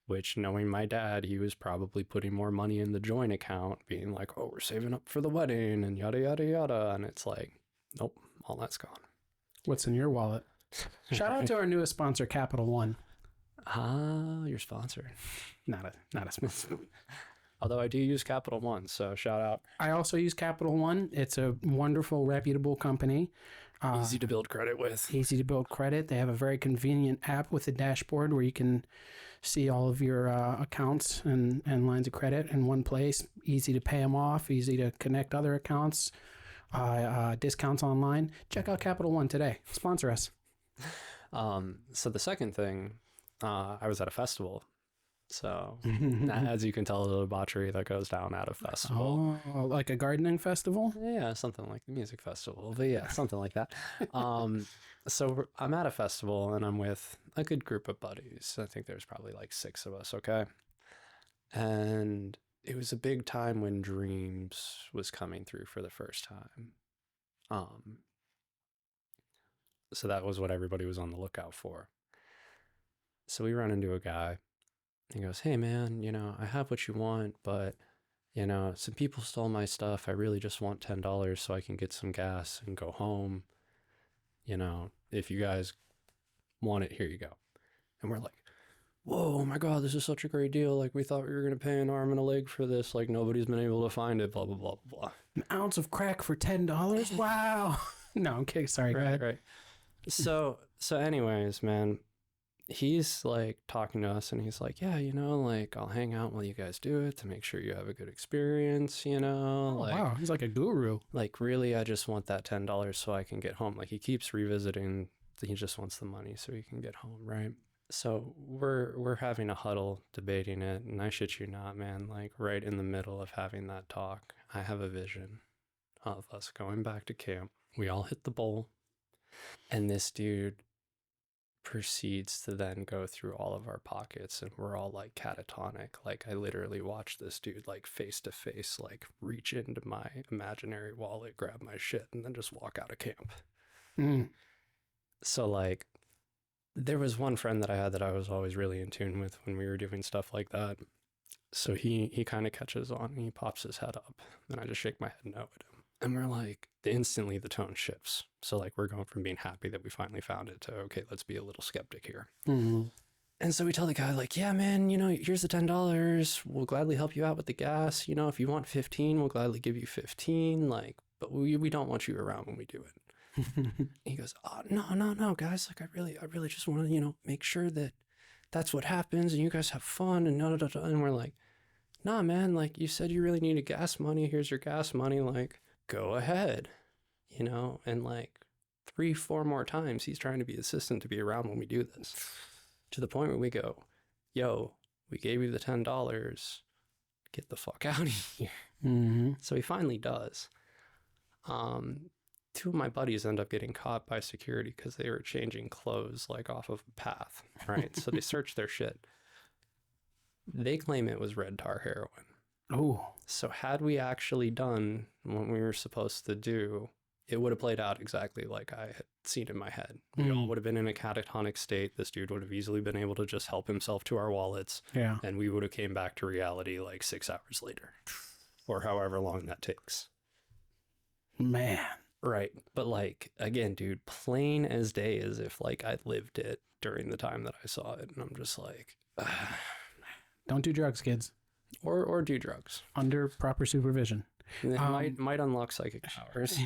Which, knowing my dad, he was probably putting more money in the joint account, being like, oh, we're saving up for the wedding and yada, yada, yada. And it's like, nope, all that's gone. What's in your wallet? Shout out to our newest sponsor, Capital One. Your sponsor. Not a sponsor. Although I do use Capital One, so shout out. I also use Capital One. It's a wonderful, reputable company. Easy to build credit with. Easy to build credit. They have a very convenient app with a dashboard where you can see all of your accounts and lines of credit in one place. Easy to pay them off. Easy to connect other accounts. Discounts online. Check out Capital One today. Sponsor us. So the second thing, I was at a festival. So as you can tell, the debauchery that goes down at a festival. Oh, like a gardening festival? Yeah, something like the music festival. But yeah, something like that. So I'm at a festival and I'm with a good group of buddies. I think there's probably like 6 of us, okay? And it was a big time when Dreams was coming through for the first time. So that was what everybody was on the lookout for. So we run into a guy. He goes, hey man, I have what you want, but some people stole my stuff. I really just want $10 so I can get some gas and go home. If you guys want it, here you go. And we're like, whoa, oh my God, this is such a great deal. Like, we thought we were going to pay an arm and a leg for this. Like, nobody's been able to find it, blah, blah, blah, blah. An ounce of crack for $10? Wow. No, I'm kidding. Sorry, go ahead. Right. So anyways, man, he's like talking to us and he's like, yeah, like, I'll hang out while you guys do it to make sure you have a good experience, Oh, like, wow, he's like a guru. Like, really, I just want that $10 so I can get home. Like, he keeps revisiting, he just wants the money so he can get home, right? So we're having a huddle debating it, and I shit you not, man, like right in the middle of having that talk, I have a vision of us going back to camp. We all hit the bowl, and this dude proceeds to then go through all of our pockets, and we're all like catatonic. Like, I literally watched this dude like face to face, like reach into my imaginary wallet, grab my shit, and then just walk out of camp. So like, there was one friend that I had that I was always really in tune with when we were doing stuff like that. So he kind of catches on and he pops his head up, and I just shake my head no at him. And we're like, instantly the tone shifts. So like, we're going from being happy that we finally found it to, okay, let's be a little skeptic here. Mm-hmm. And so we tell the guy like, yeah, man, here's the $10. We'll gladly help you out with the gas. If you want 15, we'll gladly give you 15. Like, but we don't want you around when we do it. He goes, oh, no, guys. Like, I really just want to, make sure that that's what happens and you guys have fun and And we're like, nah, man, like, you said you really needed gas money. Here's your gas money. Like, go ahead, and like 3-4 more times he's trying to be assistant to be around when we do this, to the point where we go, yo, we gave you the $10, get the fuck out of here. Mm-hmm. So he finally does. 2 of my buddies end up getting caught by security because they were changing clothes like off of a path, right? So they searched their shit. They claim it was red tar heroin. Oh. So had we actually done what we were supposed to do, it would have played out exactly like I had seen in my head. We all would have been in a catatonic state. This dude would have easily been able to just help himself to our wallets. Yeah. And we would have came back to reality like 6 hours later, or however long that takes. Man. Right. But like, again, dude, plain as day, as if like I lived it during the time that I saw it. And I'm just like, Don't do drugs, kids. or do drugs. Under proper supervision. It might unlock psychic powers.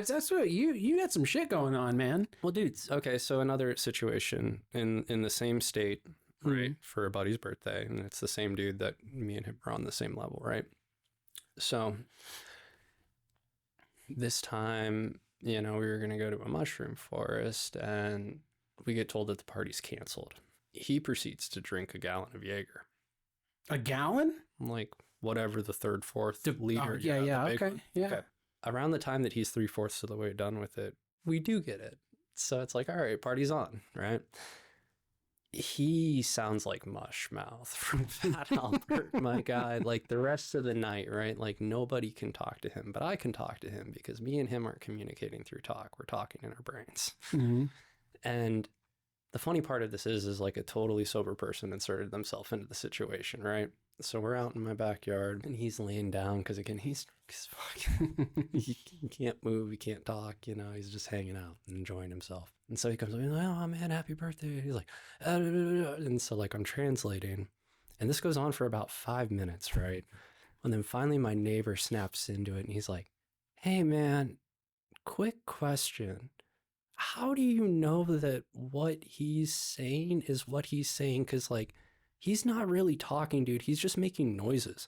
That's what you got some shit going on, man. Well, dudes, okay, so another situation in the same state, right, for a buddy's birthday, and it's the same dude that me and him are on the same level, right? So this time, we were gonna go to a mushroom forest, and we get told that the party's canceled. He proceeds to drink a gallon of Jaeger. A gallon? Like whatever the third, fourth liter. Yeah. Okay. One. Yeah. Okay. Around the time that he's 3/4 of the way done with it, we do get it. So it's like, all right, party's on, right? He sounds like Mush Mouth from Fat Albert, my guy. Like the rest of the night, right? Like nobody can talk to him, but I can talk to him because me and him aren't communicating through talk. We're talking in our brains. Mm-hmm. And the funny part of this is like a totally sober person inserted themselves into the situation, right? So we're out in my backyard and he's laying down because again, he's fucking, he can't move, he can't talk, he's just hanging out and enjoying himself. And so he comes up and like, oh man, happy birthday. He's like, and so like I'm translating and this goes on for about 5 minutes, right? And then finally my neighbor snaps into it and he's like, hey man, quick question. How do you know that what he's saying is what he's saying? Because like, he's not really talking, dude. He's just making noises.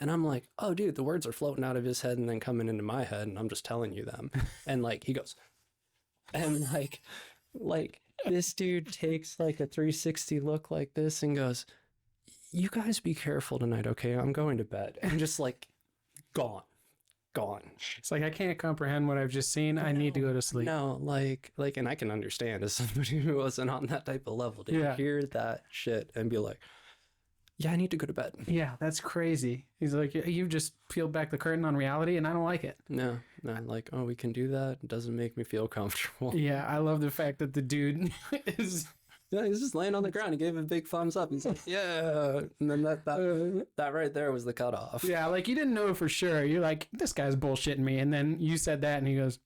And I'm like, oh, dude, the words are floating out of his head and then coming into my head. And I'm just telling you them. And like, he goes, and like this dude takes like a 360 look like this and goes, you guys be careful tonight. Okay. I'm going to bed. And just like gone. It's like, I can't comprehend what I've just seen. I need to go to sleep. No, like, and I can understand as somebody who wasn't on that type of level to hear that shit and be like, yeah, I need to go to bed. Yeah, that's crazy. He's like, you just peeled back the curtain on reality and I don't like it. No, like, oh, we can do that. It doesn't make me feel comfortable. Yeah, I love the fact that the dude is... Yeah, he's just laying on the ground. He gave a big thumbs up. He's like, yeah. And then that right there was the cutoff. Yeah, like you didn't know for sure. You're like, this guy's bullshitting me. And then you said that and he goes,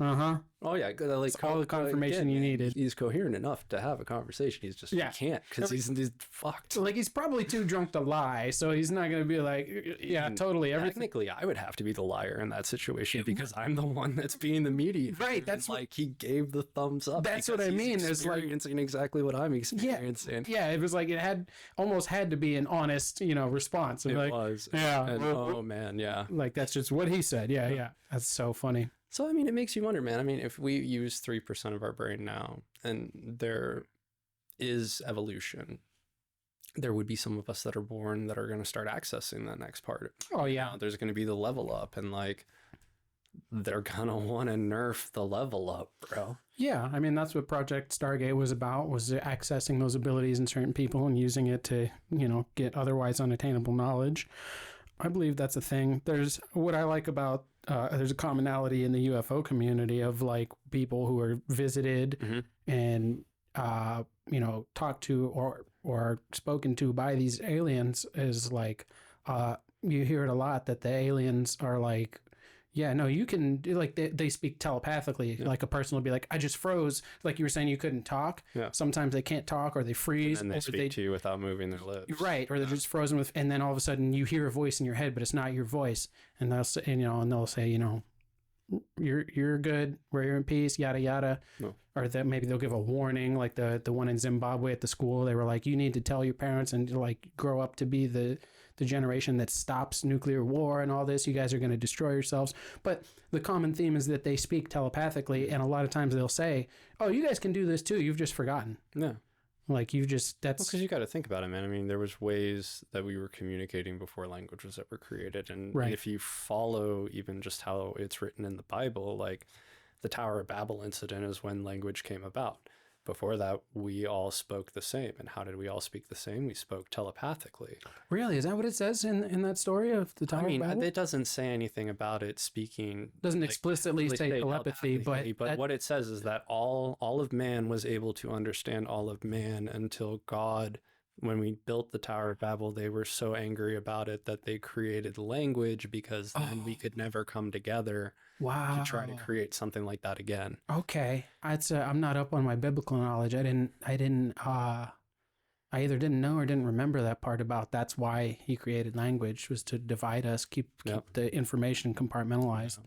uh-huh. Oh, yeah. Like it's all the confirmation you needed. He's coherent enough to have a conversation. He's just, he can't because he's fucked. Like he's probably too drunk to lie. So he's not going to be like, yeah, totally. Everything. Technically, I would have to be the liar in that situation because I'm the one that's being the mediator. Right. That's like he gave the thumbs up. That's what I mean. It's like experiencing exactly what I'm experiencing. Yeah. It was like it almost had to be an honest, response. It like, was. Yeah. And, oh man. Yeah. Like that's just what he said. Yeah. That's so funny. So, I mean, it makes you wonder, man. I mean, if we use 3% of our brain now and there is evolution, there would be some of us that are born that are going to start accessing that next part. Oh, yeah. There's going to be the level up and like, they're going to want to nerf the level up, bro. Yeah. I mean, that's what Project Stargate was about, was accessing those abilities in certain people and using it to, get otherwise unattainable knowledge. I believe that's a thing. There's what I like about there's a commonality in the UFO community of like people who are visited and talked to or spoken to by these aliens is like you hear it a lot that the aliens are like, yeah, no, you can like they speak telepathically. Yeah. Like a person will be like, I just froze. Like you were saying, you couldn't talk. Yeah. Sometimes they can't talk or they freeze. And they speak to you without moving their lips. Right. Or they're just frozen with, and then all of a sudden you hear a voice in your head, but it's not your voice. And they'll say, they'll say, you're good. We're in peace. Yada, yada. No. Or that maybe they'll give a warning. Like the one in Zimbabwe at the school, they were like, you need to tell your parents and like grow up to be the generation that stops nuclear war and all this. You guys are going to destroy yourselves. But the common theme is that they speak telepathically. And a lot of times they'll say, oh, you guys can do this too. You've just forgotten. Yeah. Like that's because you got to think about it, man. I mean, there was ways that we were communicating before language was ever created. And if you follow even just how it's written in the Bible, like the Tower of Babel incident is when language came about. Before that, we all spoke the same. And how did we all speak the same? We spoke telepathically. Really? Is that what it says in that story of the Tower of Babel? It doesn't say anything about it speaking. Doesn't explicitly say telepathy, but what it says is that all of man was able to understand all of man until God when we built the Tower of Babel, they were so angry about it that they created language, because then we could never come together to try to Wow. create something like that again. Okay. I'm not up on my biblical knowledge. I either didn't know or didn't remember that part about that's why he created language, was to divide us, keep Yep. the information compartmentalized.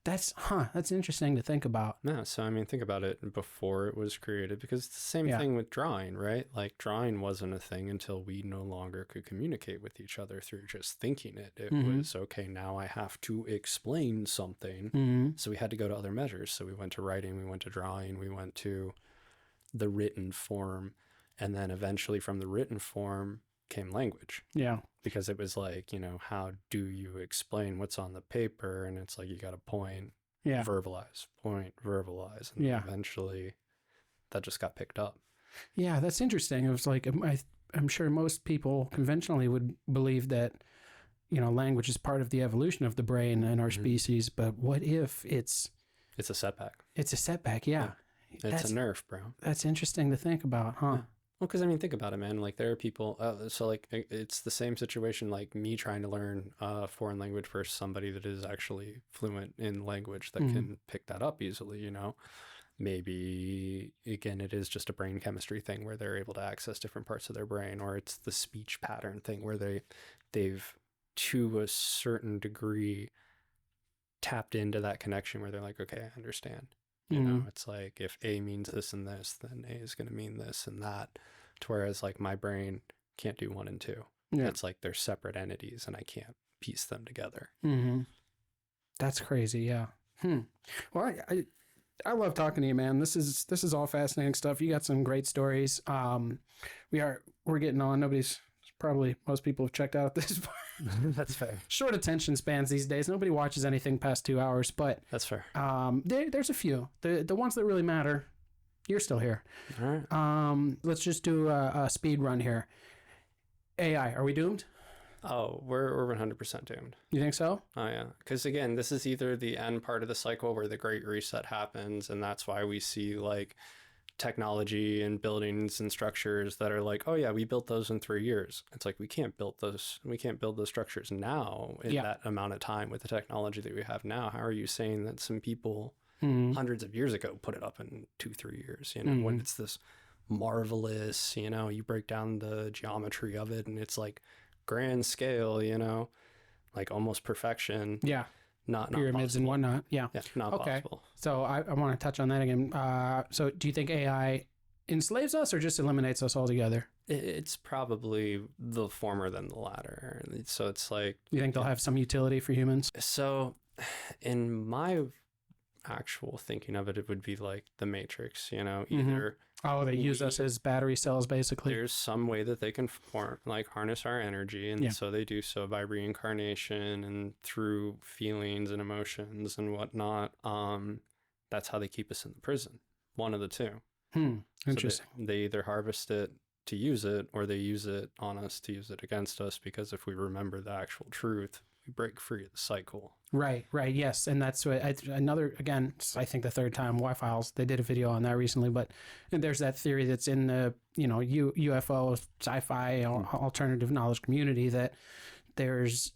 That's interesting to think about. No, so I mean, think about it before it was created, because it's the same Yeah. thing with drawing, right? Like, drawing wasn't a thing until we no longer could communicate with each other through just thinking it. It Mhm. was, okay, now I have to explain something. Mm-hmm. So we had to go to other measures. So we went to writing, we went to drawing, we went to the written form. And then eventually from the written form came language. Yeah. Because it was like, how do you explain what's on the paper? And it's like, you got to point, Yeah. verbalize, point, verbalize. And Yeah. eventually that just got picked up. Yeah, that's interesting. It was like I'm sure most people conventionally would believe that language is part of the evolution of the brain and our species. But what if it's a setback? It's a setback. Yeah. It's a nerf, bro. That's interesting to think about, huh? Yeah. Well, because I mean, think about it, man. Like, there are people. So, like, it's the same situation. Like me trying to learn a foreign language versus somebody that is actually fluent in language that can pick that up easily. Maybe again, it is just a brain chemistry thing where they're able to access different parts of their brain, or it's the speech pattern thing where they've to a certain degree tapped into that connection where they're like, okay, I understand. It's like, if A means this and this, then A is going to mean this and that. To whereas, like, my brain can't do 1 and 2. Yeah. It's like they're separate entities and I can't piece them together. Mm-hmm. That's crazy. Yeah. Well, I love talking to you, man. This is all fascinating stuff. You got some great stories. We're getting on. Most people have checked out at this point. That's fair. Short attention spans these days. Nobody watches anything past 2 hours, but that's fair. There's a few. The ones that really matter. You're still here. All right. Let's just do a speed run here. AI, are we doomed? Oh, we're 100% doomed. You think so? Oh, yeah. Because, again, this is either the end part of the cycle where the Great Reset happens, and that's why we see, like, technology and buildings and structures that are like, oh yeah, we built those in 3 years. It's like, we can't build those structures now in that amount of time with the technology that we have now. How are you saying that some people hundreds of years ago put it up in 2-3 years, when it's this marvelous, you break down the geometry of it and it's like grand scale, like almost perfection. Yeah. Not pyramids possible. And whatnot. Yeah. Not possible. So I want to touch on that again. So do you think AI enslaves us or just eliminates us altogether? It's probably the former than the latter. So it's like, you think they'll have some utility for humans? So in my actual thinking of it, it would be like the Matrix, either they use us as battery cells, basically. There's some way that they can harness our energy, and so they do so by reincarnation and through feelings and emotions and whatnot. That's how they keep us in the prison. One of the two. Interesting. So they either harvest it to use it, or they use it on us to use it against us, because if we remember the actual truth, we break free of the cycle. Right, yes. And that's what again, I think the third time, Y-Files, they did a video on that recently, but there's that theory that's in the, UFO, sci-fi, alternative knowledge community, that there's,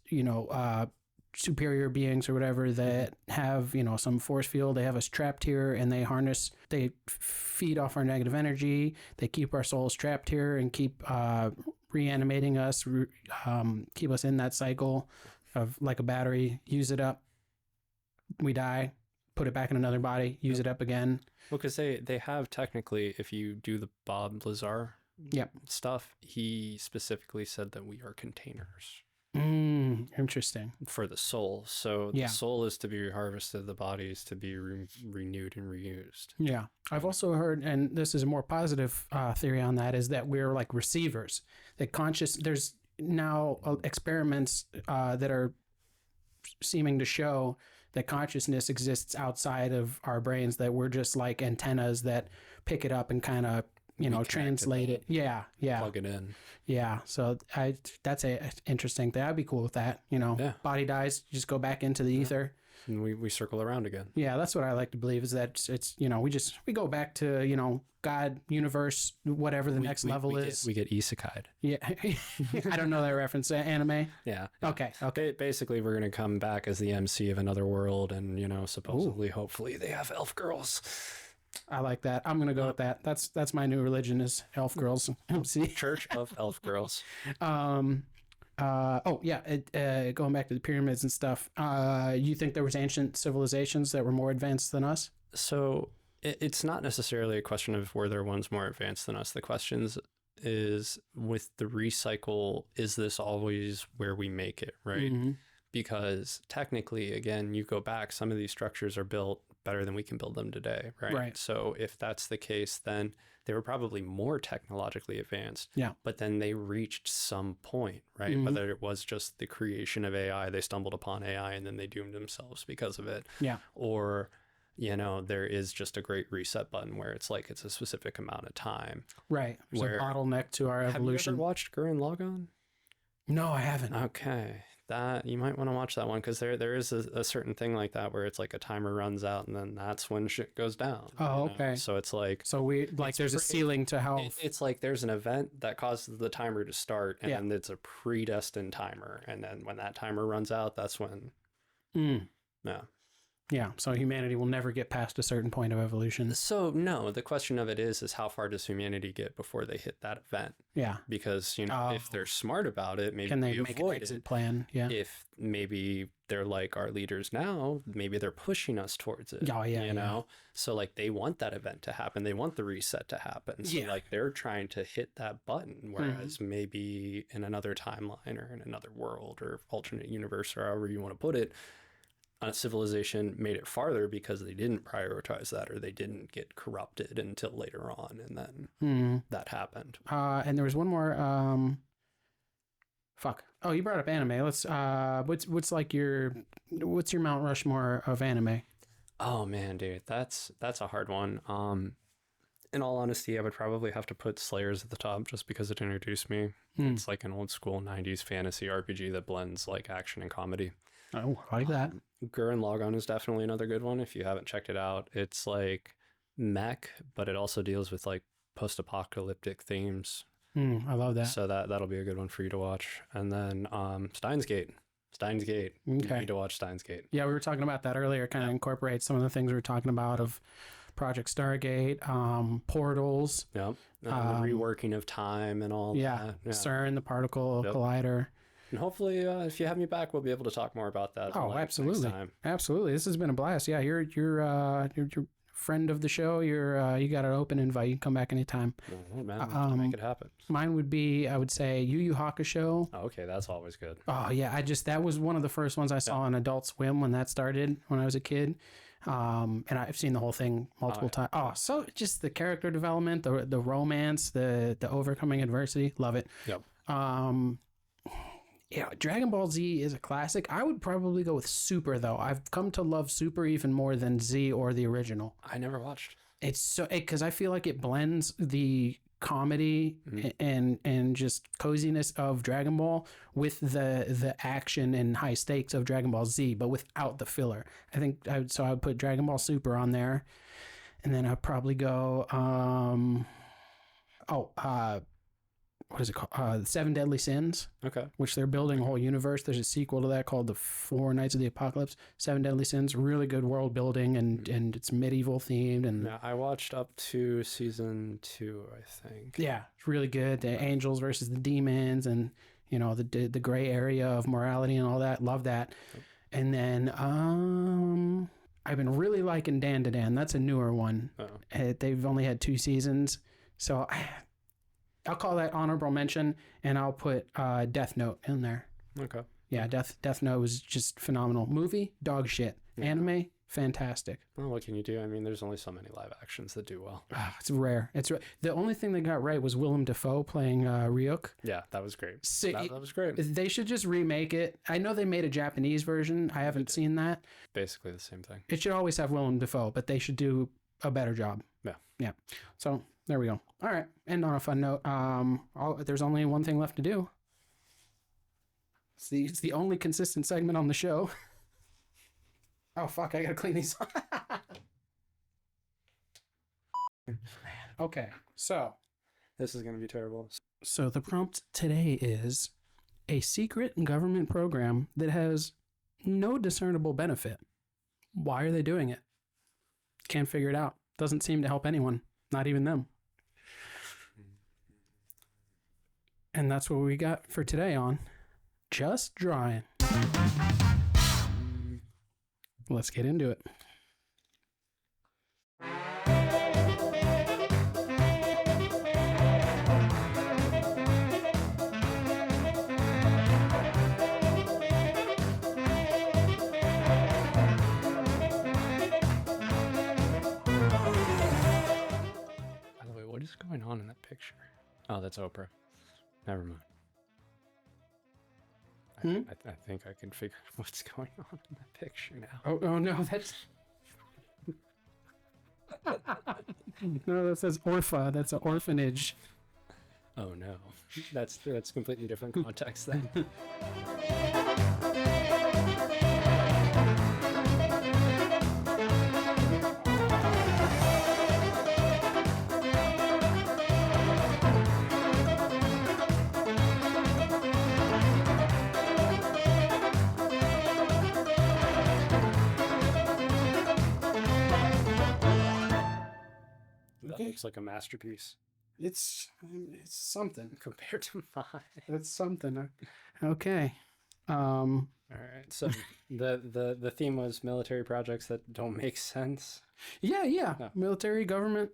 superior beings or whatever that have, some force field. They have us trapped here and they feed off our negative energy. They keep our souls trapped here and keep reanimating us, keep us in that cycle of like a battery. Use it up, we die, put it back in another body, use it up again. Well, because they have technically, if you do the Bob Lazar stuff, he specifically said that we are containers. Interesting. For the soul. So the soul is to be harvested, the body is to be renewed and reused. Yeah. I've also heard, and this is a more positive theory on that, is that we're like receivers. That there's now experiments that are seeming to show that consciousness exists outside of our brains, that we're just like antennas that pick it up and kind of translate it. Yeah, yeah, Plug it in. yeah. So that's a interesting thing. I'd be cool with that. Yeah. Body dies, you just go back into the ether. And we circle around again. Yeah, that's what I like to believe is that it's we go back to God, universe, whatever the next level is. We get isekai'd. Yeah, I don't know that reference. Anime. Yeah. Okay. Basically, we're gonna come back as the MC of another world, and supposedly, hopefully, they have elf girls. I like that. I'm gonna go with that. That's my new religion is elf girls. MC. Church of Elf Girls. Going back to the pyramids and stuff. You think there was ancient civilizations that were more advanced than us? So it's not necessarily a question of were there ones more advanced than us. The question is with the recycle, is this always where we make it, right? Mm-hmm. Because technically, again, you go back, some of these structures are built better than we can build them today, right? Right. So if that's the case, then they were probably more technologically advanced. Yeah. But then they reached some point, right? Mm-hmm. Whether it was just the creation of AI, they stumbled upon AI and then they doomed themselves because of it. Yeah. Or, there is just a great reset button where it's like it's a specific amount of time. Right. There's a bottleneck to our evolution. Have you ever watched Gurren Lagann? No, I haven't. Okay. That you might want to watch that one because there is a certain thing like that where it's like a timer runs out and then that's when shit goes down. Oh, okay. So it's like there's a ceiling to how it's like there's an event that causes the timer to start and then it's a predestined timer, and then when that timer runs out, that's when Yeah, so humanity will never get past a certain point of evolution. So no, the question of it is how far does humanity get before they hit that event? Yeah. Because, if they're smart about it, maybe can they we make an avoid exit it. plan? Yeah. If maybe they're like our leaders now, maybe they're pushing us towards it. Oh, yeah. You know? So like they want that event to happen. They want the reset to happen. So like they're trying to hit that button. Whereas maybe in another timeline or in another world or alternate universe or however you want to put it, a civilization made it farther because they didn't prioritize that or they didn't get corrupted until later on, and then that happened. And there was one more. Oh, you brought up anime. Let's. What's your Mount Rushmore of anime? Oh man, dude, that's a hard one. In all honesty, I would probably have to put Slayers at the top just because it introduced me. It's like an old school 90s fantasy RPG that blends like action and comedy. Oh, I like that. Gurren Lagann is definitely another good one if you haven't checked it out. It's like mech, but it also deals with like post-apocalyptic themes. I love that. So that'll be a good one for you to watch. And then Steins Gate. Okay. You need to watch Steins Gate. Yeah, we were talking about that earlier. Kind of incorporates some of the things we were talking about of Project Stargate, portals. Yep. The reworking of time and all that. Yeah. CERN, the particle collider. And hopefully, if you have me back, we'll be able to talk more about that. Oh, absolutely, absolutely. This has been a blast. Yeah, you're friend of the show. You got an open invite. You can come back anytime. Oh, man, make it happen. Mine would be, I would say, Yu Yu Hakusho. Oh, okay, that's always good. Oh yeah, that was one of the first ones I saw on Adult Swim when that started when I was a kid. And I've seen the whole thing multiple times. Oh, so just the character development, the romance, the overcoming adversity, love it. Yep. Yeah, Dragon Ball Z is a classic. I would probably go with Super, though. I've come to love Super even more than Z or the original. I never watched. It's because I feel like it blends the comedy and just coziness of Dragon Ball with the action and high stakes of Dragon Ball Z, but without the filler. I think I would put Dragon Ball Super on there, and then I'd probably go. What is it called? Seven Deadly Sins. Okay. Which they're building a whole universe. There's a sequel to that called The Four Knights of the Apocalypse. Seven Deadly Sins. Really good world building and it's medieval themed. And yeah, I watched up to season 2, I think. Yeah, it's really good. The angels versus the demons and the gray area of morality and all that. Love that. Yep. And then I've been really liking Dan to Dan. That's a newer one. They've only had 2 seasons, so I'll call that honorable mention, and I'll put Death Note in there. Okay. Yeah, Death Note was just phenomenal. Movie, dog shit. Yeah. Anime, fantastic. Well, what can you do? I mean, there's only so many live actions that do well. It's rare. The only thing they got right was Willem Dafoe playing Ryuk. Yeah, that was great. That was great. They should just remake it. I know they made a Japanese version. I haven't seen that. Basically the same thing. It should always have Willem Dafoe, but they should do a better job. Yeah. Yeah. So There we go. All right. And on a fun note, there's only one thing left to do. It's the only consistent segment on the show. Oh, fuck. I got to clean these. Okay. So. This is going to be terrible. So the prompt today is a secret government program that has no discernible benefit. Why are they doing it? Can't figure it out. Doesn't seem to help anyone, not even them. And that's what we got for today on Just Drawing. Let's get into it. What is going on in that picture? Oh, that's Oprah. Never mind. I think I can figure out what's going on in that picture now. Oh no, that's... No, that says Orpha. That's an orphanage. Oh no. That's completely different context then. That looks like a masterpiece. It's something. Compared to mine. It's something. Okay. All right. So the theme was military projects that don't make sense. Yeah. No. Military, government.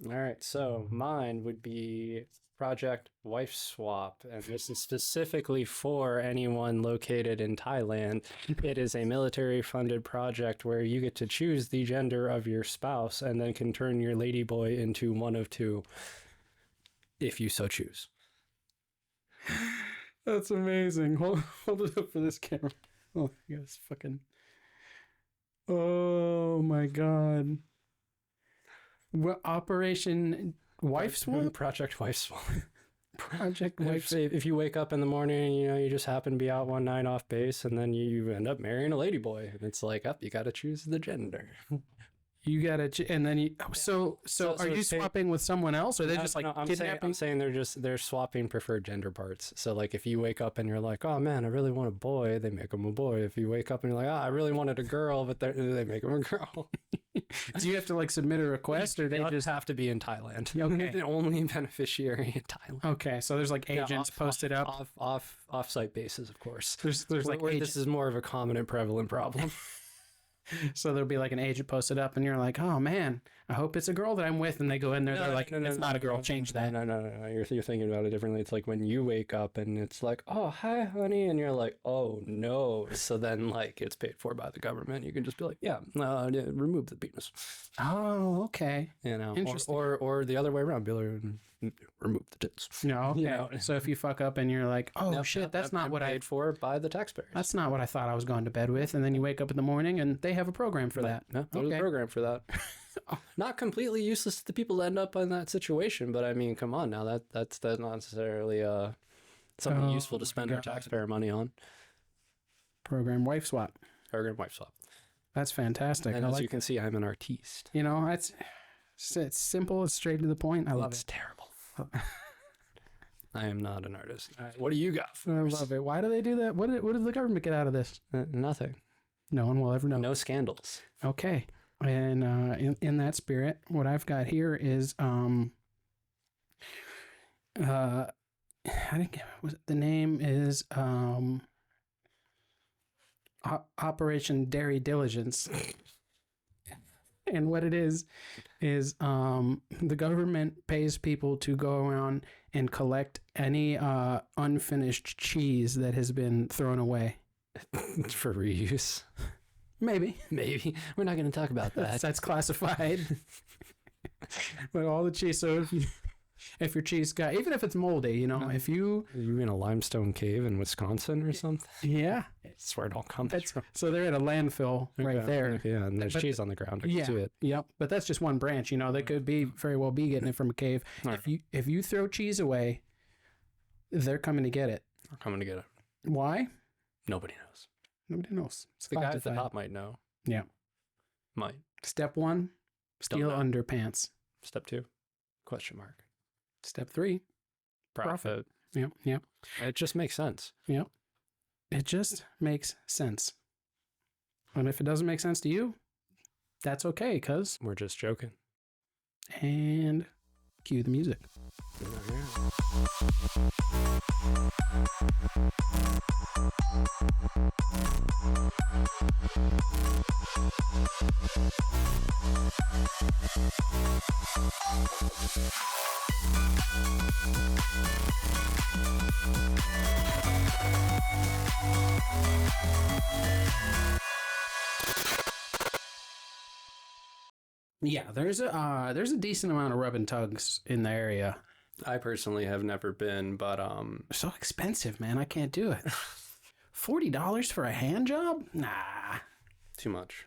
All right. So mine would be Project Wife Swap, and this is specifically for anyone located in Thailand. It is a military-funded project where you get to choose the gender of your spouse and then can turn your ladyboy into one of two, if you so choose. That's amazing. Hold it up for this camera. Oh, you guys fucking... Oh, my God. What, Operation... Wife Swap? Project Wife Swap. Project Wife Swap. If you wake up in the morning, you just happen to be out one night off base, and then you end up marrying a ladyboy, and it's like, you got to choose the gender. You gotta, and then you. So are you swapping with someone else, or they're just like kidnapping? I'm saying they're swapping preferred gender parts. So like, if you wake up and you're like, oh man, I really want a boy, they make them a boy. If you wake up and you're like, I really wanted a girl, but they make them a girl. Do you have to like submit a request, or they just have to be in Thailand? Okay. The only beneficiary in Thailand. Okay, so there's like agents posted up off-site bases, of course. There's like this is more of a common and prevalent problem. So there'll be like an agent posted up, and you're like, oh man, I hope it's a girl that I'm with. And they go in there, they're like, it's not a girl, change that. No. You're thinking about it differently. It's like when you wake up and it's like, oh, hi, honey. And you're like, oh, no. So then, like, it's paid for by the government. You can just be like, remove the penis. Oh, okay. Interesting. Or the other way around. Be like, remove the tits. No, okay. So if you fuck up and you're like, oh, shit, that's not what I paid for by the taxpayers. That's not what I thought I was going to bed with. And then you wake up in the morning and they have a program for that. No, there's a program for that. Not completely useless to the people that end up in that situation, but I mean, come on now, that's not necessarily something useful to spend our taxpayer money on. Program Wife Swap. Program Wife Swap. That's fantastic. And as you can see, I'm an artiste. It's simple, it's straight to the point. I love it. It's terrible. I am not an artist. Right, what do you got for us? I love it. Why do they do that? What does the government get out of this? Nothing. No one will ever know. No scandals. Okay. And in that spirit, what I've got here is I think the name is Operation Dairy Diligence. And what it is the government pays people to go around and collect any unfinished cheese that has been thrown away. For reuse. Maybe. We're not going to talk about that. That's classified. But all the cheese. So If your cheese got, even if it's moldy, you know, if you... Are you in a limestone cave in Wisconsin or something? Yeah. That's where it all comes from. So they're in a landfill right there. Yeah, and there's cheese on the ground. I can see it. Yep. But that's just one branch, you know. They could be very well be getting it from a cave. If you throw cheese away, they're coming to get it. They're coming to get it. Why? Nobody knows. Nobody knows. It's The guy at the top might know. Yeah. Might. Step 1, steal underpants. Step 2, question mark. Step 3, profit. Yep. It just makes sense. Yep. It just makes sense. And if it doesn't make sense to you, that's okay, because we're just joking. And cue the music. Yeah, there's a decent amount of rub and tugs in the area. I personally have never been, but They're so expensive, man. I can't do it. $40 for a hand job? Nah. Too much.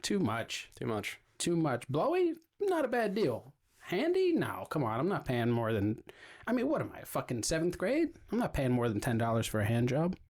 Blowy? Not a bad deal. Handy? No, come on. I'm not paying more than... I mean, what am I, fucking 7th grade? I'm not paying more than $10 for a hand job.